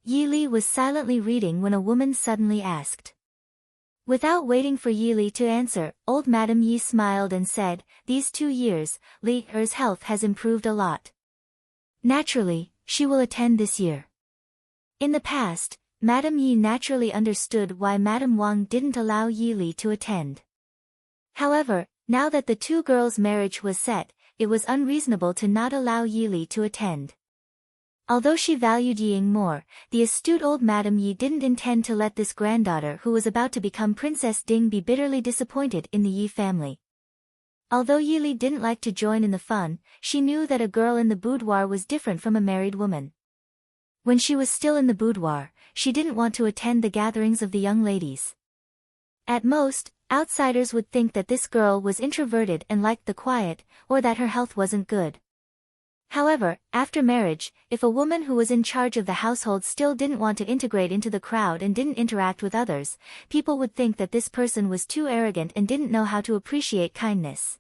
Yi Li was silently reading when a woman suddenly asked. Without waiting for Yi Li to answer, old Madame Yi smiled and said, These 2 years, Li's health has improved a lot. Naturally, she will attend this year. In the past, Madame Yi naturally understood why Madame Wang didn't allow Yi Li to attend. However, now that the 2 girls' marriage was set, it was unreasonable to not allow Yi Li to attend. Although she valued Yi Ying more, the astute old Madame Yi didn't intend to let this granddaughter who was about to become Princess Ding be bitterly disappointed in the Yi family. Although Yi Li didn't like to join in the fun, she knew that a girl in the boudoir was different from a married woman. When she was still in the boudoir, she didn't want to attend the gatherings of the young ladies. At most, outsiders would think that this girl was introverted and liked the quiet, or that her health wasn't good. However, after marriage, if a woman who was in charge of the household still didn't want to integrate into the crowd and didn't interact with others, people would think that this person was too arrogant and didn't know how to appreciate kindness.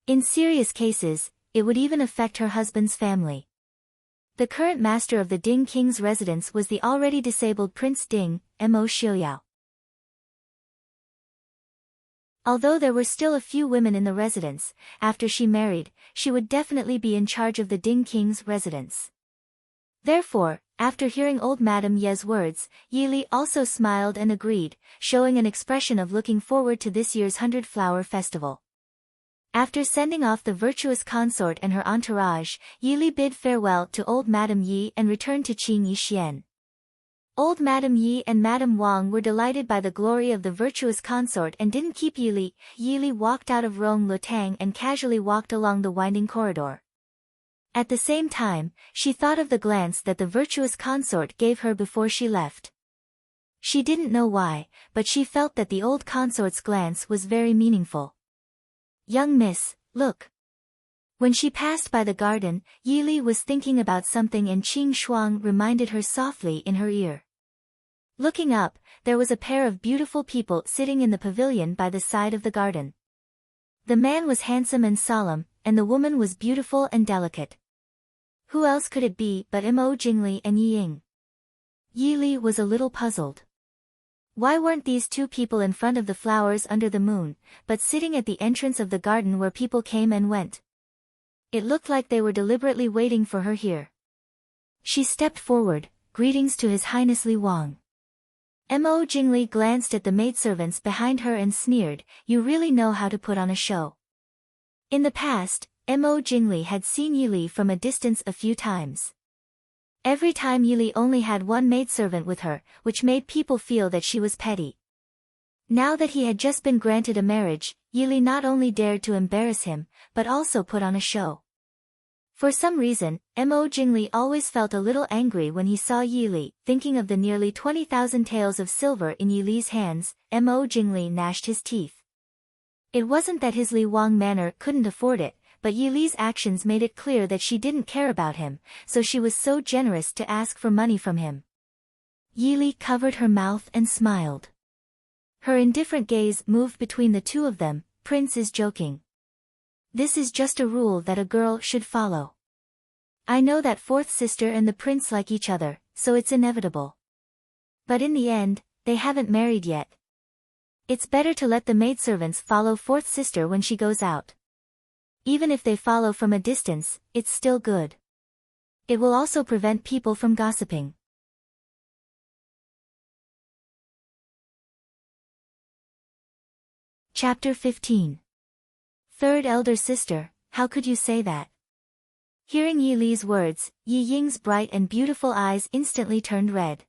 In serious cases, it would even affect her husband's family. The current master of the Ding king's residence was the already disabled Prince Ding, Mo Xiuyao. Although there were still a few women in the residence, after she married, she would definitely be in charge of the Ding king's residence. Therefore, after hearing old Madame Ye's words, Yili also smiled and agreed, showing an expression of looking forward to this year's 100-flower festival. After sending off the virtuous consort and her entourage, Yili bid farewell to old Madame Yi and returned to Qing Yixian. Old Madame Yi and Madame Wang were delighted by the glory of the virtuous consort and didn't keep Yili. Yili walked out of Rong Lutang and casually walked along the winding corridor. At the same time, she thought of the glance that the virtuous consort gave her before she left. She didn't know why, but she felt that the old consort's glance was very meaningful. "Young miss, look." When she passed by the garden, Yili was thinking about something and Qing Shuang reminded her softly in her ear. Looking up, there was a pair of beautiful people sitting in the pavilion by the side of the garden. The man was handsome and solemn, and the woman was beautiful and delicate. Who else could it be but Mo Jingli and Yi Ying? Yili was a little puzzled. Why weren't these two people in front of the flowers under the moon, but sitting at the entrance of the garden where people came and went? It looked like they were deliberately waiting for her here. She stepped forward. "Greetings to His Highness Li Wang." Mo Jingli glanced at the maidservants behind her and sneered, "You really know how to put on a show." In the past, Mo Jingli had seen Yili from a distance a few times. Every time Yili only had one maidservant with her, which made people feel that she was petty. Now that he had just been granted a marriage, Yili not only dared to embarrass him, but also put on a show. For some reason, Mo Jingli always felt a little angry when he saw Yili. Thinking of the nearly 20,000 taels of silver in Yili's hands, Mo Jingli gnashed his teeth. It wasn't that his Li Wang manor couldn't afford it, but Yili's actions made it clear that she didn't care about him, so she was so generous to ask for money from him. Yili covered her mouth and smiled. Her indifferent gaze moved between the two of them. "Prince is joking. This is just a rule that a girl should follow. I know that fourth sister and the prince like each other, so it's inevitable. But in the end, they haven't married yet. It's better to let the maidservants follow fourth sister when she goes out. Even if they follow from a distance, it's still good. It will also prevent people from gossiping." Chapter 15. Third elder sister, how could you say that? Hearing Yi Li's words, Yi Ying's bright and beautiful eyes instantly turned red.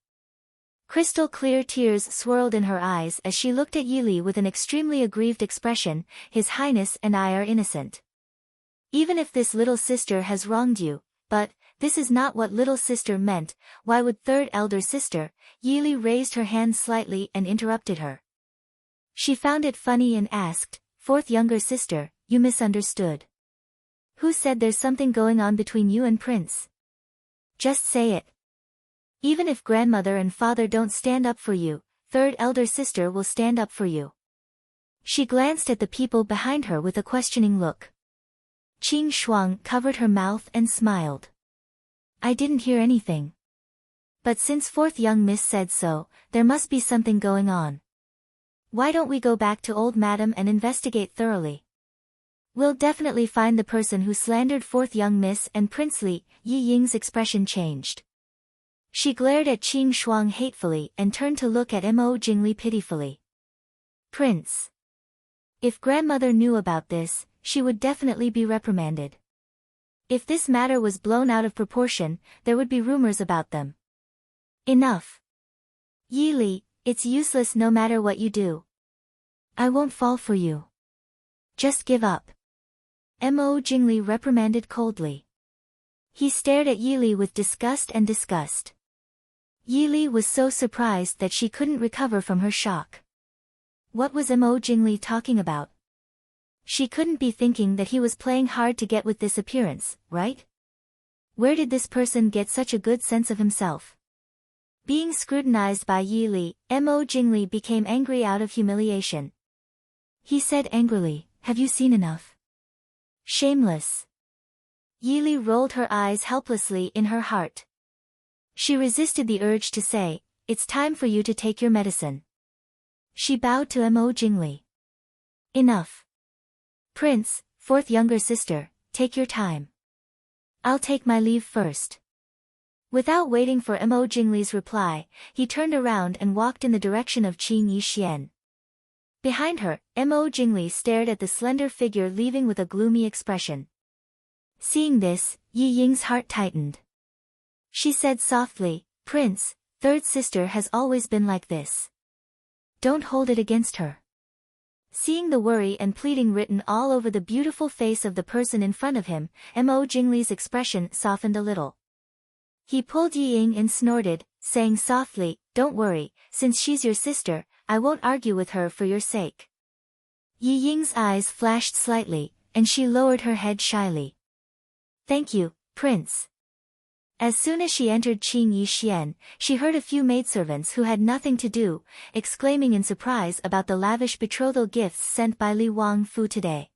Crystal clear tears swirled in her eyes as she looked at Yi Li with an extremely aggrieved expression. "His Highness and I are innocent. Even if this little sister has wronged you, but this is not what little sister meant. Why would third elder sister?" Yi Li raised her hand slightly and interrupted her. She found it funny and asked, "Fourth younger sister, you misunderstood. Who said there's something going on between you and Prince? Just say it. Even if grandmother and father don't stand up for you, third elder sister will stand up for you." She glanced at the people behind her with a questioning look. Qing Shuang covered her mouth and smiled. "I didn't hear anything. But since fourth young miss said so, there must be something going on. Why don't we go back to old madam and investigate thoroughly? We'll definitely find the person who slandered fourth young miss and Prince Li." Yi Ying's expression changed. She glared at Qing Shuang hatefully and turned to look at Mo Jingli pitifully. "Prince. If grandmother knew about this, she would definitely be reprimanded. If this matter was blown out of proportion, there would be rumors about them. Enough. Yi Li, it's useless no matter what you do. I won't fall for you. Just give up." Mo Jingli reprimanded coldly. He stared at Yili with disgust and disgust. Yili was so surprised that she couldn't recover from her shock. What was Mo Jingli talking about? She couldn't be thinking that he was playing hard to get with this appearance, right? Where did this person get such a good sense of himself? Being scrutinized by Yili, Mo Jingli became angry out of humiliation. He said angrily, "Have you seen enough? Shameless." Yili rolled her eyes helplessly in her heart. She resisted the urge to say, "It's time for you to take your medicine." She bowed to Mo Jingli. "Enough. Prince, fourth younger sister, take your time. I'll take my leave first." Without waiting for Mo Jingli's reply, he turned around and walked in the direction of Qing Yixian. Behind her, Mo Jingli stared at the slender figure leaving with a gloomy expression. Seeing this, Yi Ying's heart tightened. She said softly, "Prince, third sister has always been like this. Don't hold it against her." Seeing the worry and pleading written all over the beautiful face of the person in front of him, Mo Jingli's expression softened a little. He pulled Yi Ying and snorted, saying softly, "Don't worry, since she's your sister, I won't argue with her for your sake." Yi Ying's eyes flashed slightly, and she lowered her head shyly. "Thank you, Prince." As soon as she entered Qing Yixian, she heard a few maidservants who had nothing to do, exclaiming in surprise about the lavish betrothal gifts sent by Li Wangfu today.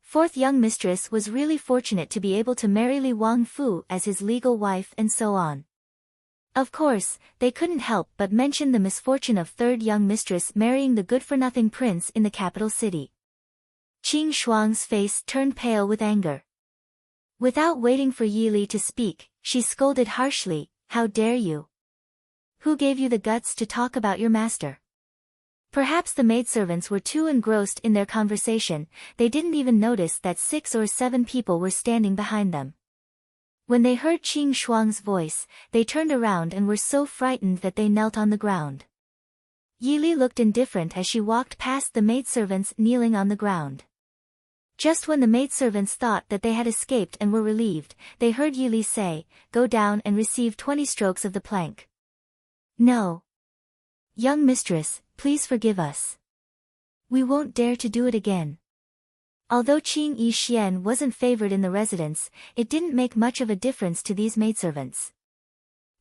Fourth young mistress was really fortunate to be able to marry Li Wangfu as his legal wife and so on. Of course, they couldn't help but mention the misfortune of third young mistress marrying the good-for-nothing prince in the capital city. Qing Shuang's face turned pale with anger. Without waiting for Yili to speak, she scolded harshly, "How dare you? Who gave you the guts to talk about your master?" Perhaps the maidservants were too engrossed in their conversation, they didn't even notice that 6 or 7 people were standing behind them. When they heard Qing Shuang's voice, they turned around and were so frightened that they knelt on the ground. Yili looked indifferent as she walked past the maidservants kneeling on the ground. Just when the maidservants thought that they had escaped and were relieved, they heard Yili say, "Go down and receive 20 strokes of the plank." "No. Young mistress, please forgive us. We won't dare to do it again." Although Qing Yixian wasn't favored in the residence, it didn't make much of a difference to these maidservants.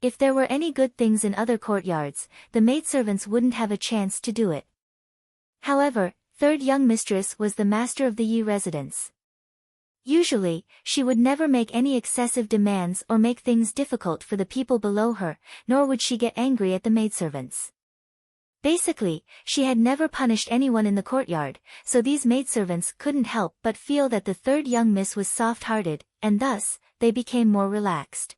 If there were any good things in other courtyards, the maidservants wouldn't have a chance to do it. However, third young mistress was the master of the Yi residence. Usually, she would never make any excessive demands or make things difficult for the people below her, nor would she get angry at the maidservants. Basically, she had never punished anyone in the courtyard, so these maidservants couldn't help but feel that the third young miss was soft-hearted, and thus, they became more relaxed.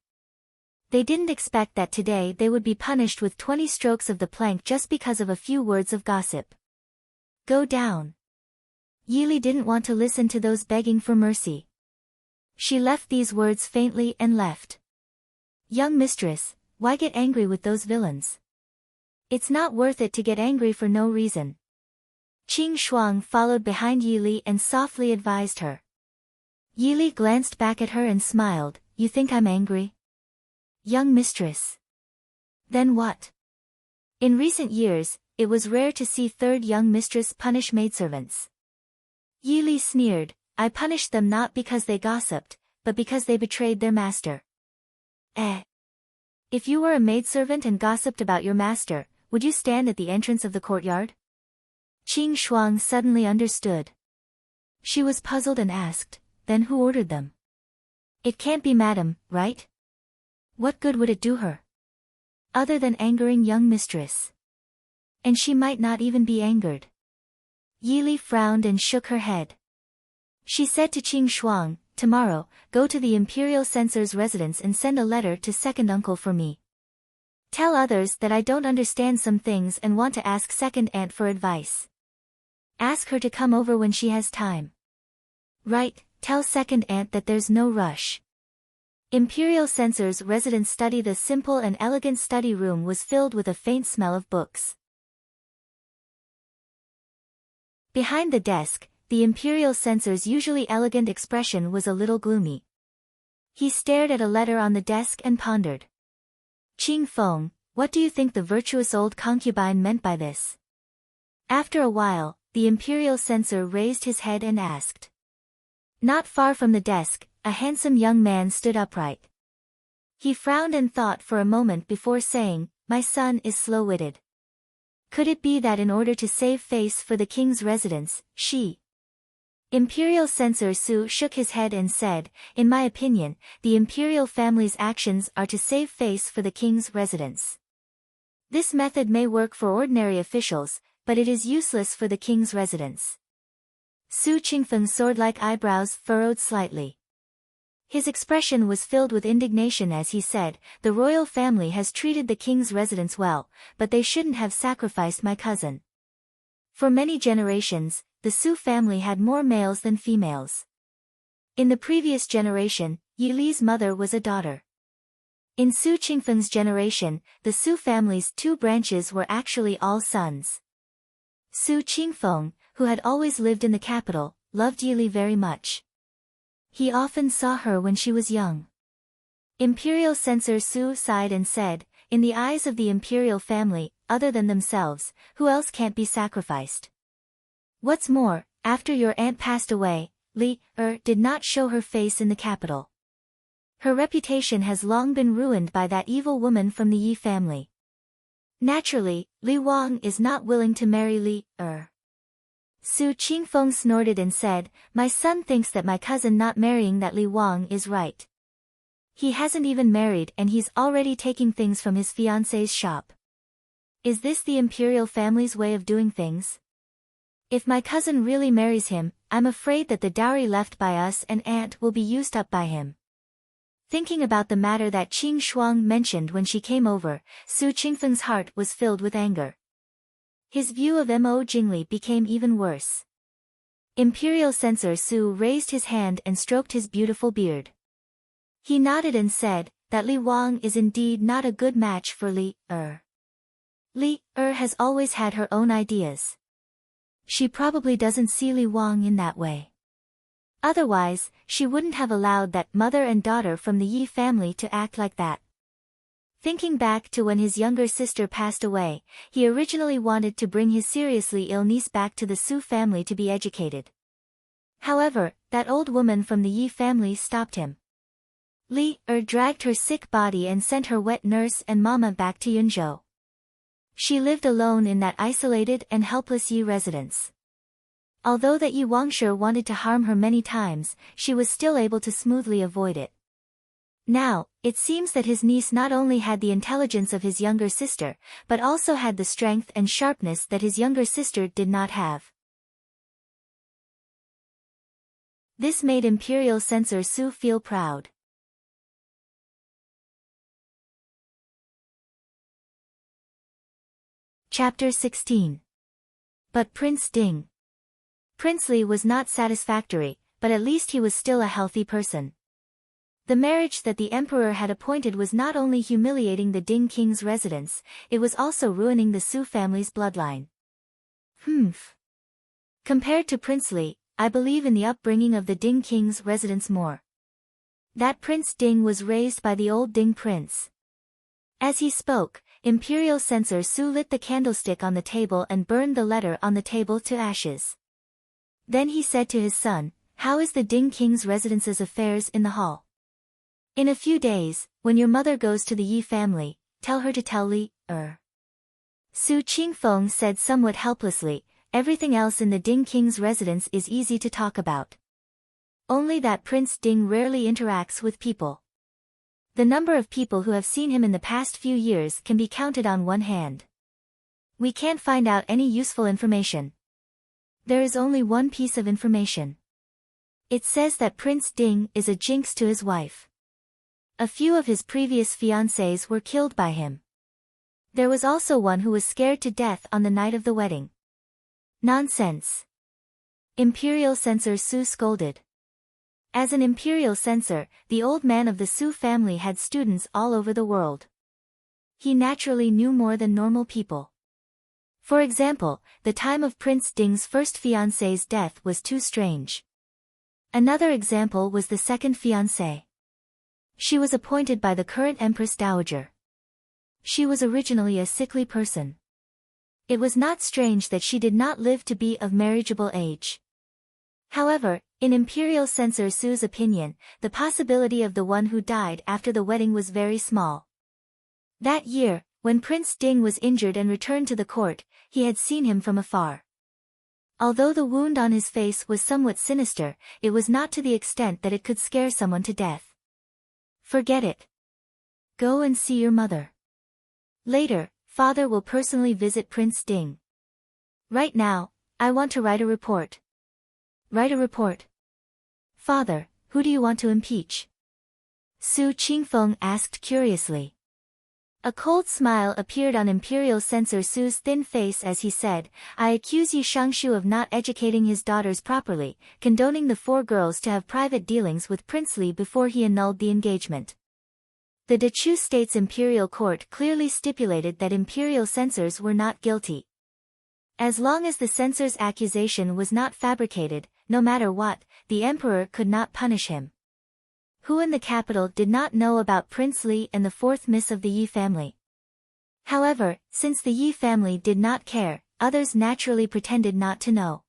They didn't expect that today they would be punished with 20 strokes of the plank just because of a few words of gossip. "Go down." Yili didn't want to listen to those begging for mercy. She left these words faintly and left. "Young mistress, why get angry with those villains? It's not worth it to get angry for no reason." Qing Shuang followed behind Yili and softly advised her. Yili glanced back at her and smiled, "You think I'm angry? Young mistress. Then what?" In recent years, it was rare to see third young mistress punish maidservants. Yili sneered, "I punished them not because they gossiped, but because they betrayed their master." If you were a maidservant and gossiped about your master, would you stand at the entrance of the courtyard? Qing Shuang suddenly understood. She was puzzled and asked, "Then who ordered them?" "It can't be madam, right? What good would it do her? Other than angering young mistress. And she might not even be angered." Yili frowned and shook her head. She said to Qing Shuang, "Tomorrow, go to the imperial censor's residence and send a letter to second uncle for me. Tell others that I don't understand some things and want to ask second aunt for advice. Ask her to come over when she has time. Right, tell second aunt that there's no rush." Imperial censor's residence study. The simple and elegant study room was filled with a faint smell of books. Behind the desk, the imperial censor's usually elegant expression was a little gloomy. He stared at a letter on the desk and pondered. Qing Feng, what do you think the virtuous old concubine meant by this? After a while, the imperial censor raised his head and asked. Not far from the desk, a handsome young man stood upright. He frowned and thought for a moment before saying, my son is slow-witted. Could it be that in order to save face for the king's residence, she... Imperial censor Su shook his head and said, in my opinion, the imperial family's actions are to save face for the king's residence. This method may work for ordinary officials, but it is useless for the king's residence. Su Qingfeng's sword-like eyebrows furrowed slightly. His expression was filled with indignation as he said, the royal family has treated the king's residence well, but they shouldn't have sacrificed my cousin. For many generations, the Su family had more males than females. In the previous generation, Yi Li's mother was a daughter. In Su Qingfeng's generation, the Su family's 2 branches were actually all sons. Su Qingfeng, who had always lived in the capital, loved Yi Li very much. He often saw her when she was young. Imperial censor Su sighed and said, in the eyes of the imperial family, other than themselves, who else can't be sacrificed? What's more, after your aunt passed away, Li did not show her face in the capital. Her reputation has long been ruined by that evil woman from the Yi family. Naturally, Li Wang is not willing to marry Li Su Qingfeng snorted and said, my son thinks that my cousin not marrying that Li Wang is right. He hasn't even married and he's already taking things from his fiancé's shop. Is this the imperial family's way of doing things? If my cousin really marries him, I'm afraid that the dowry left by us and aunt will be used up by him. Thinking about the matter that Qing Shuang mentioned when she came over, Su Qingfeng's heart was filled with anger. His view of Mo Jingli became even worse. Imperial censor Su raised his hand and stroked his beautiful beard. He nodded and said, that Li Wang is indeed not a good match for Li Li has always had her own ideas. She probably doesn't see Li Wang in that way. Otherwise, she wouldn't have allowed that mother and daughter from the Yi family to act like that. Thinking back to when his younger sister passed away, he originally wanted to bring his seriously ill niece back to the Su family to be educated. However, that old woman from the Yi family stopped him. Li dragged her sick body and sent her wet nurse and mama back to Yunzhou. She lived alone in that isolated and helpless Yi residence. Although that Yi Wangshe wanted to harm her many times, she was still able to smoothly avoid it. Now, it seems that his niece not only had the intelligence of his younger sister, but also had the strength and sharpness that his younger sister did not have. This made Imperial censor Su feel proud. Chapter 16. But Prince Ding. Prince Li was not satisfactory, but at least he was still a healthy person. The marriage that the emperor had appointed was not only humiliating the Ding king's residence, it was also ruining the Su family's bloodline. Compared to Prince Li, I believe in the upbringing of the Ding king's residence more. That Prince Ding was raised by the old Ding prince. As he spoke, Imperial censor Su lit the candlestick on the table and burned the letter on the table to ashes. Then he said to his son, how is the Ding king's residence's affairs in the hall? In a few days, when your mother goes to the Yi family, tell her to tell Li Su Qingfeng said somewhat helplessly, everything else in the Ding king's residence is easy to talk about. Only that Prince Ding rarely interacts with people. The number of people who have seen him in the past few years can be counted on one hand. We can't find out any useful information. There is only one piece of information. It says that Prince Ding is a jinx to his wife. A few of his previous fiancées were killed by him. There was also one who was scared to death on the night of the wedding. Nonsense. Imperial censor Su scolded. As an imperial censor, the old man of the Su family had students all over the world. He naturally knew more than normal people. For example, the time of Prince Ding's first fiancée's death was too strange. Another example was the second fiancée. She was appointed by the current Empress Dowager. She was originally a sickly person. It was not strange that she did not live to be of marriageable age. However, in Imperial Censor Su's opinion, the possibility of the one who died after the wedding was very small. That year, when Prince Ding was injured and returned to the court, he had seen him from afar. Although the wound on his face was somewhat sinister, it was not to the extent that it could scare someone to death. Forget it. Go and see your mother. Later, father will personally visit Prince Ding. Right now, I want to write a report. Write a report. Father, who do you want to impeach? Su Qingfeng asked curiously. A cold smile appeared on Imperial Censor Su's thin face as he said, I accuse Yi Shangshu of not educating his daughters properly, condoning the 4 girls to have private dealings with Prince Li before he annulled the engagement. The Dechu State's imperial court clearly stipulated that imperial censors were not guilty. As long as the censor's accusation was not fabricated, no matter what, the emperor could not punish him. Who in the capital did not know about Prince Li and the 4th miss of the Yi family? However, since the Yi family did not care, others naturally pretended not to know.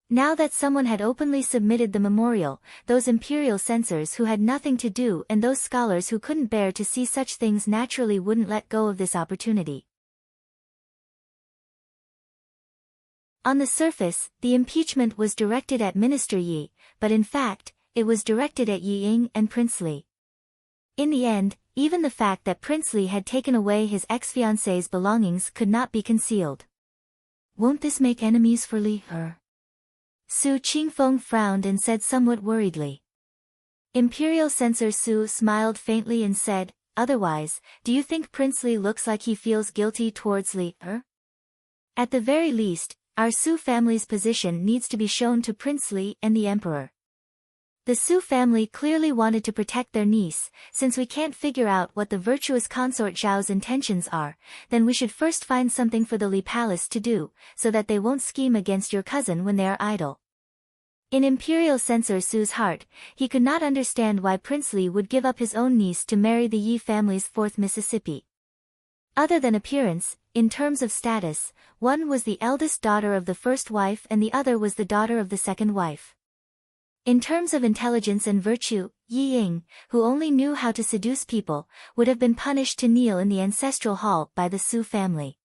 Now that someone had openly submitted the memorial, those imperial censors who had nothing to do and those scholars who couldn't bear to see such things naturally wouldn't let go of this opportunity. On the surface, the impeachment was directed at Minister Yi, but in fact, it was directed at Yi Ying and Prince Li. In the end, even the fact that Prince Li had taken away his ex-fiancée's belongings could not be concealed. Won't this make enemies for Li? Su Qingfeng frowned and said somewhat worriedly. Imperial Censor Su smiled faintly and said, otherwise, do you think Prince Li looks like he feels guilty towards Li? At the very least, our Su family's position needs to be shown to Prince Li and the emperor. The Su family clearly wanted to protect their niece, since we can't figure out what the virtuous consort Zhao's intentions are, then we should first find something for the Li palace to do, so that they won't scheme against your cousin when they are idle. In Imperial Censor Su's heart, he could not understand why Prince Li would give up his own niece to marry the Yi family's 4th Mississippi. Other than appearance, in terms of status, one was the eldest daughter of the first wife and the other was the daughter of the second wife. In terms of intelligence and virtue, Yi Ying, who only knew how to seduce people, would have been punished to kneel in the ancestral hall by the Su family.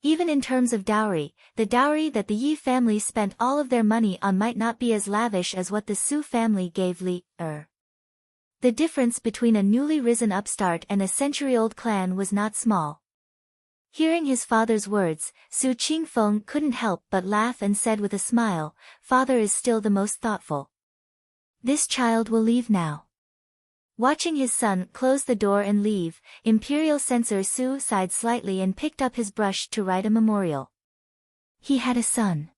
Even in terms of dowry, the dowry that the Yi family spent all of their money on might not be as lavish as what the Su family gave Li. The difference between a newly risen upstart and a century-old clan was not small. Hearing his father's words, Su Qingfeng couldn't help but laugh and said with a smile, father is still the most thoughtful. This child will leave now. Watching his son close the door and leave, Imperial Censor Su sighed slightly and picked up his brush to write a memorial. He had a son.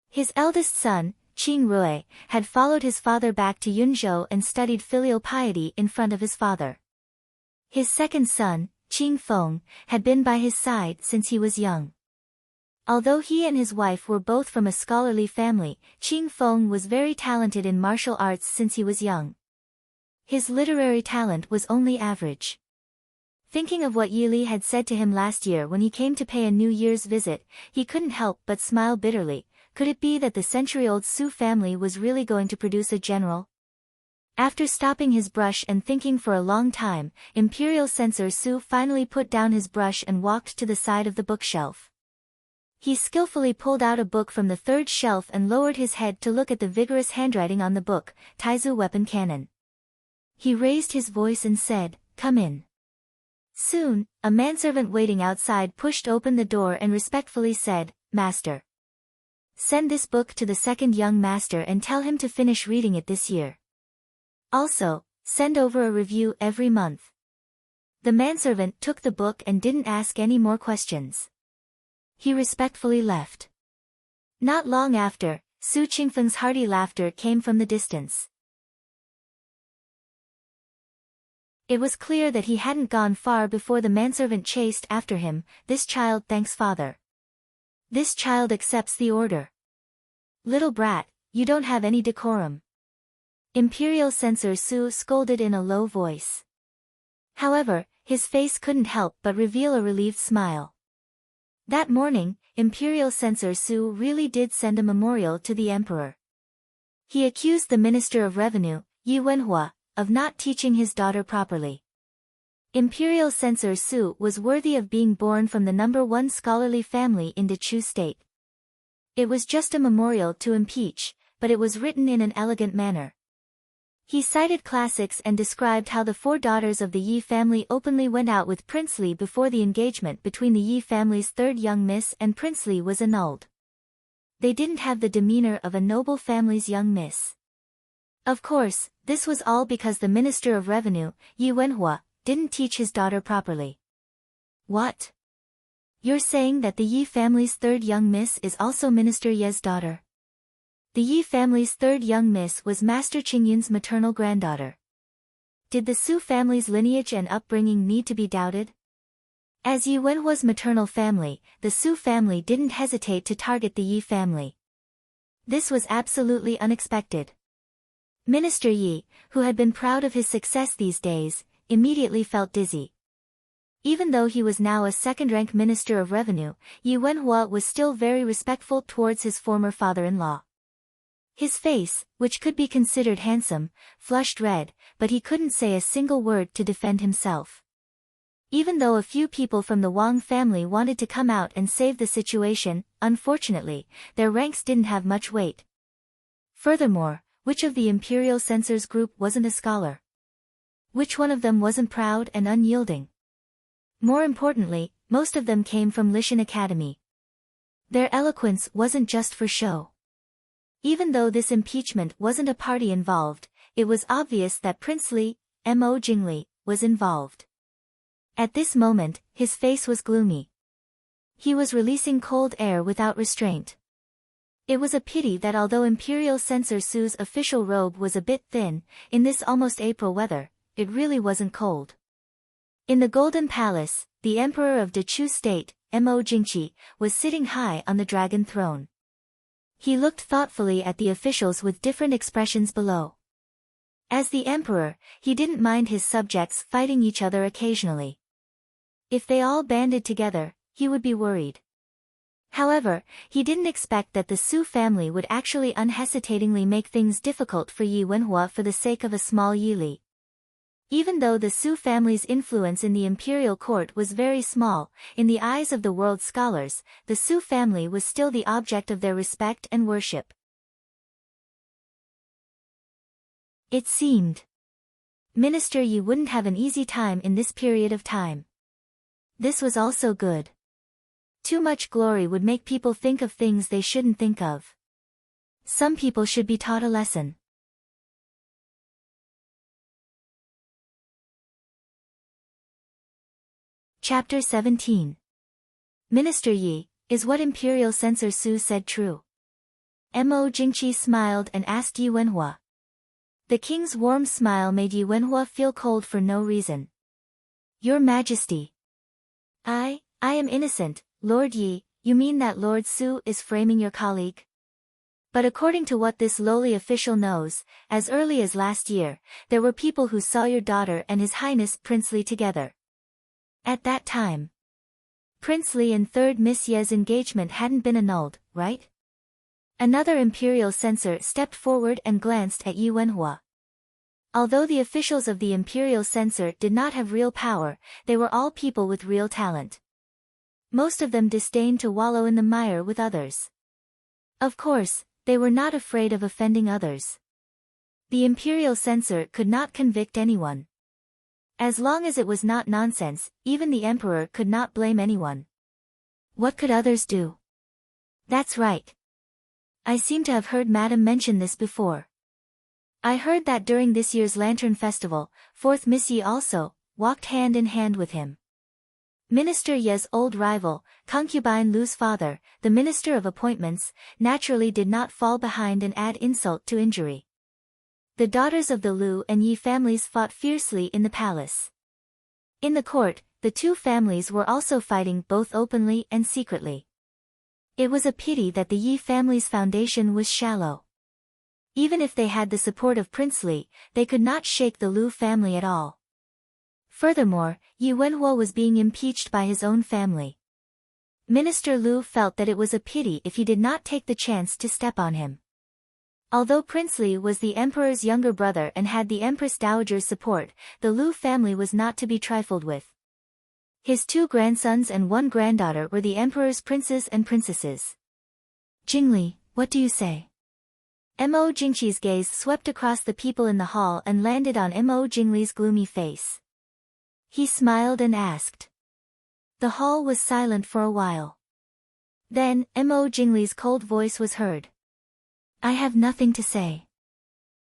His eldest son, Qing Rui, had followed his father back to Yunzhou and studied filial piety in front of his father. His second son, Qing Feng, had been by his side since he was young. Although he and his wife were both from a scholarly family, Qing Feng was very talented in martial arts since he was young. His literary talent was only average. Thinking of what Yi Li had said to him last year when he came to pay a New Year's visit, he couldn't help but smile bitterly. Could it be that the century-old Su family was really going to produce a general? After stopping his brush and thinking for a long time, Imperial Censor Su finally put down his brush and walked to the side of the bookshelf. He skillfully pulled out a book from the 3rd shelf and lowered his head to look at the vigorous handwriting on the book, Taizu Weapon Cannon. He raised his voice and said, "Come in." Soon, a manservant waiting outside pushed open the door and respectfully said, "Master. Send this book to the second young master and tell him to finish reading it this year. Also, send over a review every month." The manservant took the book and didn't ask any more questions. He respectfully left. Not long after, Su Qingfeng's hearty laughter came from the distance. It was clear that he hadn't gone far before the manservant chased after him. "This child thanks father." This child accepts the order. Little brat, you don't have any decorum. Imperial Censor Su scolded in a low voice. However, his face couldn't help but reveal a relieved smile. That morning, Imperial Censor Su really did send a memorial to the emperor. He accused the Minister of Revenue, Yi Wenhua, of not teaching his daughter properly. Imperial Censor Su was worthy of being born from the #1 scholarly family in the Chu state. It was just a memorial to impeach, but it was written in an elegant manner. He cited classics and described how the 4 daughters of the Yi family openly went out with Prince Li before the engagement between the Yi family's 3rd young miss and Prince Li was annulled. They didn't have the demeanor of a noble family's young miss. Of course, this was all because the Minister of Revenue, Yi Wenhua, didn't teach his daughter properly. What? You're saying that the Yi family's 3rd young miss is also Minister Ye's daughter? The Yi family's 3rd young miss was Master Qingyun's maternal granddaughter. Did the Su family's lineage and upbringing need to be doubted? As Yi Wenhua's maternal family, the Su family didn't hesitate to target the Yi family. This was absolutely unexpected. Minister Yi, who had been proud of his success these days, immediately felt dizzy. Even though he was now a second-rank Minister of Revenue, Yi Wenhua was still very respectful towards his former father-in-law. His face, which could be considered handsome, flushed red, but he couldn't say a single word to defend himself. Even though a few people from the Wang family wanted to come out and save the situation, unfortunately, their ranks didn't have much weight. Furthermore, which of the Imperial Censors group wasn't a scholar? Which one of them wasn't proud and unyielding? More importantly, most of them came from Lishan Academy. Their eloquence wasn't just for show. Even though this impeachment wasn't a party involved, it was obvious that Prince Li, Mo Jingli, was involved. At this moment, his face was gloomy. He was releasing cold air without restraint. It was a pity that although Imperial Censor Su's official robe was a bit thin, in this almost April weather, it really wasn't cold. In the Golden Palace, the Emperor of the Chu state, Mo Jingqi, was sitting high on the dragon throne. He looked thoughtfully at the officials with different expressions below. As the emperor, he didn't mind his subjects fighting each other occasionally. If they all banded together, he would be worried. However, he didn't expect that the Su family would actually unhesitatingly make things difficult for Yi Wenhua for the sake of a small Yili. Even though the Su family's influence in the imperial court was very small, in the eyes of the world's scholars, the Su family was still the object of their respect and worship. It seemed Minister Yi wouldn't have an easy time in this period of time. This was also good. Too much glory would make people think of things they shouldn't think of. Some people should be taught a lesson. Chapter 17. Minister Yi, is what Imperial Censor Su said true? Mo Jingqi smiled and asked Yi Wenhua. The king's warm smile made Yi Wenhua feel cold for no reason. Your Majesty. I am innocent, Lord Yi. You mean that Lord Su is framing your colleague? But according to what this lowly official knows, as early as last year, there were people who saw your daughter and His Highness Prince Li together. At that time, Prince Li and 3rd Miss Ye's engagement hadn't been annulled, right? Another imperial censor stepped forward and glanced at Yi Wenhua. Although the officials of the imperial censor did not have real power, they were all people with real talent. Most of them disdained to wallow in the mire with others. Of course, they were not afraid of offending others. The imperial censor could not convict anyone. As long as it was not nonsense, even the emperor could not blame anyone. What could others do? That's right. I seem to have heard Madam mention this before. I heard that during this year's Lantern Festival, 4th Miss Yi also walked hand in hand with him. Minister Ye's old rival, concubine Lu's father, the Minister of Appointments, naturally did not fall behind and add insult to injury. The daughters of the Lu and Yi families fought fiercely in the palace. In the court, the two families were also fighting both openly and secretly. It was a pity that the Yi family's foundation was shallow. Even if they had the support of Prince Li, they could not shake the Lu family at all. Furthermore, Yi Wenhuo was being impeached by his own family. Minister Lu felt that it was a pity if he did not take the chance to step on him. Although Prince Li was the emperor's younger brother and had the Empress Dowager's support, the Lu family was not to be trifled with. His 2 grandsons and 1 granddaughter were the emperor's princes and princesses. Jingli, what do you say? Mo Jingqi's gaze swept across the people in the hall and landed on Mo Jingli's gloomy face. He smiled and asked. The hall was silent for a while. Then, Mo Jingli's cold voice was heard. I have nothing to say.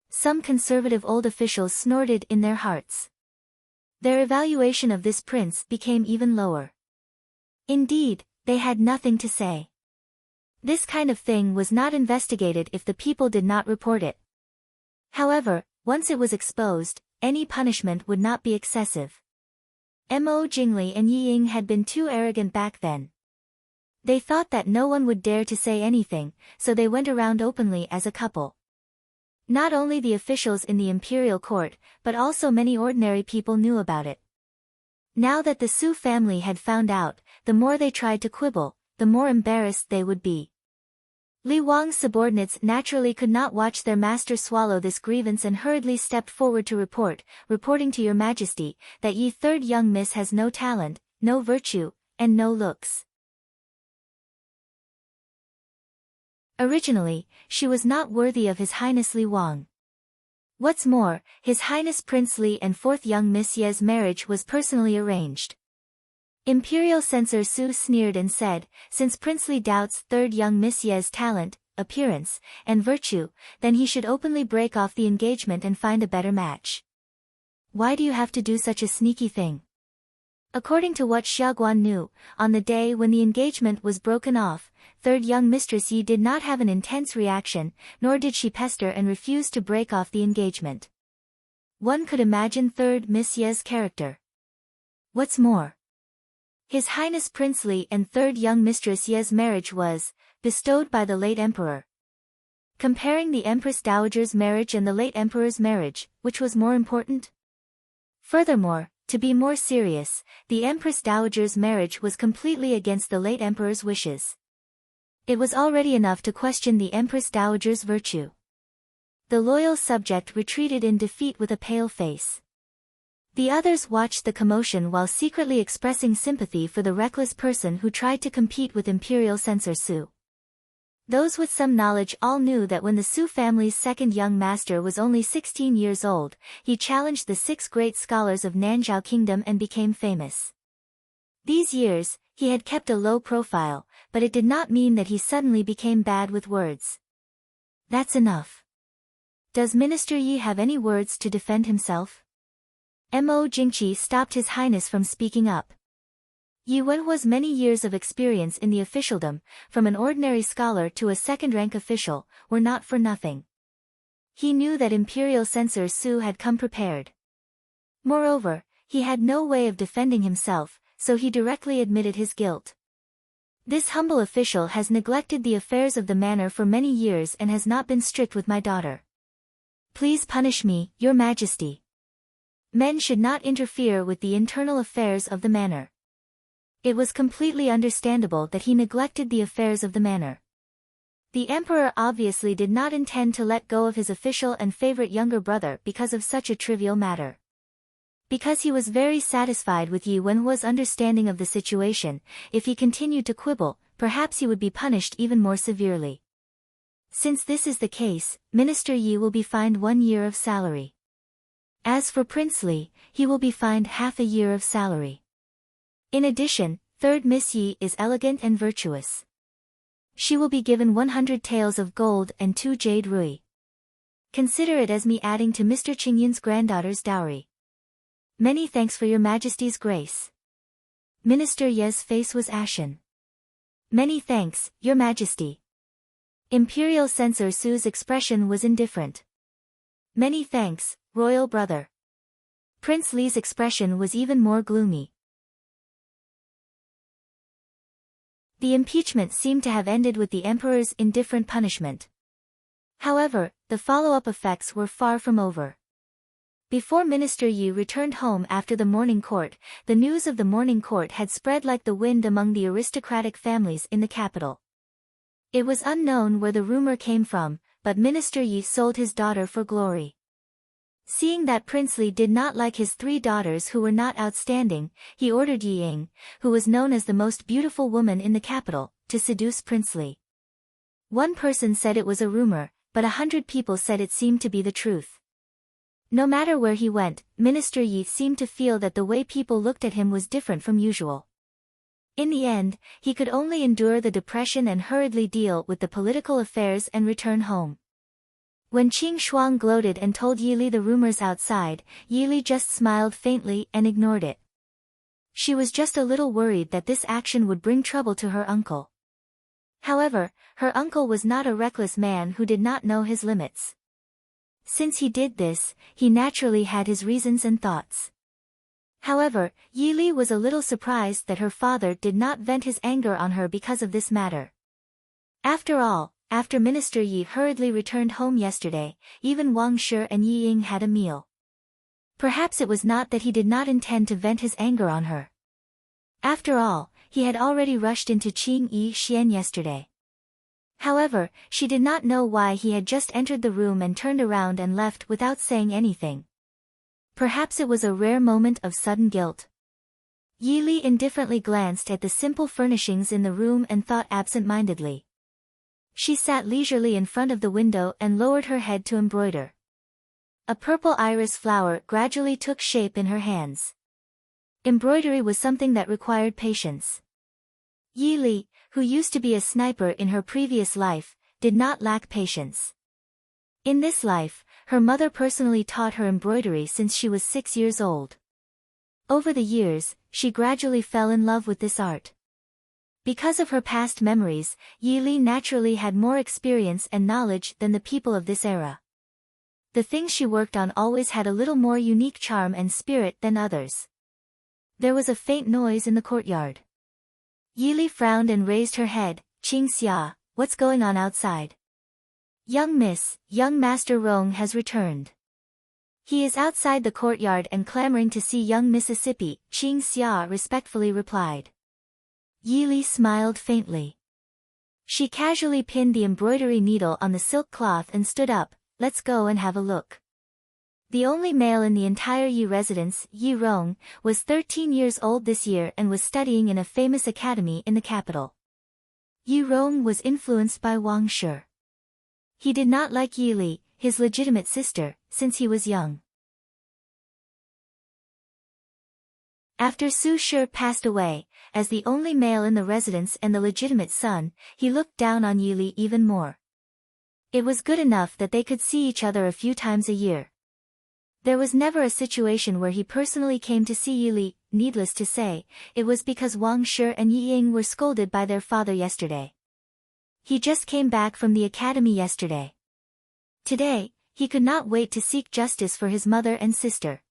Some conservative old officials snorted in their hearts. Their evaluation of this prince became even lower. Indeed, they had nothing to say. This kind of thing was not investigated if the people did not report it. However, once it was exposed, any punishment would not be excessive. Mo Jingli and Yi Ying had been too arrogant back then. They thought that no one would dare to say anything, so they went around openly as a couple. Not only the officials in the imperial court, but also many ordinary people knew about it. Now that the Su family had found out, the more they tried to quibble, the more embarrassed they would be. Li Wang's subordinates naturally could not watch their master swallow this grievance and hurriedly stepped forward to reporting to your majesty, that Yi third young miss has no talent, no virtue, and no looks. Originally, she was not worthy of His Highness Li Wang. What's more, His Highness Prince Li and 4th young Miss Ye's marriage was personally arranged. Imperial Censor Su sneered and said, since Prince Li doubts 3rd young Miss Ye's talent, appearance, and virtue, then he should openly break off the engagement and find a better match. Why do you have to do such a sneaky thing? According to what Xiaoguan knew, on the day when the engagement was broken off, 3rd young Mistress Yi did not have an intense reaction, nor did she pester and refuse to break off the engagement. One could imagine 3rd Miss Ye's character. What's more, His Highness Prince Li and 3rd young Mistress Ye's marriage was bestowed by the late emperor. Comparing the Empress Dowager's marriage and the late emperor's marriage, which was more important? Furthermore, to be more serious, the Empress Dowager's marriage was completely against the late emperor's wishes. It was already enough to question the Empress Dowager's virtue. The loyal subject retreated in defeat with a pale face. The others watched the commotion while secretly expressing sympathy for the reckless person who tried to compete with Imperial Censor Su. Those with some knowledge all knew that when the Su family's 2nd young master was only 16 years old, he challenged the 6 great scholars of Nanzhao Kingdom and became famous. These years, he had kept a low profile, but it did not mean that he suddenly became bad with words. That's enough. Does Minister Yi have any words to defend himself? Mo Jingqi stopped His Highness from speaking up. Yi Wenhuo's many years of experience in the officialdom, from an ordinary scholar to a 2nd-rank official, were not for nothing. He knew that Imperial Censor Su had come prepared. Moreover, he had no way of defending himself, so he directly admitted his guilt. This humble official has neglected the affairs of the manor for many years and has not been strict with my daughter. Please punish me, Your Majesty. Men should not interfere with the internal affairs of the manor. It was completely understandable that he neglected the affairs of the manor. The emperor obviously did not intend to let go of his official and favorite younger brother because of such a trivial matter. Because he was very satisfied with Yi Wenhuo's understanding of the situation, if he continued to quibble, perhaps he would be punished even more severely. Since this is the case, Minister Yi will be fined 1 year of salary. As for Prince Li, he will be fined half a year of salary. In addition, 3rd Miss Yi is elegant and virtuous. She will be given 100 taels of gold and 2 jade rui. Consider it as me adding to Mr. Qingyin's granddaughter's dowry. Many thanks for Your Majesty's grace. Minister Ye's face was ashen. Many thanks, Your Majesty. Imperial Censor Su's expression was indifferent. Many thanks, Royal Brother. Prince Li's expression was even more gloomy. The impeachment seemed to have ended with the emperor's indifferent punishment. However, the follow-up effects were far from over. Before Minister Yi returned home after the morning court, the news of the morning court had spread like the wind among the aristocratic families in the capital. It was unknown where the rumor came from, but Minister Yi sold his daughter for glory. Seeing that Prince Li did not like his 3 daughters who were not outstanding, he ordered Yi Ying, who was known as the most beautiful woman in the capital, to seduce Prince Li. One person said it was a rumor, but 100 people said it seemed to be the truth. No matter where he went, Minister Yi seemed to feel that the way people looked at him was different from usual. In the end, he could only endure the depression and hurriedly deal with the political affairs and return home. When Qing Shuang gloated and told Yi Li the rumors outside, Yi Li just smiled faintly and ignored it. She was just a little worried that this action would bring trouble to her uncle. However, her uncle was not a reckless man who did not know his limits. Since he did this, he naturally had his reasons and thoughts. However, Yi Li was a little surprised that her father did not vent his anger on her because of this matter. After all, after Minister Yi hurriedly returned home yesterday, even Wang Shi and Yi Ying had a meal. Perhaps it was not that he did not intend to vent his anger on her. After all, he had already rushed into Qing Yi Xian yesterday. However, she did not know why he had just entered the room and turned around and left without saying anything. Perhaps it was a rare moment of sudden guilt. Yi Li indifferently glanced at the simple furnishings in the room and thought absent-mindedly. She sat leisurely in front of the window and lowered her head to embroider. A purple iris flower gradually took shape in her hands. Embroidery was something that required patience. Yi Li, who used to be a sniper in her previous life, did not lack patience. In this life, her mother personally taught her embroidery since she was 6 years old. Over the years, she gradually fell in love with this art. Because of her past memories, Yi Li naturally had more experience and knowledge than the people of this era. The things she worked on always had a little more unique charm and spirit than others. There was a faint noise in the courtyard. Yi Li frowned and raised her head. Qing Xia, what's going on outside? Young Master Rong has returned. He is outside the courtyard and clamoring to see young Mississippi, Qing Xia respectfully replied. Yi Li smiled faintly. She casually pinned the embroidery needle on the silk cloth and stood up. Let's go and have a look. The only male in the entire Yi residence, Yi Rong, was 13 years old this year and was studying in a famous academy in the capital. Yi Rong was influenced by Wang Shi. He did not like Yi Li, his legitimate sister, since he was young. After Su Shi passed away, as the only male in the residence and the legitimate son, he looked down on Yi Li even more. It was good enough that they could see each other a few times a year. There was never a situation where he personally came to see Yi Li. Needless to say, it was because Wang Shi and Yi Ying were scolded by their father yesterday. He just came back from the academy yesterday. Today, he could not wait to seek justice for his mother and sister.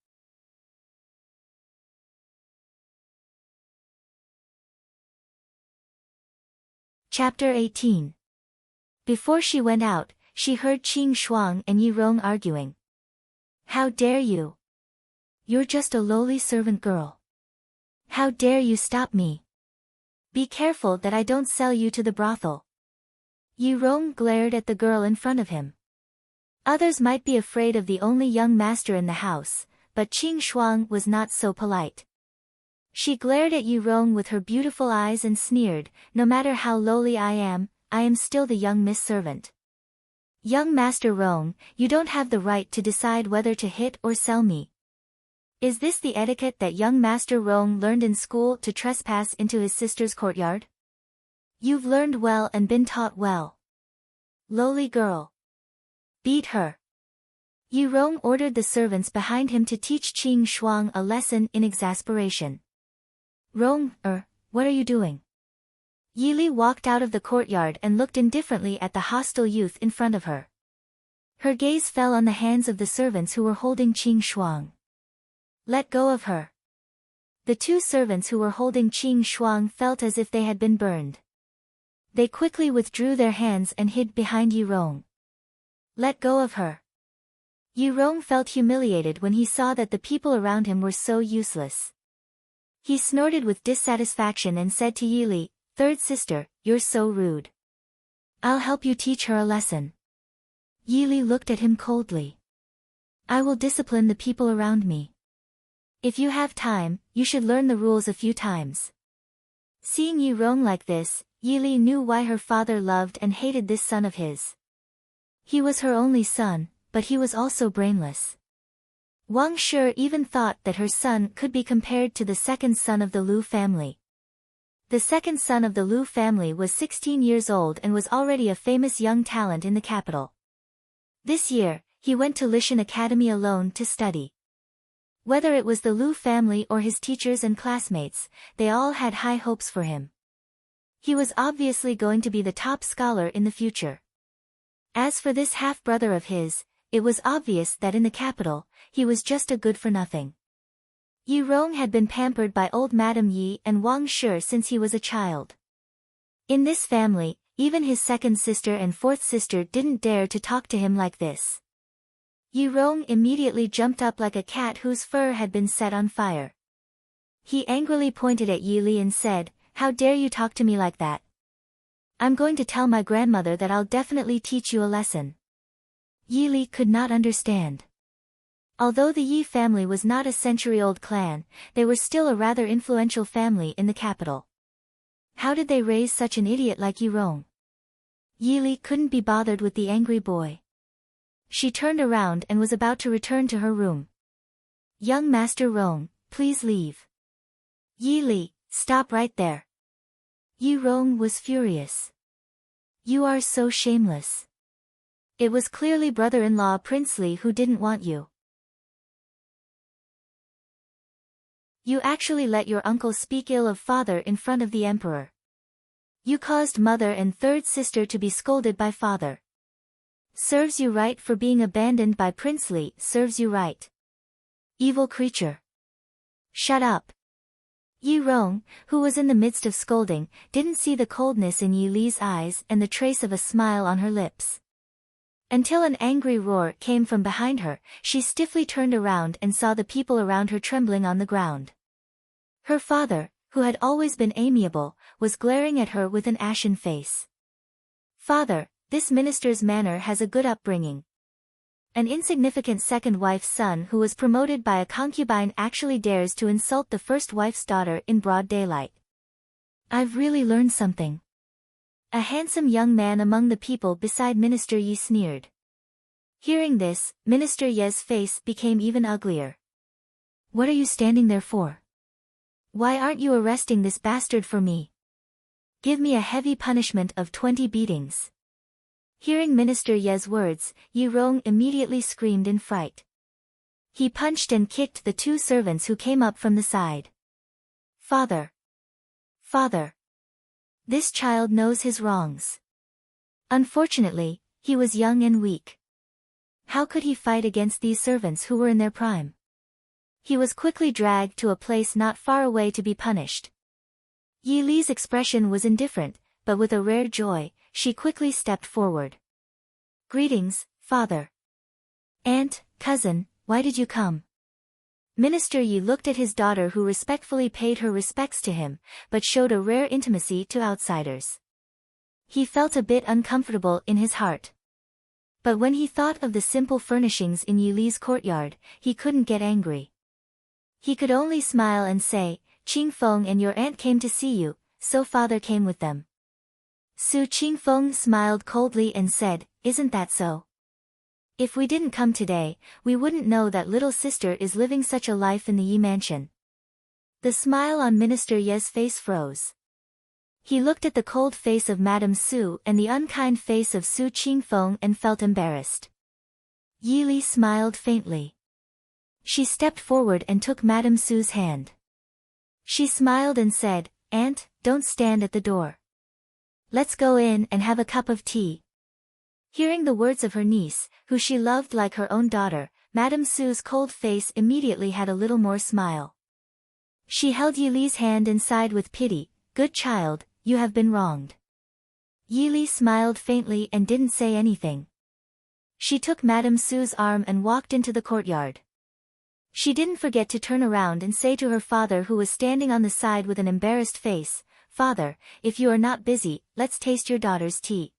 Chapter 18. Before she went out, she heard Qing Shuang and Yi Rong arguing. How dare you? You're just a lowly servant girl. How dare you stop me? Be careful that I don't sell you to the brothel. Yi Rong glared at the girl in front of him. Others might be afraid of the only young master in the house, but Qing Shuang was not so polite. She glared at Yi Rong with her beautiful eyes and sneered, no matter how lowly I am still the young Miss Servant. Young Master Rong, you don't have the right to decide whether to hit or sell me. Is this the etiquette that young Master Rong learned in school to trespass into his sister's courtyard? You've learned well and been taught well. Lowly girl. Beat her. Yi Rong ordered the servants behind him to teach Qing Shuang a lesson in exasperation. Rong, what are you doing? Yi Li walked out of the courtyard and looked indifferently at the hostile youth in front of her. Her gaze fell on the hands of the servants who were holding Qing Shuang. Let go of her. The 2 servants who were holding Qing Shuang felt as if they had been burned. They quickly withdrew their hands and hid behind Yi Rong. Let go of her. Yi Rong felt humiliated when he saw that the people around him were so useless. He snorted with dissatisfaction and said to Yi Li, "Third sister, you're so rude. I'll help you teach her a lesson." Yi Li looked at him coldly. "I will discipline the people around me. If you have time, you should learn the rules a few times." Seeing Yi Rong like this, Yi Li knew why her father loved and hated this son of his. He was her only son, but he was also brainless. Wang Shi even thought that her son could be compared to the second son of the Lu family. The second son of the Lu family was 16 years old and was already a famous young talent in the capital. This year, he went to Lishan Academy alone to study. Whether it was the Lu family or his teachers and classmates, they all had high hopes for him. He was obviously going to be the top scholar in the future. As for this half-brother of his, it was obvious that in the capital, he was just a good-for-nothing. Yi Rong had been pampered by old Madame Yi and Wang Shi since he was a child. In this family, even his second sister and fourth sister didn't dare to talk to him like this. Yi Rong immediately jumped up like a cat whose fur had been set on fire. He angrily pointed at Yi Li and said, "How dare you talk to me like that? I'm going to tell my grandmother that I'll definitely teach you a lesson." Yi Li could not understand. Although the Yi family was not a century-old clan, they were still a rather influential family in the capital. How did they raise such an idiot like Yi Rong? Yi Li couldn't be bothered with the angry boy. She turned around and was about to return to her room. "Young Master Rong, please leave." "Yi Li, stop right there." Yi Rong was furious. "You are so shameless. It was clearly brother-in-law Prince Li who didn't want you. You actually let your uncle speak ill of father in front of the emperor. You caused mother and third sister to be scolded by father. Serves you right for being abandoned by Prince Li, serves you right. Evil creature. Shut up." Yi Rong, who was in the midst of scolding, didn't see the coldness in Yi Li's eyes and the trace of a smile on her lips. Until an angry roar came from behind her, she stiffly turned around and saw the people around her trembling on the ground. Her father, who had always been amiable, was glaring at her with an ashen face. "Father, this minister's manner has a good upbringing. An insignificant second wife's son who was promoted by a concubine actually dares to insult the first wife's daughter in broad daylight. I've really learned something." A handsome young man among the people beside Minister Yi sneered. Hearing this, Minister Ye's face became even uglier. "What are you standing there for? Why aren't you arresting this bastard for me? Give me a heavy punishment of 20 beatings." Hearing Minister Ye's words, Yi Rong immediately screamed in fright. He punched and kicked the two servants who came up from the side. "Father! Father! This child knows his wrongs. Unfortunately, he was young and weak. How could he fight against these servants who were in their prime?" He was quickly dragged to a place not far away to be punished. Yi Li's expression was indifferent, but with a rare joy, she quickly stepped forward. "Greetings, father. Aunt, cousin, why did you come?" Minister Yi looked at his daughter who respectfully paid her respects to him, but showed a rare intimacy to outsiders. He felt a bit uncomfortable in his heart. But when he thought of the simple furnishings in Yi Li's courtyard, he couldn't get angry. He could only smile and say, "Qingfeng and your aunt came to see you, so father came with them." Su Qingfeng smiled coldly and said, "Isn't that so? If we didn't come today, we wouldn't know that little sister is living such a life in the Yi mansion." The smile on Minister Ye's face froze. He looked at the cold face of Madame Su and the unkind face of Su Qingfeng and felt embarrassed. Yi Li smiled faintly. She stepped forward and took Madame Su's hand. She smiled and said, "Aunt, don't stand at the door. Let's go in and have a cup of tea." Hearing the words of her niece, who she loved like her own daughter, Madame Su's cold face immediately had a little more smile. She held Yi Li's hand and sighed with pity, "Good child, you have been wronged. Yi Li smiled faintly and didn't say anything. She took Madame Su's arm and walked into the courtyard. She didn't forget to turn around and say to her father, who was standing on the side with an embarrassed face, "Father, if you are not busy, let's taste your daughter's tea."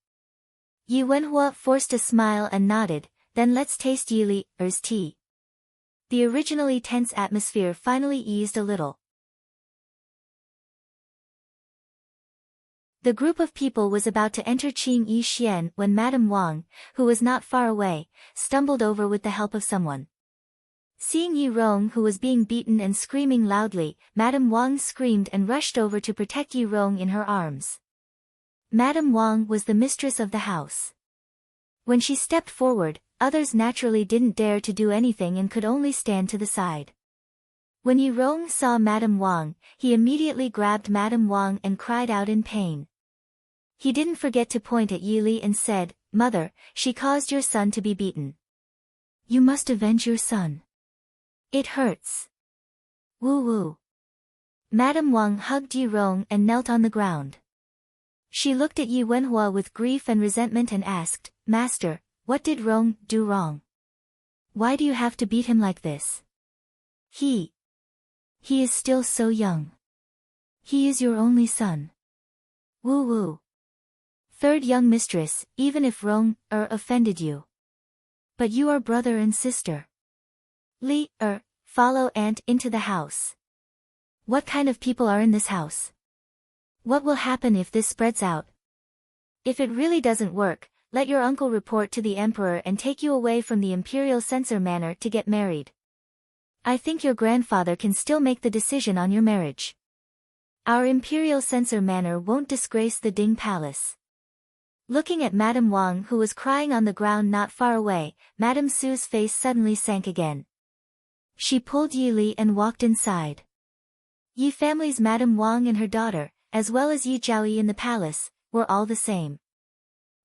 Yi Wenhua forced a smile and nodded, "Then let's taste Yi Li's tea." The originally tense atmosphere finally eased a little. The group of people was about to enter Qing Yi Xian when Madame Wang, who was not far away, stumbled over with the help of someone. Seeing Yi Rong, who was being beaten and screaming loudly, Madame Wang screamed and rushed over to protect Yi Rong in her arms. Madame Wang was the mistress of the house. When she stepped forward, others naturally didn't dare to do anything and could only stand to the side. When Yi Rong saw Madame Wang, he immediately grabbed Madame Wang and cried out in pain. He didn't forget to point at Yi Li and said, "Mother, she caused your son to be beaten. You must avenge your son. It hurts." Woo woo. Madame Wang hugged Yi Rong and knelt on the ground. She looked at Yi Wenhua with grief and resentment and asked, "Master, what did Rong do wrong? Why do you have to beat him like this? He is still so young. He is your only son." Woo woo. Third young mistress, even if Rong offended you. But you are brother and sister. Li follow aunt into the house. What kind of people are in this house? What will happen if this spreads out? If it really doesn't work, let your uncle report to the emperor and take you away from the imperial censor manor to get married. I think your grandfather can still make the decision on your marriage. Our imperial censor manor won't disgrace the Ding Palace. Looking at Madame Wang, who was crying on the ground not far away, Madame Su's face suddenly sank again. She pulled Yi Li and walked inside. Yi family's Madame Wang and her daughter, as well as Yi Jiaoyi in the palace, were all the same.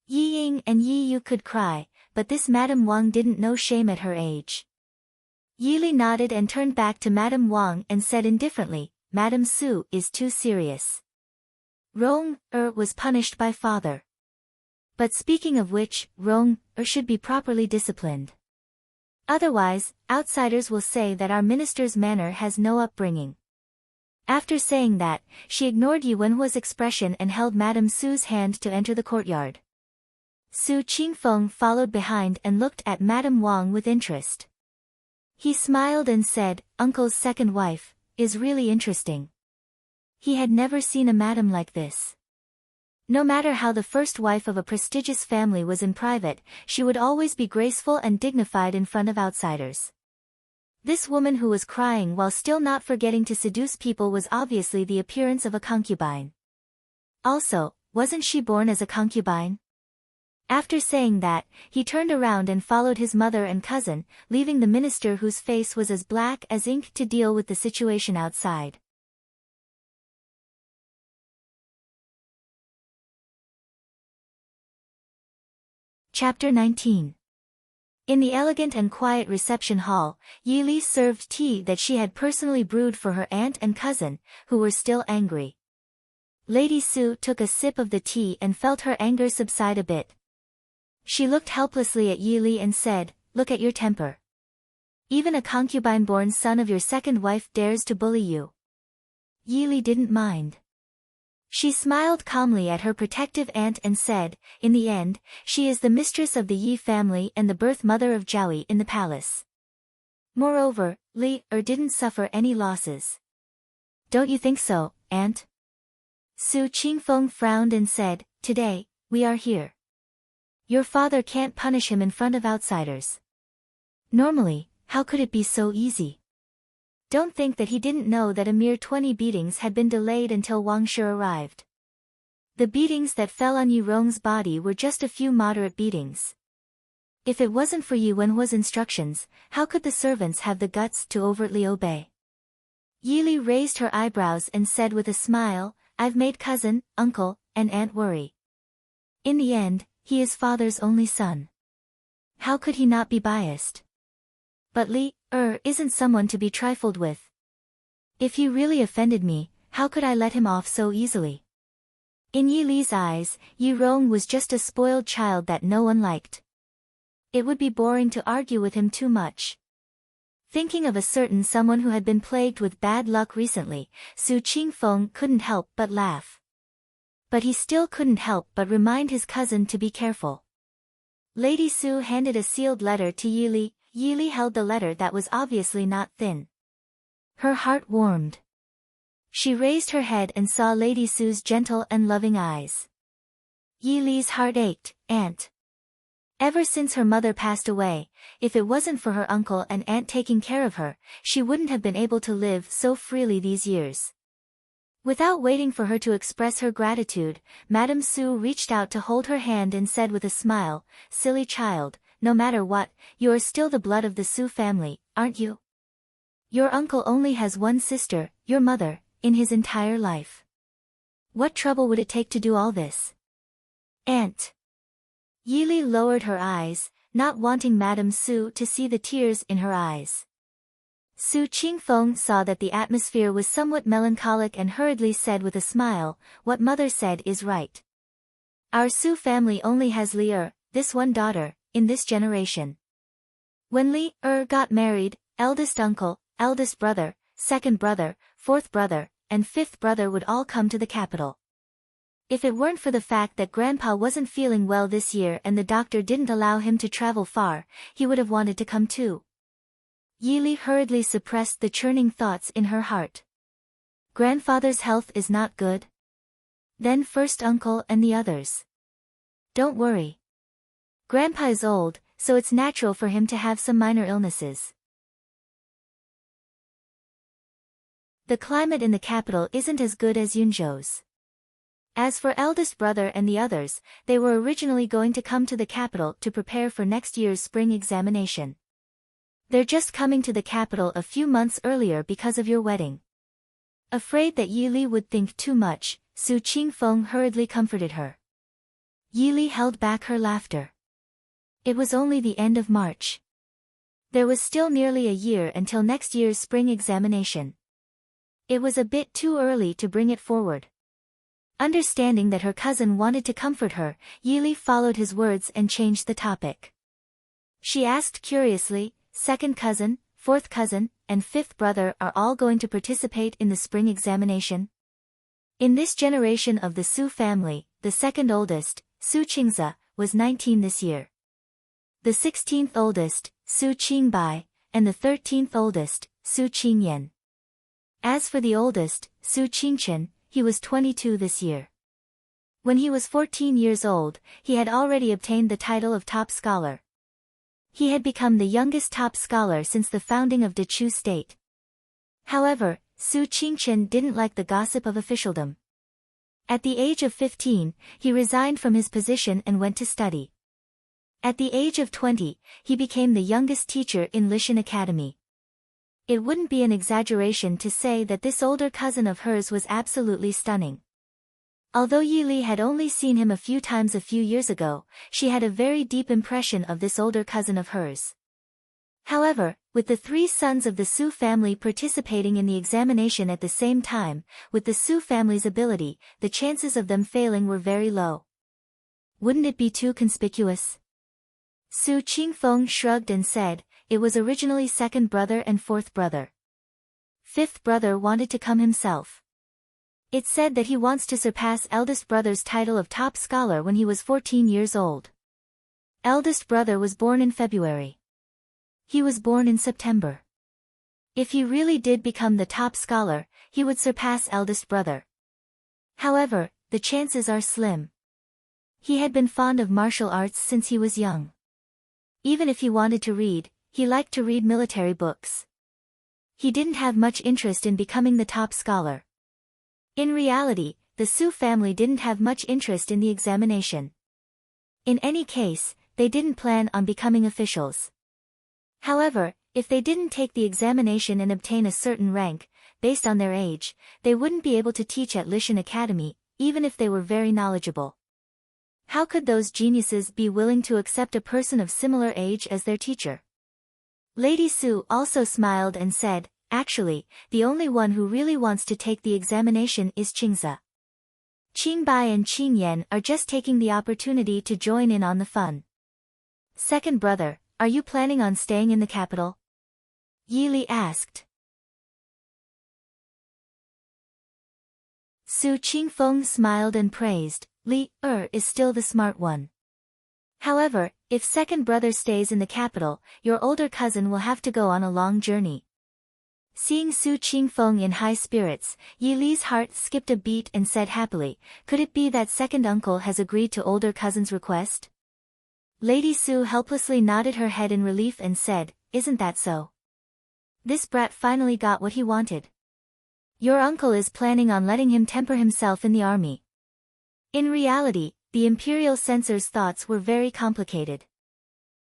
Yi Ying and Yi Yu could cry, but this Madame Wang didn't know shame at her age. Yi Li nodded and turned back to Madame Wang and said indifferently, "Madame Su is too serious. Rong was punished by father. But speaking of which, Rong should be properly disciplined. Otherwise, outsiders will say that our minister's manor has no upbringing." After saying that, she ignored Yi Wenhua's expression and held Madame Su's hand to enter the courtyard. Su Qingfeng followed behind and looked at Madame Wang with interest. He smiled and said, "Uncle's second wife is really interesting." He had never seen a madam like this. No matter how the first wife of a prestigious family was in private, she would always be graceful and dignified in front of outsiders. This woman who was crying while still not forgetting to seduce people was obviously the appearance of a concubine. Also, wasn't she born as a concubine? After saying that, he turned around and followed his mother and cousin, leaving the minister whose face was as black as ink to deal with the situation outside. Chapter 19. In the elegant and quiet reception hall, Yi Li served tea that she had personally brewed for her aunt and cousin, who were still angry. Lady Su took a sip of the tea and felt her anger subside a bit. She looked helplessly at Yi Li and said, "Look at your temper. Even a concubine-born son of your second wife dares to bully you." Yi Li didn't mind. She smiled calmly at her protective aunt and said, "In the end, she is the mistress of the Yi family and the birth mother of Jiaoyi in the palace. Moreover, Li didn't suffer any losses." "Don't you think so, aunt?" Su Qingfeng frowned and said, "Today, we are here. Your father can't punish him in front of outsiders. Normally, how could it be so easy? Don't think that he didn't know that a mere 20 beatings had been delayed until Wang Shi arrived. The beatings that fell on Yi Rong's body were just a few moderate beatings. If it wasn't for Yi Wenhua's instructions, how could the servants have the guts to overtly obey?" Yi Li raised her eyebrows and said with a smile, "I've made cousin, uncle, and aunt worry. In the end, he is father's only son. How could he not be biased? But Li isn't someone to be trifled with. If he really offended me, how could I let him off so easily? In Yi Li's eyes, Yi Rong was just a spoiled child that no one liked. It would be boring to argue with him too much. Thinking of a certain someone who had been plagued with bad luck recently, Su Qingfeng couldn't help but laugh. But he still couldn't help but remind his cousin to be careful. Lady Su handed a sealed letter to Yi Li. Yi Li held the letter that was obviously not thin. Her heart warmed. She raised her head and saw Lady Su's gentle and loving eyes. Yi Li's heart ached, Aunt. Ever since her mother passed away, if it wasn't for her uncle and aunt taking care of her, she wouldn't have been able to live so freely these years. Without waiting for her to express her gratitude, Madame Su reached out to hold her hand and said with a smile, "Silly child, no matter what, you are still the blood of the Su family, aren't you? Your uncle only has one sister, your mother, in his entire life. What trouble would it take to do all this? Aunt." Yi Li lowered her eyes, not wanting Madame Su to see the tears in her eyes. Su Qingfeng saw that the atmosphere was somewhat melancholic and hurriedly said with a smile, "What mother said is right. Our Su family only has Li this one daughter, in this generation. When Li got married, eldest uncle, eldest brother, second brother, fourth brother, and fifth brother would all come to the capital. If it weren't for the fact that Grandpa wasn't feeling well this year and the doctor didn't allow him to travel far, he would have wanted to come too." Yi Li hurriedly suppressed the churning thoughts in her heart. Grandfather's health is not good? Then first uncle and the others. Don't worry. Grandpa is old, so it's natural for him to have some minor illnesses. The climate in the capital isn't as good as Yunzhou's. As for eldest brother and the others, they were originally going to come to the capital to prepare for next year's spring examination. They're just coming to the capital a few months earlier because of your wedding. Afraid that Yi Li would think too much, Su Qingfeng hurriedly comforted her. Yi Li held back her laughter. It was only the end of March. There was still nearly a year until next year's spring examination. It was a bit too early to bring it forward. Understanding that her cousin wanted to comfort her, Yi Li followed his words and changed the topic. She asked curiously, "Second cousin, fourth cousin, and fifth brother are all going to participate in the spring examination?" In this generation of the Su family, the second oldest, Su Qingze, was 19 this year. The 16th oldest, Su Qingbai, and the 13th oldest, Su Qingyan. As for the oldest, Su Qingchen, he was 22 this year. When he was 14 years old, he had already obtained the title of top scholar. He had become the youngest top scholar since the founding of Dechu State. However, Su Qingchen didn't like the gossip of officialdom. At the age of 15, he resigned from his position and went to study. At the age of 20, he became the youngest teacher in Lishan Academy. It wouldn't be an exaggeration to say that this older cousin of hers was absolutely stunning. Although Yi Li had only seen him a few times a few years ago, she had a very deep impression of this older cousin of hers. However, with the three sons of the Su family participating in the examination at the same time, with the Su family's ability, the chances of them failing were very low. Wouldn't it be too conspicuous? Su Qingfeng shrugged and said, "It was originally second brother and fourth brother. Fifth brother wanted to come himself. It's said that he wants to surpass eldest brother's title of top scholar when he was 14 years old. Eldest brother was born in February. He was born in September. If he really did become the top scholar, he would surpass eldest brother. However, the chances are slim. He had been fond of martial arts since he was young. Even if he wanted to read, he liked to read military books. He didn't have much interest in becoming the top scholar. In reality, the Su family didn't have much interest in the examination. In any case, they didn't plan on becoming officials. However, if they didn't take the examination and obtain a certain rank, based on their age, they wouldn't be able to teach at Lishan Academy, even if they were very knowledgeable. How could those geniuses be willing to accept a person of similar age as their teacher? Lady Su also smiled and said, "Actually, the only one who really wants to take the examination is Qingze. Qingbai and Qingyan are just taking the opportunity to join in on the fun. Second brother, are you planning on staying in the capital? Yili asked. Su Qingfeng smiled and praised, Li is still the smart one. However, if second brother stays in the capital, your older cousin will have to go on a long journey. Seeing Su Qingfeng in high spirits, Yi Li's heart skipped a beat and said happily, could it be that second uncle has agreed to older cousin's request? Lady Su helplessly nodded her head in relief and said, isn't that so? This brat finally got what he wanted. Your uncle is planning on letting him temper himself in the army. In reality, the imperial censor's thoughts were very complicated.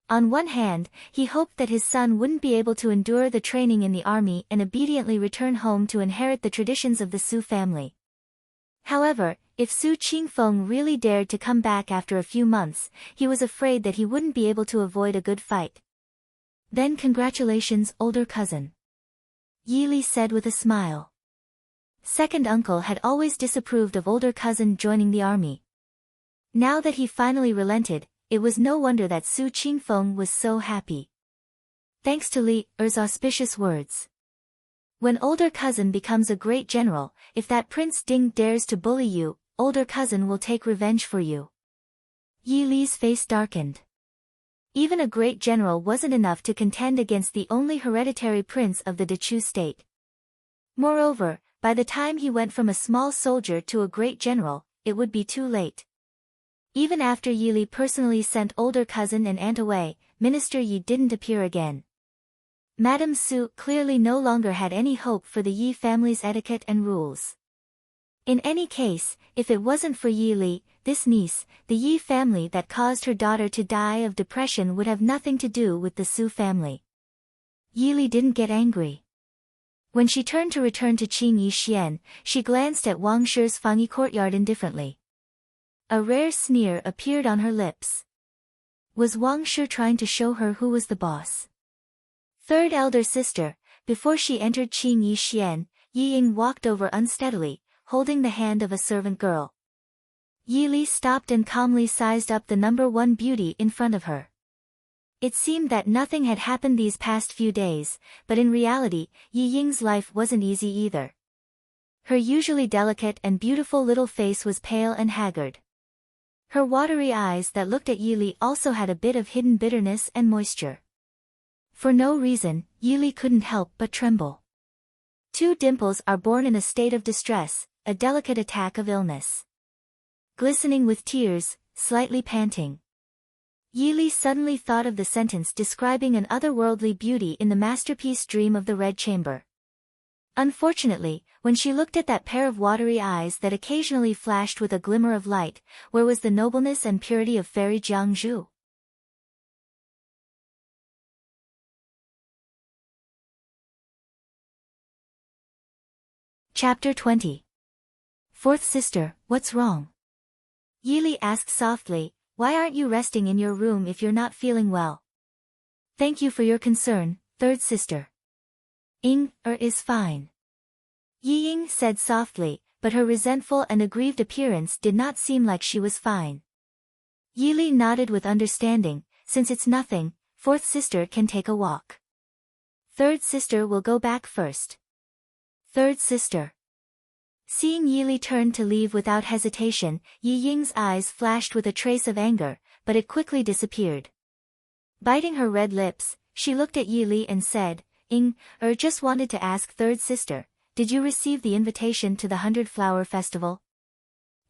On one hand, he hoped that his son wouldn't be able to endure the training in the army and obediently return home to inherit the traditions of the Su family. However, if Su Qingfeng really dared to come back after a few months, he was afraid that he wouldn't be able to avoid a good fight. Then congratulations, older cousin. Yi Li said with a smile. Second uncle had always disapproved of older cousin joining the army. Now that he finally relented, it was no wonder that Su Qingfeng was so happy. Thanks to Li's auspicious words. When older cousin becomes a great general, if that Prince Ding dares to bully you, older cousin will take revenge for you. Yi Li's face darkened. Even a great general wasn't enough to contend against the only hereditary prince of the Dechu state. Moreover, by the time he went from a small soldier to a great general, it would be too late. Even after Yi Li personally sent older cousin and aunt away, Minister Yi didn't appear again. Madame Su clearly no longer had any hope for the Yi family's etiquette and rules. In any case, if it wasn't for Yi Li, this niece, the Yi family that caused her daughter to die of depression would have nothing to do with the Su family. Yi Li didn't get angry. When she turned to return to Qing Yixian, she glanced at Wang Shi's Fangyi courtyard indifferently. A rare sneer appeared on her lips. Was Wang Shi trying to show her who was the boss? Third elder sister, before she entered Qing Yixian, Yi Ying walked over unsteadily, holding the hand of a servant girl. Yi Li stopped and calmly sized up the number one beauty in front of her. It seemed that nothing had happened these past few days, but in reality, Yi Ying's life wasn't easy either. Her usually delicate and beautiful little face was pale and haggard. Her watery eyes that looked at Yi Li also had a bit of hidden bitterness and moisture. For no reason, Yi Li couldn't help but tremble. Two dimples are born in a state of distress, a delicate attack of illness. Glistening with tears, slightly panting. Yi Li suddenly thought of the sentence describing an otherworldly beauty in the masterpiece Dream of the Red Chamber. Unfortunately, when she looked at that pair of watery eyes that occasionally flashed with a glimmer of light, where was the nobleness and purity of fairy Jiangzhu? Chapter 20. Fourth sister, what's wrong? Yi Li asked softly, why aren't you resting in your room if you're not feeling well? Thank you for your concern, third sister. Is fine. Yi Ying said softly, but her resentful and aggrieved appearance did not seem like she was fine. Yi Li nodded with understanding, since it's nothing, fourth sister can take a walk. Third sister will go back first. Third sister. Seeing Yi Li turn to leave without hesitation, Yi Ying's eyes flashed with a trace of anger, but it quickly disappeared. Biting her red lips, she looked at Yi Li and said, just wanted to ask third sister, did you receive the invitation to the 100-Flower Festival?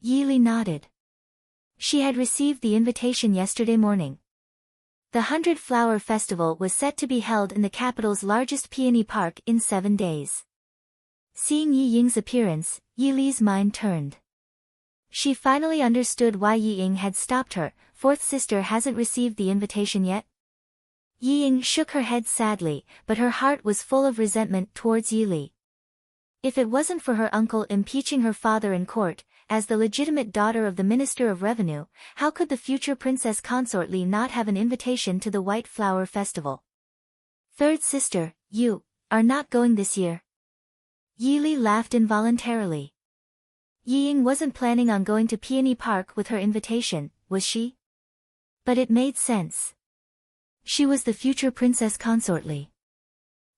Yi Li nodded. She had received the invitation yesterday morning. The 100-Flower Festival was set to be held in the capital's largest peony park in 7 days. Seeing Yi Ying's appearance, Yi Li's mind turned. She finally understood why Yi Ying had stopped her. Fourth sister hasn't received the invitation yet? Yi Ying shook her head sadly, but her heart was full of resentment towards Yi Li. If it wasn't for her uncle impeaching her father in court, as the legitimate daughter of the Minister of Revenue, how could the future princess consort Li not have an invitation to the White Flower Festival? Third sister, you are not going this year? Yi Li laughed involuntarily. Yi Ying wasn't planning on going to Peony Park with her invitation, was she? But it made sense. She was the future princess consort Li.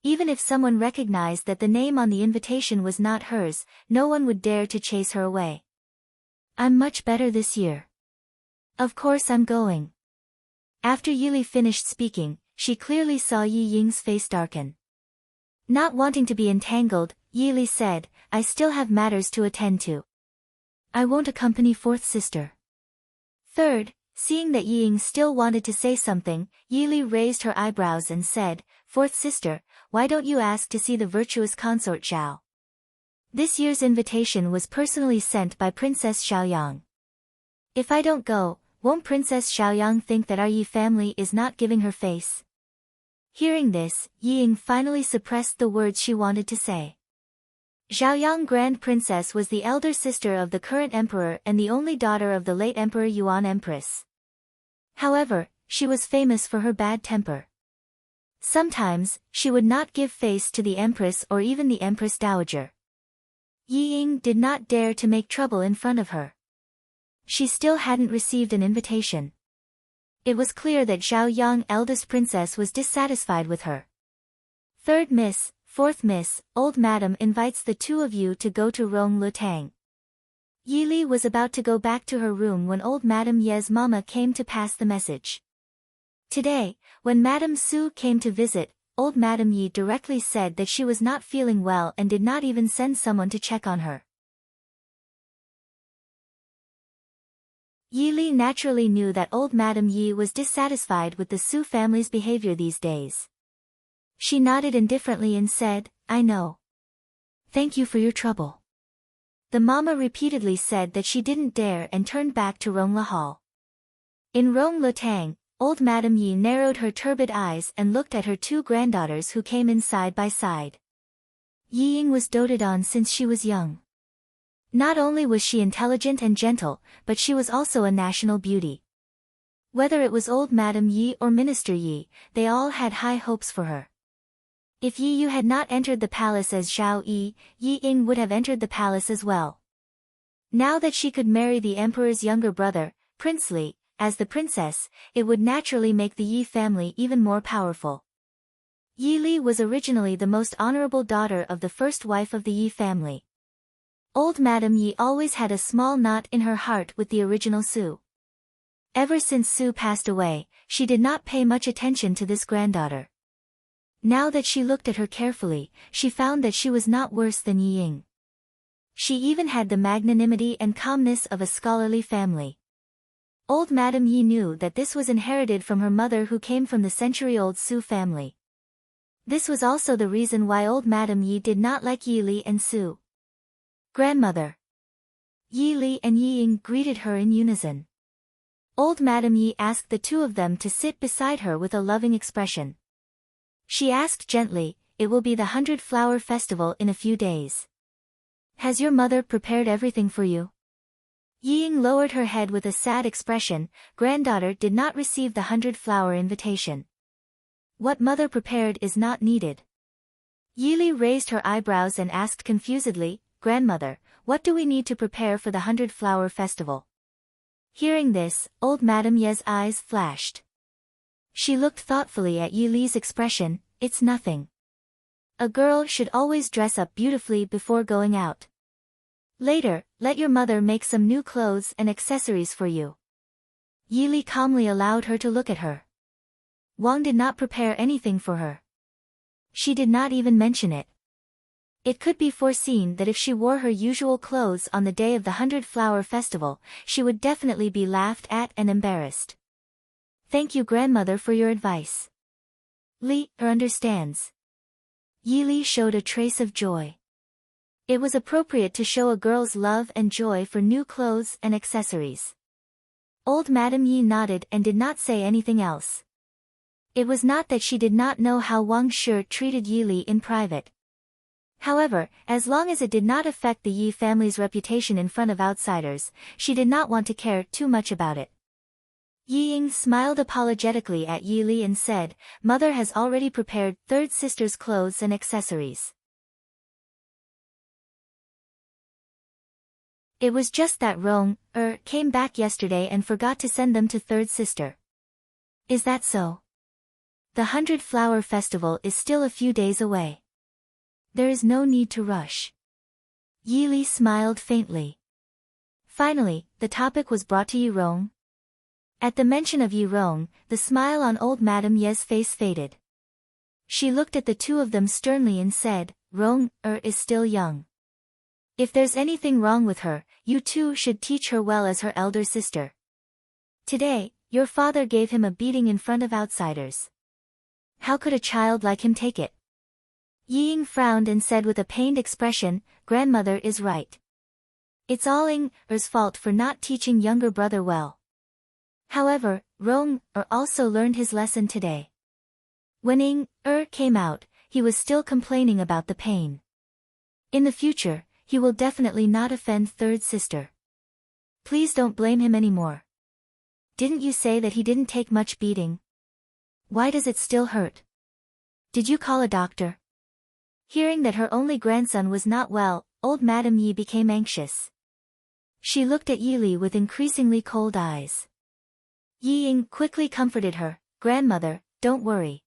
Even if someone recognized that the name on the invitation was not hers, no one would dare to chase her away. I'm much better this year. Of course I'm going. After Yi Li finished speaking, she clearly saw Yi Ying's face darken. Not wanting to be entangled, Yi Li said, I still have matters to attend to. I won't accompany fourth sister. Third, seeing that Yi Ying still wanted to say something, Yi Li raised her eyebrows and said, Fourth sister, why don't you ask to see the virtuous consort Zhao? This year's invitation was personally sent by Princess Xiaoyang. If I don't go, won't Princess Xiaoyang think that our Yi family is not giving her face? Hearing this, Yi Ying finally suppressed the words she wanted to say. Xiaoyang Grand Princess was the elder sister of the current emperor and the only daughter of the late Emperor Yuan Empress. However, she was famous for her bad temper. Sometimes, she would not give face to the Empress or even the Empress Dowager. Yi Ying did not dare to make trouble in front of her. She still hadn't received an invitation. It was clear that Xiaoyang eldest princess was dissatisfied with her. Third miss, fourth miss, old madam invites the two of you to go to Rong Lutang. Yi Li was about to go back to her room when old Madam Ye's mama came to pass the message. Today, when Madam Su came to visit, old Madam Yi directly said that she was not feeling well and did not even send someone to check on her. Yi Li naturally knew that old Madam Yi was dissatisfied with the Su family's behavior these days. She nodded indifferently and said, I know. Thank you for your trouble. The mama repeatedly said that she didn't dare and turned back to Rongla Hall. In Rong Lutang, old Madam Yi narrowed her turbid eyes and looked at her two granddaughters who came in side by side. Yi Ying was doted on since she was young. Not only was she intelligent and gentle, but she was also a national beauty. Whether it was old Madam Yi or Minister Yi, they all had high hopes for her. If Yi Yu had not entered the palace as Zhao Yi, Yi Ying would have entered the palace as well. Now that she could marry the emperor's younger brother, Prince Li, as the princess, it would naturally make the Yi family even more powerful. Yi Li was originally the most honorable daughter of the first wife of the Yi family. Old Madam Yi always had a small knot in her heart with the original Su. Ever since Su passed away, she did not pay much attention to this granddaughter. Now that she looked at her carefully, she found that she was not worse than Yi Ying. She even had the magnanimity and calmness of a scholarly family. Old Madam Yi knew that this was inherited from her mother who came from the century-old Su family. This was also the reason why old Madam Yi did not like Yi Li and Su. Grandmother. Yi Li and Yi Ying greeted her in unison. Old Madam Yi asked the two of them to sit beside her with a loving expression. She asked gently, it will be the 100-Flower Festival in a few days. Has your mother prepared everything for you? Yi Ying lowered her head with a sad expression. Granddaughter did not receive the 100-flower invitation. What mother prepared is not needed. Yi Li raised her eyebrows and asked confusedly, Grandmother, what do we need to prepare for the 100-Flower Festival? Hearing this, old Madam Ye's eyes flashed. She looked thoughtfully at Yi Li's expression. It's nothing. A girl should always dress up beautifully before going out. Later, let your mother make some new clothes and accessories for you. Yi Li calmly allowed her to look at her. Wang did not prepare anything for her. She did not even mention it. It could be foreseen that if she wore her usual clothes on the day of the 100-Flower Festival, she would definitely be laughed at and embarrassed. Thank you, grandmother, for your advice. Li understands. Yi Li showed a trace of joy. It was appropriate to show a girl's love and joy for new clothes and accessories. Old Madam Yi nodded and did not say anything else. It was not that she did not know how Wang Shi treated Yi Li in private. However, as long as it did not affect the Yi family's reputation in front of outsiders, she did not want to care too much about it. Yi Ying smiled apologetically at Yi Li and said, Mother has already prepared third sister's clothes and accessories. It was just that Rong, came back yesterday and forgot to send them to third sister. Is that so? The 100-Flower Festival is still a few days away. There is no need to rush. Yi Li smiled faintly. Finally, the topic was brought to Yi Rong. At the mention of Yi Rong, the smile on old Madame Ye's face faded. She looked at the two of them sternly and said, Rong, is still young. If there's anything wrong with her, you two should teach her well as her elder sister. Today, your father gave him a beating in front of outsiders. How could a child like him take it? Yi Ying frowned and said with a pained expression, Grandmother is right. It's all Ying-er's fault for not teaching younger brother well. However, Rong-er also learned his lesson today. When Ying-er came out, he was still complaining about the pain. In the future, he will definitely not offend third sister. Please don't blame him anymore. Didn't you say that he didn't take much beating? Why does it still hurt? Did you call a doctor? Hearing that her only grandson was not well, old Madame Yi became anxious. She looked at Yi Li with increasingly cold eyes. Yi Ying quickly comforted her, Grandmother, don't worry.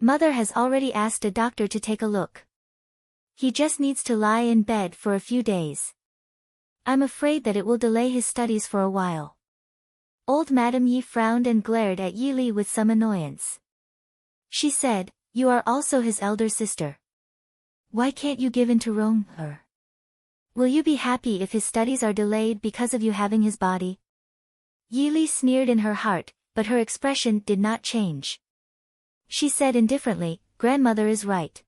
Mother has already asked a doctor to take a look. He just needs to lie in bed for a few days. I'm afraid that it will delay his studies for a while. Old Madame Yi frowned and glared at Yi Li with some annoyance. She said, You are also his elder sister. Why can't you give in to Rong-er? Will you be happy if his studies are delayed because of you having his body? Yi Li sneered in her heart, but her expression did not change. She said indifferently, Grandmother is right.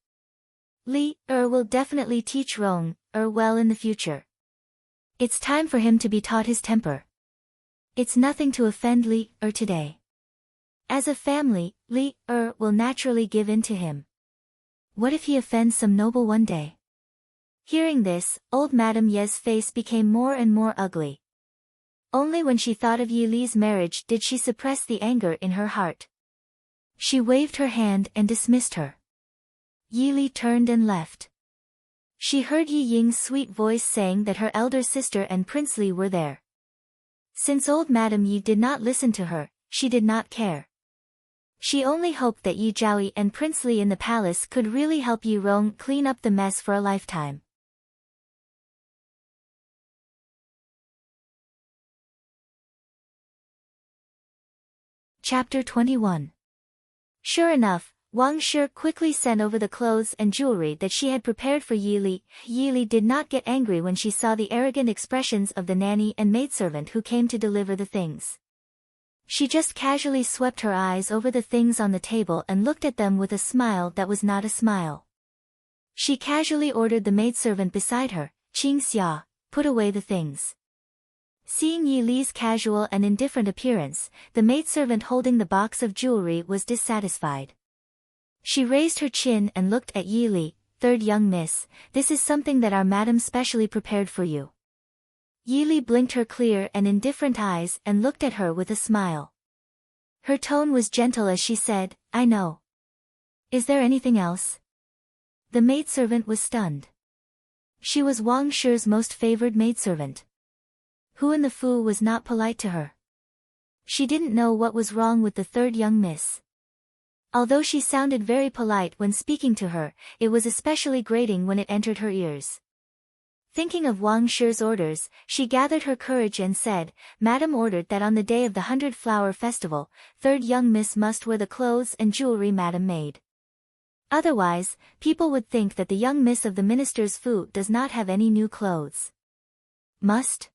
Li-er will definitely teach Rong-er well in the future. It's time for him to be taught his temper. It's nothing to offend Li-er today. As a family, Li-er will naturally give in to him. What if he offends some noble one day? Hearing this, old Madame Ye's face became more and more ugly. Only when she thought of Yi Li's marriage did she suppress the anger in her heart. She waved her hand and dismissed her. Yi Li turned and left. She heard Yi Ying's sweet voice saying that her elder sister and Prince Li were there. Since old Madame Yi did not listen to her, she did not care. She only hoped that Yi Zhaoyi and Prince Li in the palace could really help Yi Rong clean up the mess for a lifetime. Chapter 21. Sure enough, Wang Shi quickly sent over the clothes and jewelry that she had prepared for Yi Li. Yi Li did not get angry when she saw the arrogant expressions of the nanny and maidservant who came to deliver the things. She just casually swept her eyes over the things on the table and looked at them with a smile that was not a smile. She casually ordered the maidservant beside her, Qing Xia, put away the things. Seeing Yi Li's casual and indifferent appearance, the maidservant holding the box of jewelry was dissatisfied. She raised her chin and looked at Yi Li, Third young miss, this is something that our madam specially prepared for you. Yi Li blinked her clear and indifferent eyes and looked at her with a smile. Her tone was gentle as she said, I know. Is there anything else? The maidservant was stunned. She was Wang Shi's most favored maidservant. Who in the Fu was not polite to her? She didn't know what was wrong with the third young miss. Although she sounded very polite when speaking to her, it was especially grating when it entered her ears. Thinking of Wang Shi's orders, she gathered her courage and said, Madam ordered that on the day of the 100-Flower Festival, third young miss must wear the clothes and jewelry Madam made. Otherwise, people would think that the young miss of the minister's Fu does not have any new clothes. Must?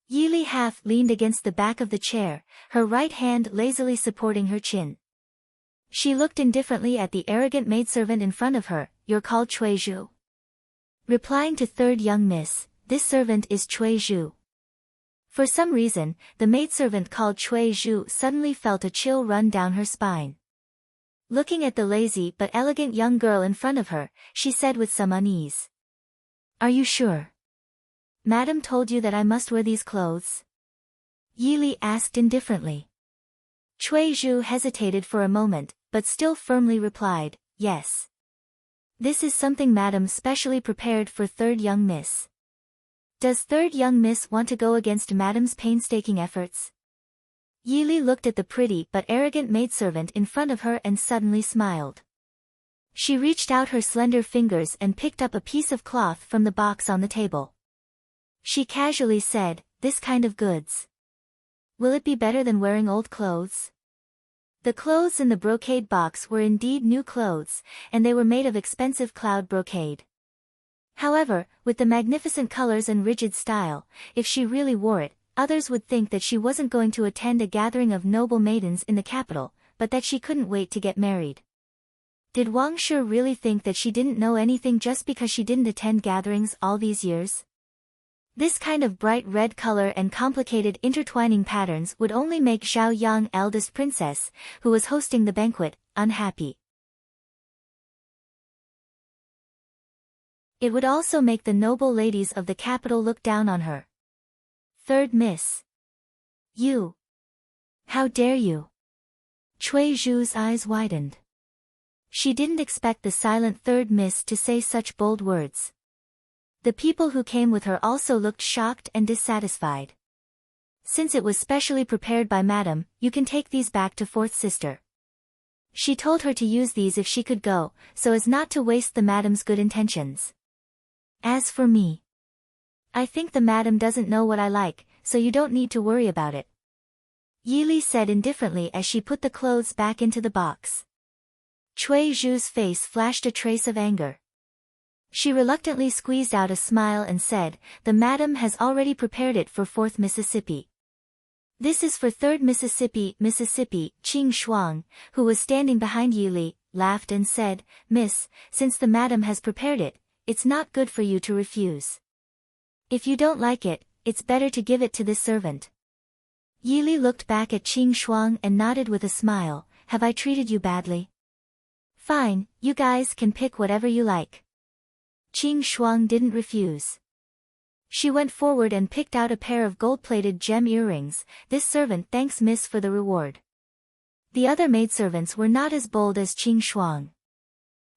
Yi Li half leaned against the back of the chair, her right hand lazily supporting her chin. She looked indifferently at the arrogant maidservant in front of her, You're called Cui Zhu. Replying to third young miss, this servant is Cui Zhu. For some reason, the maidservant called Cui Zhu suddenly felt a chill run down her spine. Looking at the lazy but elegant young girl in front of her, she said with some unease. Are you sure? Madam told you that I must wear these clothes? Yi Li asked indifferently. Cui Zhu hesitated for a moment, but still firmly replied, Yes. This is something Madam specially prepared for third young miss. Does third young miss want to go against Madame's painstaking efforts? Yili looked at the pretty but arrogant maidservant in front of her and suddenly smiled. She reached out her slender fingers and picked up a piece of cloth from the box on the table. She casually said, "This kind of goods. Will it be better than wearing old clothes?" The clothes in the brocade box were indeed new clothes, and they were made of expensive cloud brocade. However, with the magnificent colors and rigid style, if she really wore it, others would think that she wasn't going to attend a gathering of noble maidens in the capital, but that she couldn't wait to get married. Did Wang Shi really think that she didn't know anything just because she didn't attend gatherings all these years? This kind of bright red color and complicated intertwining patterns would only make Zhao Yang, eldest princess, who was hosting the banquet, unhappy. It would also make the noble ladies of the capital look down on her. Third miss. You. How dare you? Cui Zhu's eyes widened. She didn't expect the silent third miss to say such bold words. The people who came with her also looked shocked and dissatisfied. Since it was specially prepared by Madame, you can take these back to fourth sister. She told her to use these if she could go, so as not to waste the Madame's good intentions. As for me, I think the Madame doesn't know what I like, so you don't need to worry about it. Yili said indifferently as she put the clothes back into the box. Cui Zhu's face flashed a trace of anger. She reluctantly squeezed out a smile and said, "The Madame has already prepared it for fourth Mississippi." "This is for third Mississippi." Qing Shuang, who was standing behind Yili, laughed and said, "Miss, since the Madame has prepared it, it's not good for you to refuse. If you don't like it, it's better to give it to this servant." Yili looked back at Qing Shuang and nodded with a smile. "Have I treated you badly?" "Fine, you guys can pick whatever you like." Qing Shuang didn't refuse. She went forward and picked out a pair of gold-plated gem earrings. "This servant thanks Miss for the reward." The other maidservants were not as bold as Qing Shuang.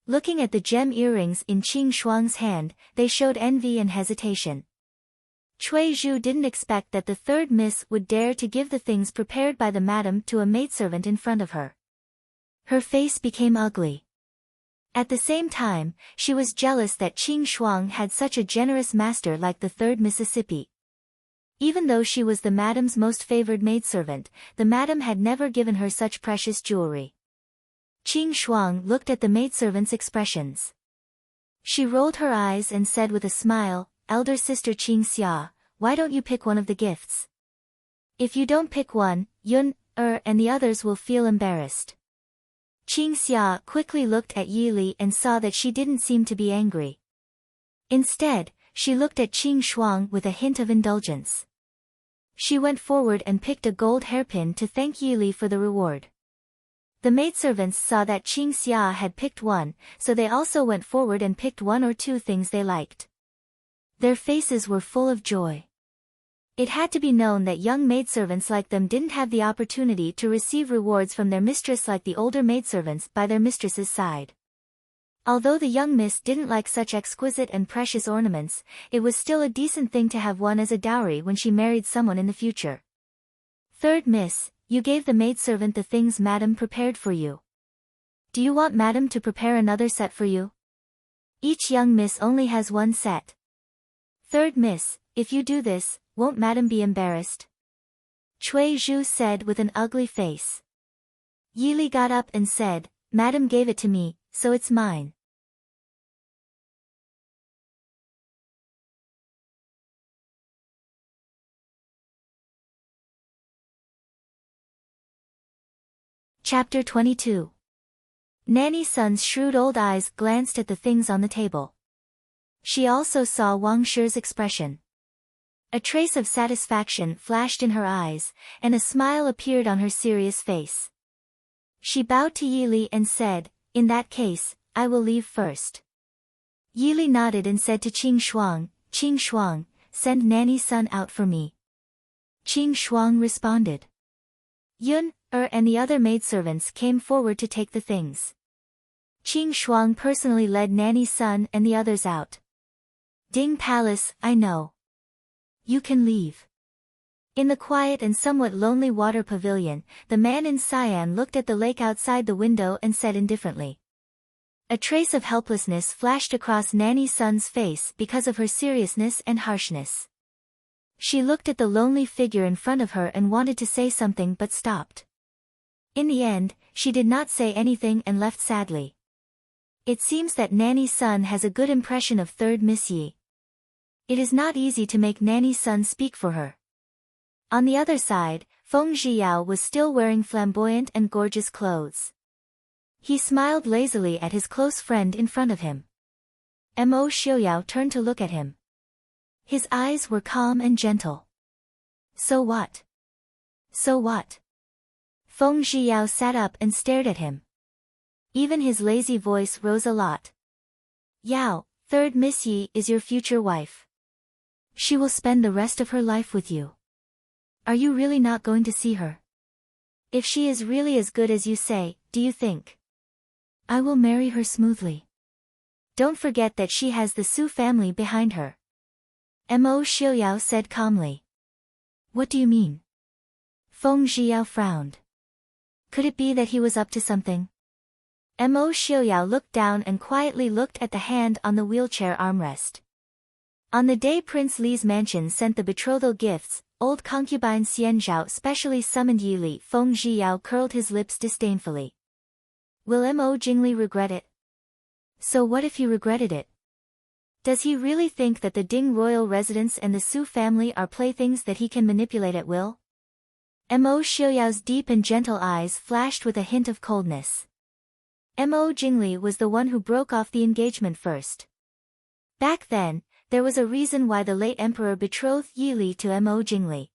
Looking at the gem earrings in Qing Shuang's hand, they showed envy and hesitation. Cui Zhu didn't expect that the third miss would dare to give the things prepared by the Madame to a maidservant in front of her. Her face became ugly. At the same time, she was jealous that Qing Shuang had such a generous master like the third Mississippi. Even though she was the Madame's most favored maidservant, the Madame had never given her such precious jewelry. Qing Shuang looked at the maidservant's expressions. She rolled her eyes and said with a smile, "Elder sister Qing Xia, why don't you pick one of the gifts? If you don't pick one, Yun, and the others will feel embarrassed." Qing Xia quickly looked at Yili and saw that she didn't seem to be angry. Instead, she looked at Qing Shuang with a hint of indulgence. She went forward and picked a gold hairpin to thank Yili for the reward. The maidservants saw that Qing Xia had picked one, so they also went forward and picked one or two things they liked. Their faces were full of joy. It had to be known that young maidservants like them didn't have the opportunity to receive rewards from their mistress like the older maidservants by their mistress's side. Although the young miss didn't like such exquisite and precious ornaments, it was still a decent thing to have one as a dowry when she married someone in the future. "Third miss, you gave the maidservant the things Madame prepared for you. Do you want Madame to prepare another set for you? Each young miss only has one set." "Third miss, if you do this, won't Madame be embarrassed?" Cui Zhu said with an ugly face. Yili got up and said, "Madame gave it to me, so it's mine." Chapter 22. Nanny Sun's shrewd old eyes glanced at the things on the table. She also saw Wang Shi's expression. A trace of satisfaction flashed in her eyes, and a smile appeared on her serious face. She bowed to Yili and said, "In that case, I will leave first." Yili nodded and said to Qing Shuang, "Send Nanny Sun out for me." Qing Shuang responded. Yun, and the other maidservants came forward to take the things. Qing Shuang personally led Nanny Sun and the others out. "Ding Palace, I know. You can leave. In the quiet and somewhat lonely water pavilion, the man in cyan looked at the lake outside the window and said indifferently. A trace of helplessness flashed across Nanny Sun's face because of her seriousness and harshness. She looked at the lonely figure in front of her and wanted to say something but stopped. In the end, she did not say anything and left sadly. It seems that Nanny Sun has a good impression of third Miss Yi. It is not easy to make Nanny Sun speak for her. On the other side, Feng Zhiyao was still wearing flamboyant and gorgeous clothes. He smiled lazily at his close friend in front of him. Mo Xiaoyao turned to look at him. His eyes were calm and gentle. So what? So what? Feng Zhiyao sat up and stared at him. Even his lazy voice rose a lot. Yao, third Miss Yi is your future wife. She will spend the rest of her life with you. Are you really not going to see her? If she is really as good as you say, do you think? I will marry her smoothly. Don't forget that she has the Su family behind her. Mo Xiaoyao said calmly. What do you mean? Feng Zhiyao frowned. Could it be that he was up to something? Mo Xiaoyao looked down and quietly looked at the hand on the wheelchair armrest. On the day Prince Li's mansion sent the betrothal gifts, old concubine Xian Zhao specially summoned Yi Li. Feng Zhiyao curled his lips disdainfully. Will Mo Jingli regret it? So what if he regretted it? Does he really think that the Ding royal residence and the Su family are playthings that he can manipulate at will? Mo Xiaoyao's deep and gentle eyes flashed with a hint of coldness. Mo Jingli was the one who broke off the engagement first. Back then, there was a reason why the late emperor betrothed Yi Li to Mo Jingli.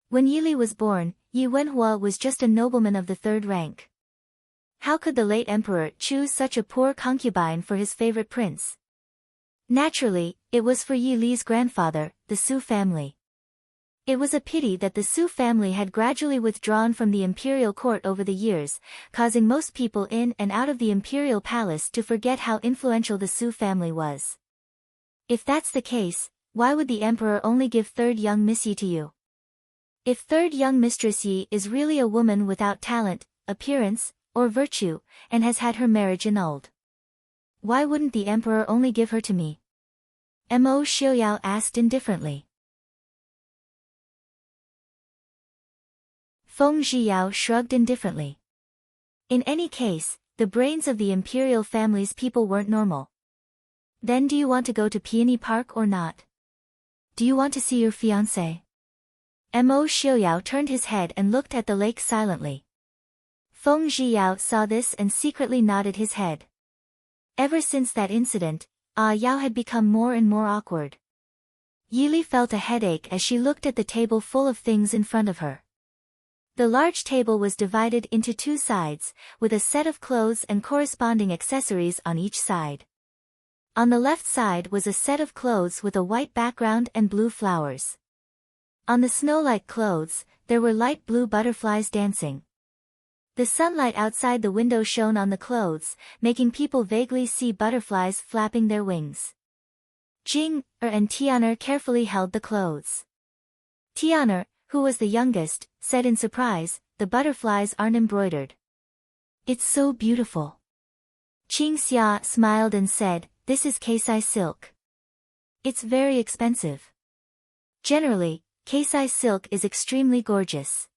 When Yi Li was born, Yi Wenhua was just a nobleman of the third rank. How could the late emperor choose such a poor concubine for his favorite prince? Naturally, it was for Yi Li's grandfather, the Su family. It was a pity that the Su family had gradually withdrawn from the imperial court over the years, causing most people in and out of the imperial palace to forget how influential the Su family was. If that's the case, why would the emperor only give third young Miss Yi to you? If third young Mistress Yi is really a woman without talent, appearance, or virtue, and has had her marriage annulled, why wouldn't the emperor only give her to me? Mo Xiaoyao asked indifferently. Feng Zhiyao shrugged indifferently. In any case, the brains of the imperial family's people weren't normal. Then do you want to go to Peony Park or not? Do you want to see your fiancé? Mo Xiaoyao turned his head and looked at the lake silently. Feng Zhiyao saw this and secretly nodded his head. Ever since that incident, Yao had become more and more awkward. Yi Li felt a headache as she looked at the table full of things in front of her. The large table was divided into two sides, with a set of clothes and corresponding accessories on each side. On the left side was a set of clothes with a white background and blue flowers. On the snow-like clothes, there were light blue butterflies dancing. The sunlight outside the window shone on the clothes, making people vaguely see butterflies flapping their wings. Jing and Tian'er carefully held the clothes. Tian'er, who was the youngest, said in surprise, "The butterflies aren't embroidered." "It's so beautiful." Qing Xia smiled and said, "This is Keisai silk. It's very expensive. Generally, Keisai silk is extremely gorgeous.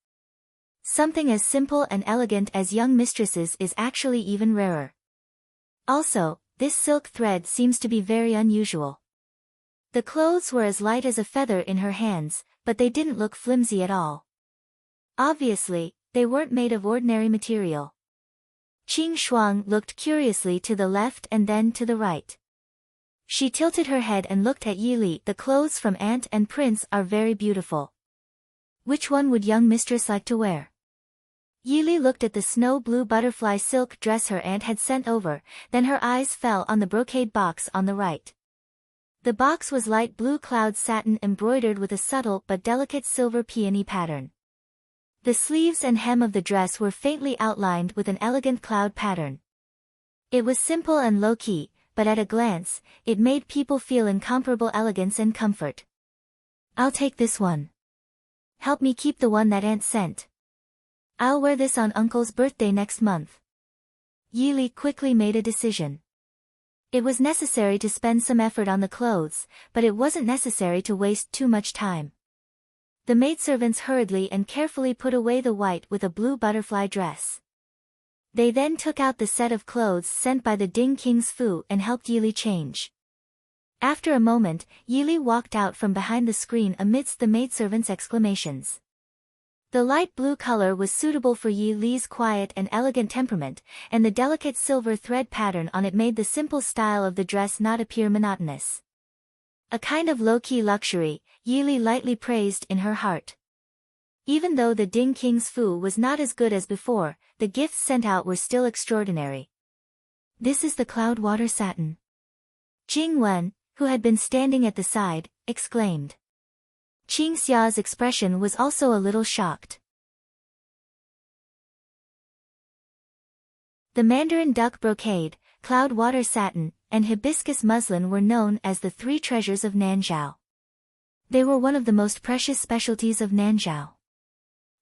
Something as simple and elegant as young mistresses is actually even rarer. Also, this silk thread seems to be very unusual." The clothes were as light as a feather in her hands, but they didn't look flimsy at all. Obviously, they weren't made of ordinary material. Qing Shuang looked curiously to the left and then to the right. She tilted her head and looked at Yi Li. "The clothes from Aunt and Prince are very beautiful. Which one would young mistress like to wear?" Yi Li looked at the snow blue butterfly silk dress her aunt had sent over, then her eyes fell on the brocade box on the right. The box was light blue cloud satin embroidered with a subtle but delicate silver peony pattern. The sleeves and hem of the dress were faintly outlined with an elegant cloud pattern. It was simple and low-key, but at a glance, it made people feel incomparable elegance and comfort. I'll take this one. Help me keep the one that Aunt sent. I'll wear this on Uncle's birthday next month. Yili quickly made a decision. It was necessary to spend some effort on the clothes, but it wasn't necessary to waste too much time. The maidservants hurriedly and carefully put away the white with a blue butterfly dress. They then took out the set of clothes sent by the Ding King's Fu and helped Yili change. After a moment, Yili walked out from behind the screen amidst the maidservants' exclamations. The light blue color was suitable for Yi Li's quiet and elegant temperament, and the delicate silver thread pattern on it made the simple style of the dress not appear monotonous. A kind of low-key luxury, Yi Li lightly praised in her heart. Even though the Ding King's Fu was not as good as before, the gifts sent out were still extraordinary. This is the cloud water satin. Jing Wen, who had been standing at the side, exclaimed. Qing Xia's expression was also a little shocked. The mandarin duck brocade, cloud water satin, and hibiscus muslin were known as the three treasures of Nanzhao. They were one of the most precious specialties of Nanzhao.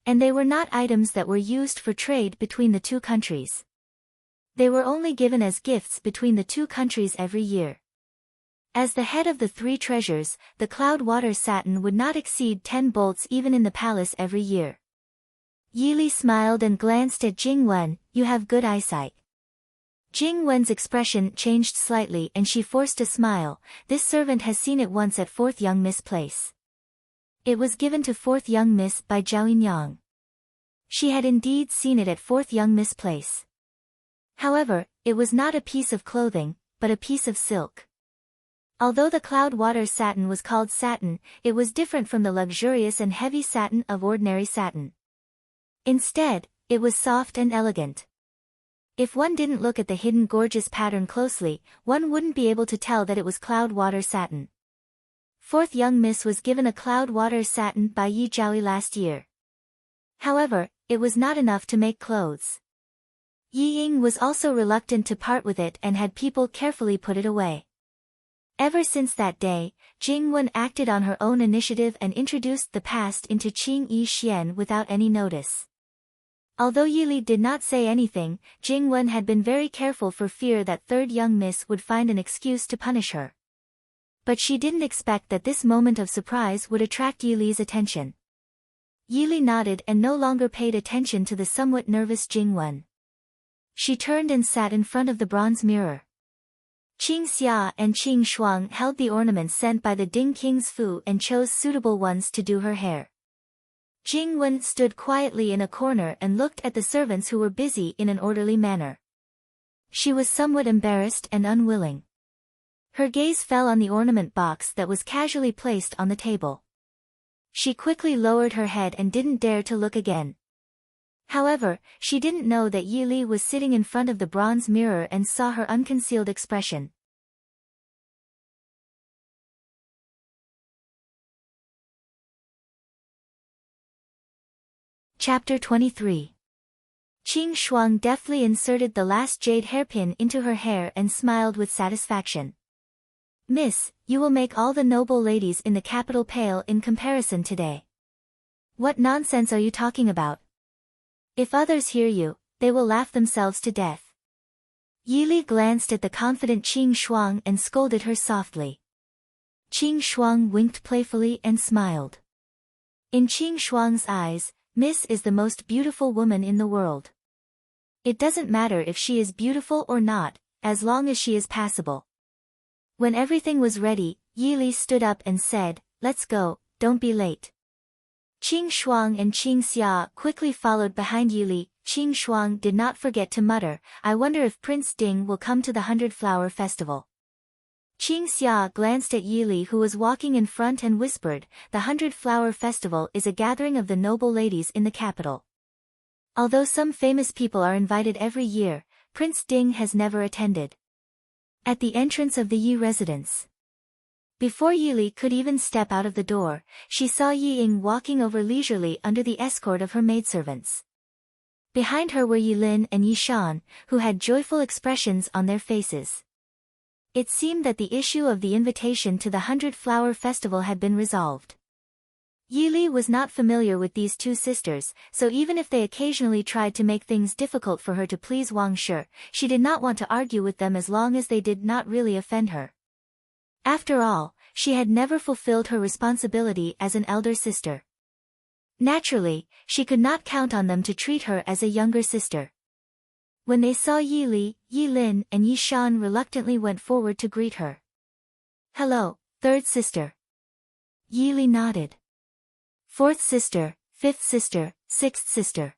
And they were not items that were used for trade between the two countries. They were only given as gifts between the two countries every year. As the head of the three treasures, the cloud water satin would not exceed 10 bolts even in the palace every year. Yili smiled and glanced at Jing Wen. You have good eyesight. Jing Wen's expression changed slightly and she forced a smile. This servant has seen it once at 4th Young Miss Place. It was given to 4th Young Miss by Zhao Yinyang. She had indeed seen it at 4th Young Miss Place. However, it was not a piece of clothing, but a piece of silk. Although the cloud water satin was called satin, it was different from the luxurious and heavy satin of ordinary satin. Instead, it was soft and elegant. If one didn't look at the hidden gorgeous pattern closely, one wouldn't be able to tell that it was cloud water satin. 4th Young Miss was given a cloud water satin by Yi Zhaoyi last year. However, it was not enough to make clothes. Yi Ying was also reluctant to part with it and had people carefully put it away. Ever since that day, Jing Wen acted on her own initiative and introduced the past into Qing Yi Xian without any notice. Although Yili did not say anything, Jing Wen had been very careful for fear that 3rd Young Miss would find an excuse to punish her. But she didn't expect that this moment of surprise would attract Yili's attention. Yili nodded and no longer paid attention to the somewhat nervous Jing Wen. She turned and sat in front of the bronze mirror. Qing Xia and Qing Shuang held the ornaments sent by the Ding King's Fu and chose suitable ones to do her hair. Jing Wen stood quietly in a corner and looked at the servants who were busy in an orderly manner. She was somewhat embarrassed and unwilling. Her gaze fell on the ornament box that was casually placed on the table. She quickly lowered her head and didn't dare to look again. However, she didn't know that Yi Li was sitting in front of the bronze mirror and saw her unconcealed expression. Chapter 23. Qing Shuang deftly inserted the last jade hairpin into her hair and smiled with satisfaction. Miss, you will make all the noble ladies in the capital pale in comparison today. What nonsense are you talking about? If others hear you, they will laugh themselves to death. Yi Li glanced at the confident Qing Shuang and scolded her softly. Qing Shuang winked playfully and smiled. In Qing Shuang's eyes, Miss is the most beautiful woman in the world. It doesn't matter if she is beautiful or not, as long as she is passable. When everything was ready, Yi Li stood up and said, "Let's go, don't be late." Qing Shuang and Qing Xia quickly followed behind Yi Li. Qing Shuang did not forget to mutter, "I wonder if Prince Ding will come to the 100-Flower Festival." Qing Xia glanced at Yi Li who was walking in front and whispered, "The 100-Flower Festival is a gathering of the noble ladies in the capital. Although some famous people are invited every year, Prince Ding has never attended." At the entrance of the Yi residence. Before Yi Li could even step out of the door, she saw Yi Ying walking over leisurely under the escort of her maidservants. Behind her were Yi Lin and Yi Shan, who had joyful expressions on their faces. It seemed that the issue of the invitation to the 100-Flower Festival had been resolved. Yi was not familiar with these two sisters, so even if they occasionally tried to make things difficult for her to please Wang Shi, she did not want to argue with them as long as they did not really offend her. After all, she had never fulfilled her responsibility as an elder sister. Naturally, she could not count on them to treat her as a younger sister. When they saw Yi Lin and Yi Shan reluctantly went forward to greet her. "Hello, third sister." Yi nodded. "Fourth sister, fifth sister, sixth sister."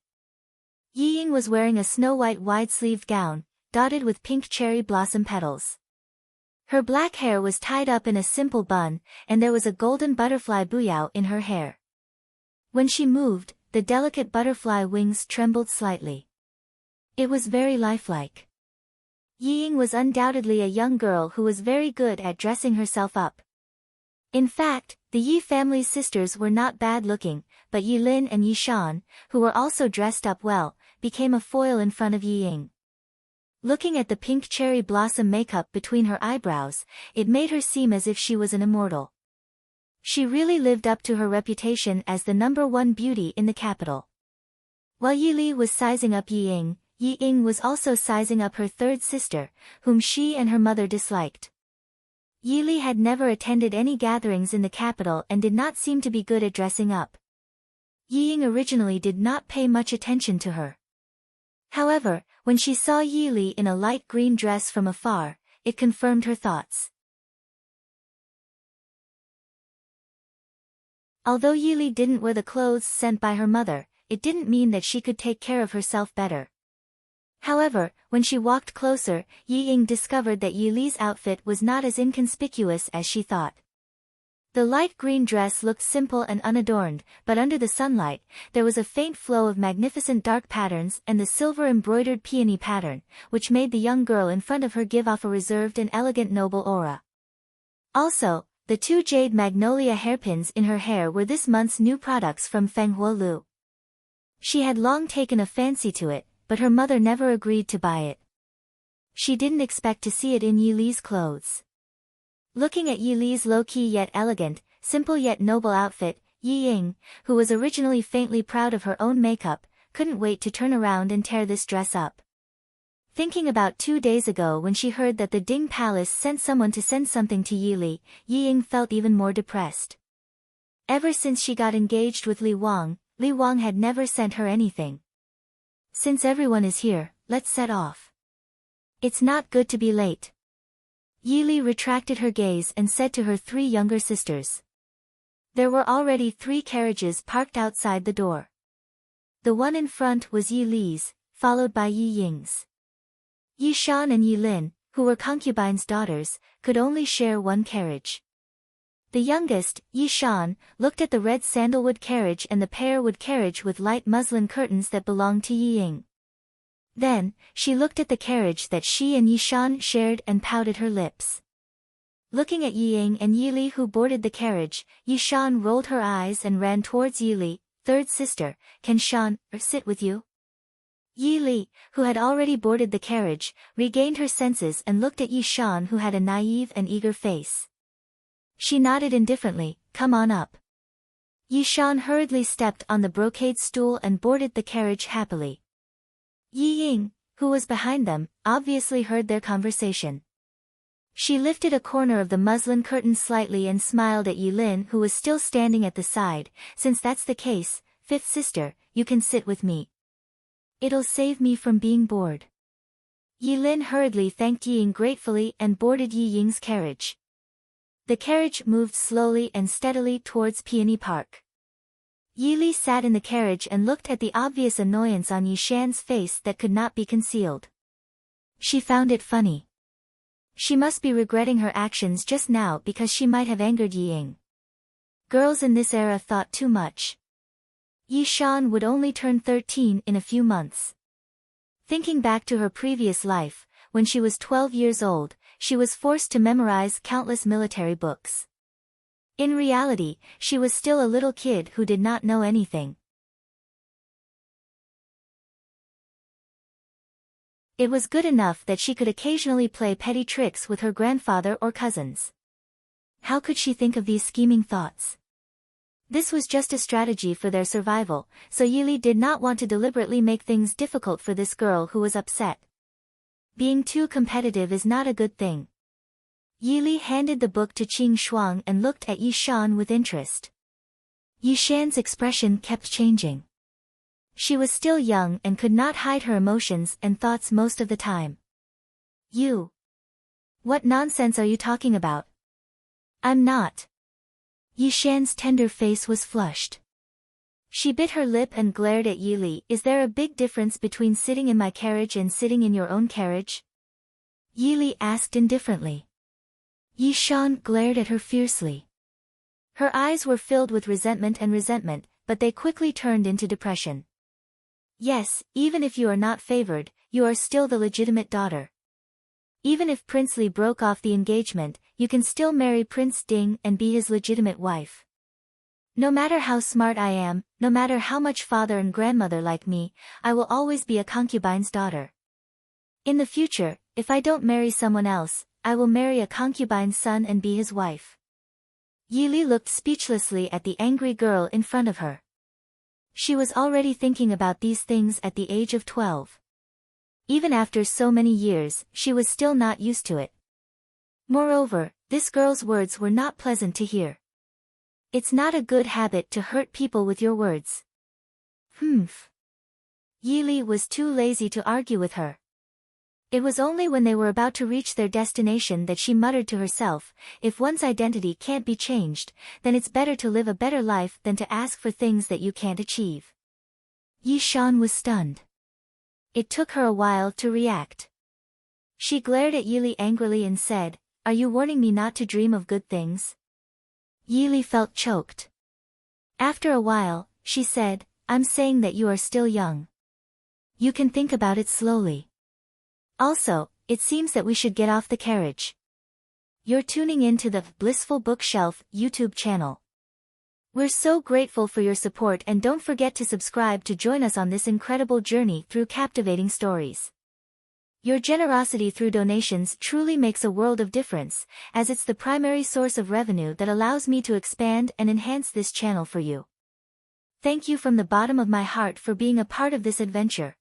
Yi Ying was wearing a snow-white wide-sleeved gown, dotted with pink cherry blossom petals. Her black hair was tied up in a simple bun, and there was a golden butterfly buyao in her hair. When she moved, the delicate butterfly wings trembled slightly. It was very lifelike. Yi Ying was undoubtedly a young girl who was very good at dressing herself up. In fact, the Yi family's sisters were not bad-looking, but Yi Lin and Yi Shan, who were also dressed up well, became a foil in front of Yi Ying. Looking at the pink cherry blossom makeup between her eyebrows, it made her seem as if she was an immortal. She really lived up to her reputation as the #1 beauty in the capital. While Yi was sizing up Yi Ying was also sizing up her third sister, whom she and her mother disliked. Yi had never attended any gatherings in the capital and did not seem to be good at dressing up. Yi Ying originally did not pay much attention to her. However, when she saw Yi in a light green dress from afar, it confirmed her thoughts. Although Yi didn't wear the clothes sent by her mother, it didn't mean that she could take care of herself better. However, when she walked closer, Yi Ying discovered that Yi's outfit was not as inconspicuous as she thought. The light green dress looked simple and unadorned, but under the sunlight, there was a faint flow of magnificent dark patterns and the silver-embroidered peony pattern, which made the young girl in front of her give off a reserved and elegant noble aura. Also, the 2 jade magnolia hairpins in her hair were this month's new products from Fenghua Lu. She had long taken a fancy to it, but her mother never agreed to buy it. She didn't expect to see it in Yi's clothes. Looking at Yi's low-key yet elegant, simple yet noble outfit, Yi Ying, who was originally faintly proud of her own makeup, couldn't wait to turn around and tear this dress up. Thinking about 2 days ago when she heard that the Ding Palace sent someone to send something to Yi Ying felt even more depressed. Ever since she got engaged with Li Wang had never sent her anything. "Since everyone is here, let's set off. It's not good to be late." Yi retracted her gaze and said to her 3 younger sisters. There were already 3 carriages parked outside the door. The one in front was Yi's, followed by Yi Ying's. Yi Shan and Yi Lin, who were concubines' daughters, could only share one carriage. The youngest, Yi Shan, looked at the red sandalwood carriage and the pear-wood carriage with light muslin curtains that belonged to Yi Ying. Then, she looked at the carriage that she and Yi Shan shared and pouted her lips. Looking at Yi Ying and Yi who boarded the carriage, Yi Shan rolled her eyes and ran towards Yi, "Third sister, can Shan sit with you?" Yi, who had already boarded the carriage, regained her senses and looked at Yi Shan, who had a naive and eager face. She nodded indifferently, "Come on up." Yi Shan hurriedly stepped on the brocade stool and boarded the carriage happily. Yi Ying, who was behind them, obviously heard their conversation. She lifted a corner of the muslin curtain slightly and smiled at Yi Lin, who was still standing at the side. "Since that's the case, fifth sister, you can sit with me. It'll save me from being bored." Yi Lin hurriedly thanked Yi Ying gratefully and boarded Yi Ying's carriage. The carriage moved slowly and steadily towards Peony Park. Yi sat in the carriage and looked at the obvious annoyance on Yi Shan's face that could not be concealed. She found it funny. She must be regretting her actions just now because she might have angered Yi Ying. Girls in this era thought too much. Yi Shan would only turn 13 in a few months. Thinking back to her previous life, when she was 12 years old, she was forced to memorize countless military books. In reality, she was still a little kid who did not know anything. It was good enough that she could occasionally play petty tricks with her grandfather or cousins. How could she think of these scheming thoughts? This was just a strategy for their survival, so Yili did not want to deliberately make things difficult for this girl who was upset. Being too competitive is not a good thing. Yili handed the book to Qing Shuang and looked at Yi Shan with interest. Yi Shan's expression kept changing. She was still young and could not hide her emotions and thoughts most of the time. You. What nonsense are you talking about? I'm not. Yi Shan's tender face was flushed. She bit her lip and glared at Yili. Is there a big difference between sitting in my carriage and sitting in your own carriage? Yili asked indifferently. Yi Shan glared at her fiercely. Her eyes were filled with resentment, but they quickly turned into depression. Yes, even if you are not favored, you are still the legitimate daughter. Even if Prince Li broke off the engagement, you can still marry Prince Ding and be his legitimate wife. No matter how smart I am, no matter how much father and grandmother like me, I will always be a concubine's daughter. In the future, if I don't marry someone else, I will marry a concubine's son and be his wife. Yili looked speechlessly at the angry girl in front of her. She was already thinking about these things at the age of 12. Even after so many years, she was still not used to it. Moreover, this girl's words were not pleasant to hear. It's not a good habit to hurt people with your words. Yili was too lazy to argue with her. It was only when they were about to reach their destination that she muttered to herself, if one's identity can't be changed, then it's better to live a better life than to ask for things that you can't achieve. Yi Shan was stunned. It took her a while to react. She glared at Yili angrily and said, "Are you warning me not to dream of good things?" Yili felt choked. After a while, she said, "I'm saying that you are still young. You can think about it slowly. Also, it seems that we should get off the carriage. You're tuning in to the Blissful Bookshelf YouTube channel. We're so grateful for your support and don't forget to subscribe to join us on this incredible journey through captivating stories. Your generosity through donations truly makes a world of difference, as it's the primary source of revenue that allows me to expand and enhance this channel for you. Thank you from the bottom of my heart for being a part of this adventure.